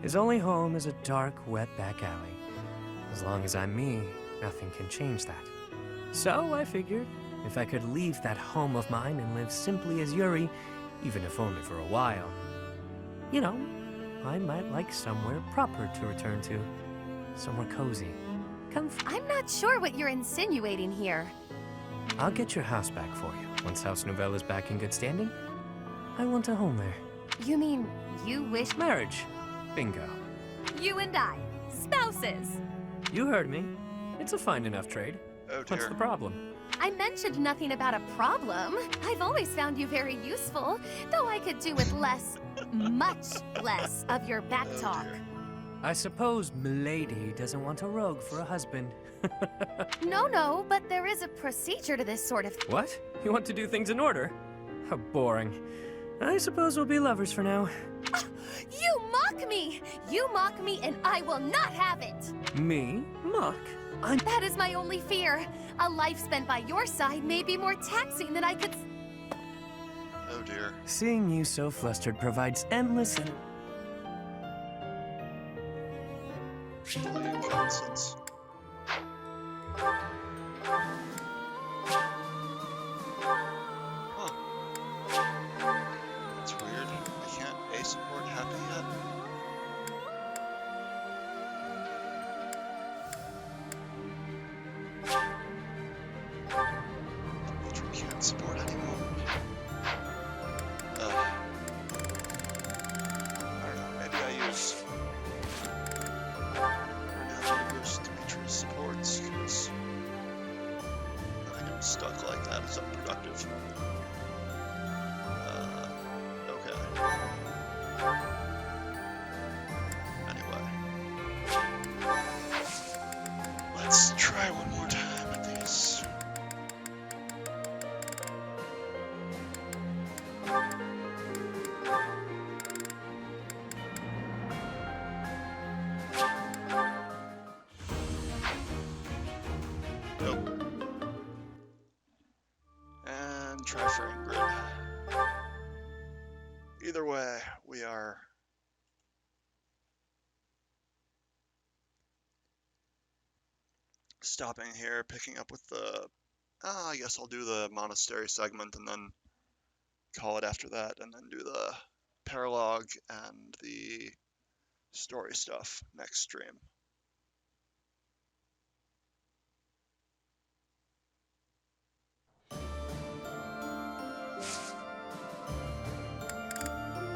his only home is a dark, wet back alley. As long as I'm me, nothing can change that. So I figured, if I could leave that home of mine and live simply as Yuri, even if only for a while, you know, I might like somewhere proper to return to. Somewhere cozy. I'm not sure what you're insinuating here. I'll get your house back for you. Once House Nouvelle is back in good standing, I want a home there. You mean you wish... Marriage. Bingo. You and I. Spouses. You heard me. It's a fine enough trade. Oh dear. What's the problem? I mentioned nothing about a problem. I've always found you very useful, though I could do with less, much less of your back talk. I suppose Milady doesn't want a rogue for a husband. No, but there is a procedure to this sort of... What? You want to do things in order? How boring. I suppose we'll be lovers for now. You mock me! You mock me and I will not have it! Me? Mock? That is my only fear. A life spent by your side may be more taxing than I could... Oh dear. Seeing you so flustered provides endless and... Nonsense. Huh. That's weird. I can't A support happy yet. Which we can't support anymore. I don't know, maybe I use Dimitri's supports, because having him stuck like that is unproductive. Okay. Anyway. Let's try one more time at these. And try frame grid. Either way, we are stopping here, picking up with the... I guess I'll do the monastery segment and then call it after that, and then do the paralogue and the story stuff next stream.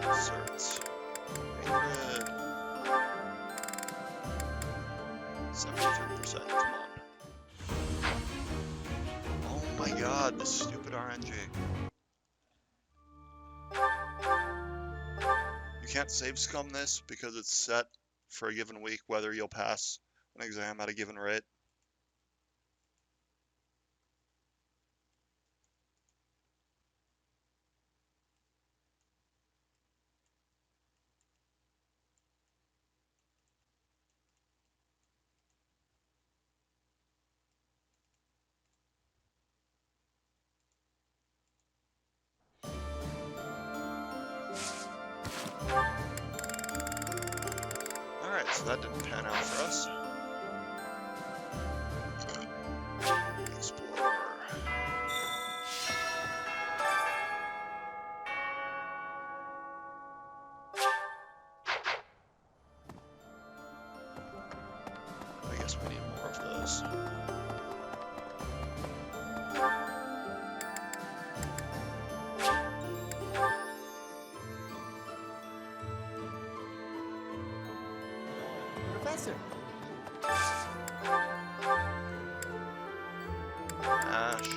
Certs. Favorite. 73%, come on. Oh my god, this stupid RNG. You can't save scum this because it's set for a given week whether you'll pass an exam at a given rate. that didn't pan out for us. Explore. I guess we need more of those. Professor. Ash.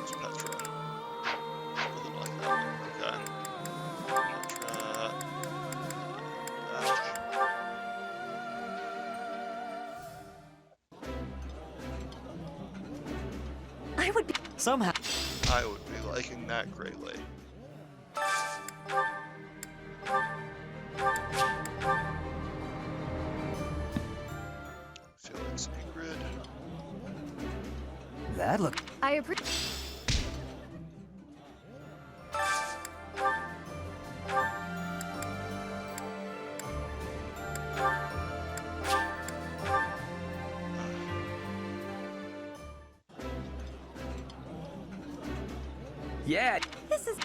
It's Petra. Really like that one. Okay. Petra. Ash. I would be somehow. I would be liking that greatly. Felix Ingrid. That look. I appreciate. Yeah. This is.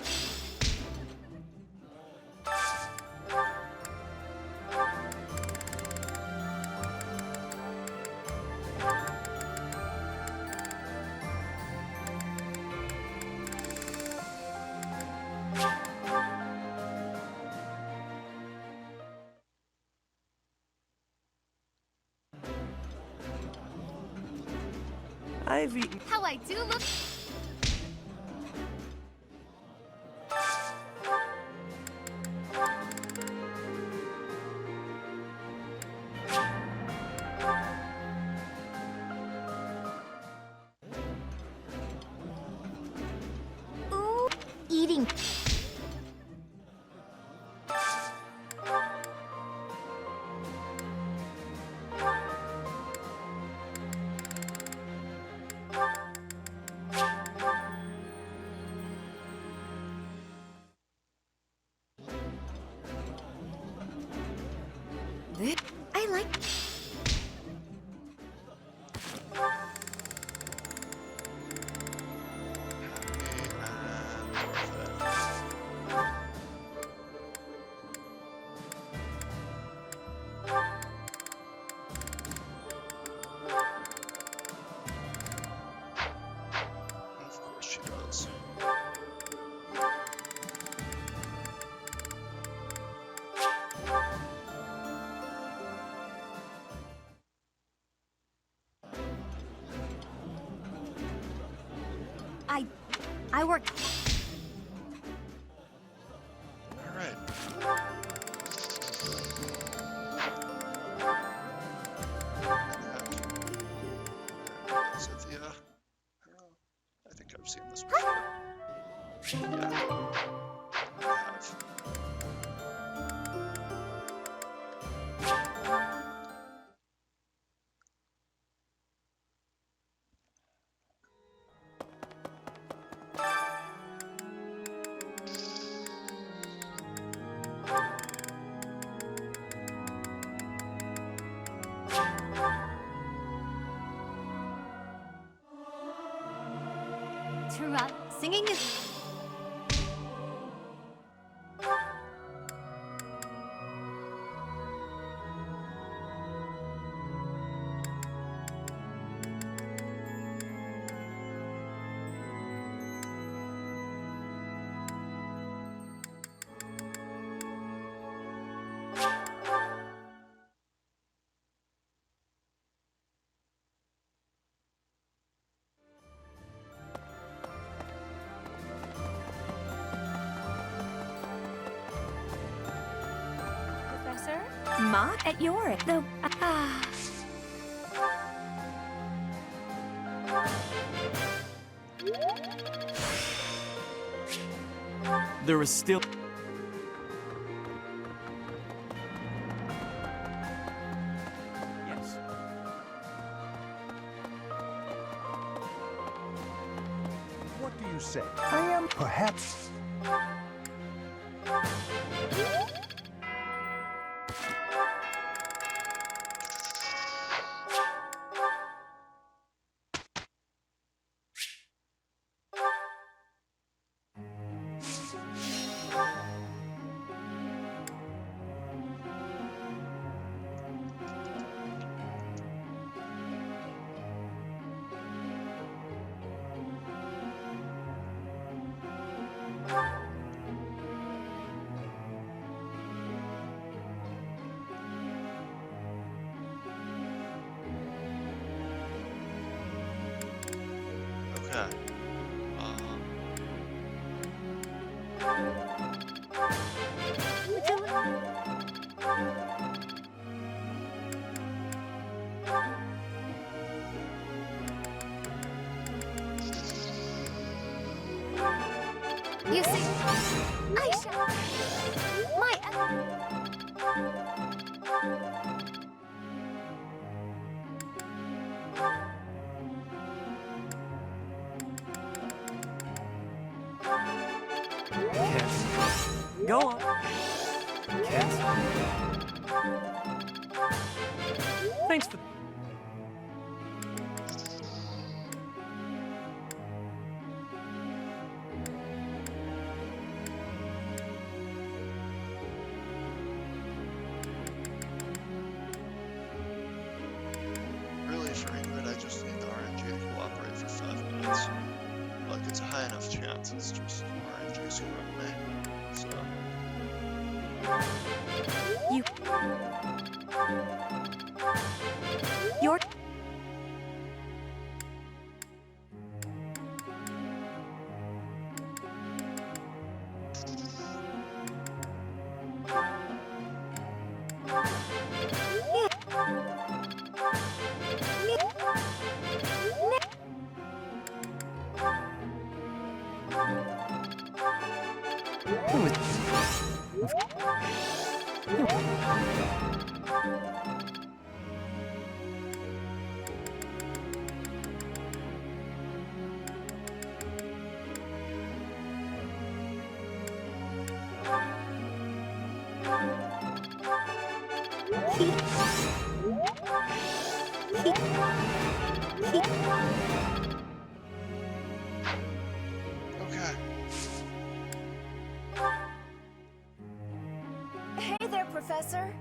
I've eaten. How I do look. Ooh, eating. I like. Of course she does. I worked. All right. Cynthia. I think I've seen this before. Yeah. I have. Singing is. Professor? Mock at your. The. There is still... Yes. What do you say? I am perhaps... Okay. You see, I shall. My. Go on. Thanks for... Really, for Ingrid, I just need the RNG to cooperate for 5 minutes. Like, it's a high enough chance, it's just RNG screwing me. So... You're... Okay. Hey there, Professor.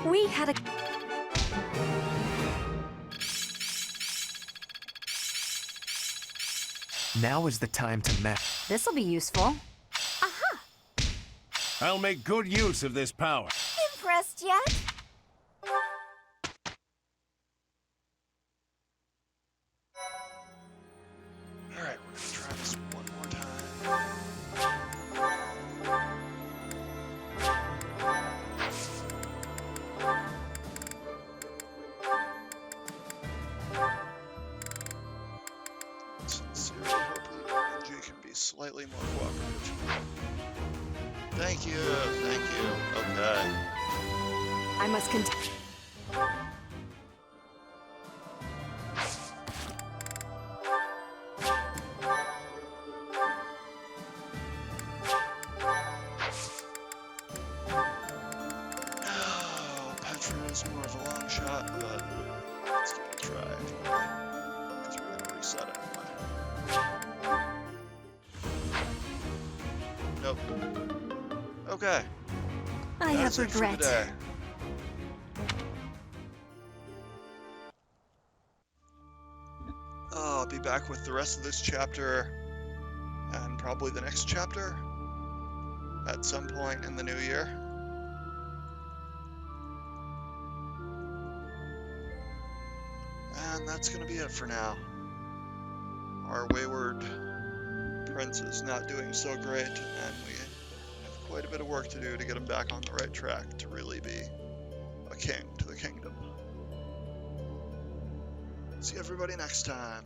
We had a... Now is the time to met. This'll be useful. I'll make good use of this power. Impressed yet? Alright, we're gonna try this one more time. Sincerely hope the RNG can be slightly more cooperative. Thank you, thank you. Okay. I must continue. Oh, Petra is more of a long shot, but let's give it a try anyway. Because we're gonna reset anyway. Nope. Okay. I have That's it for regret. today. I'll be back with the rest of this chapter and probably the next chapter at some point in the new year. And that's gonna be it for now. Our wayward prince is not doing so great, and we have quite a bit of work to do to get him back on the right track to really be a king to the kingdom. See everybody next time.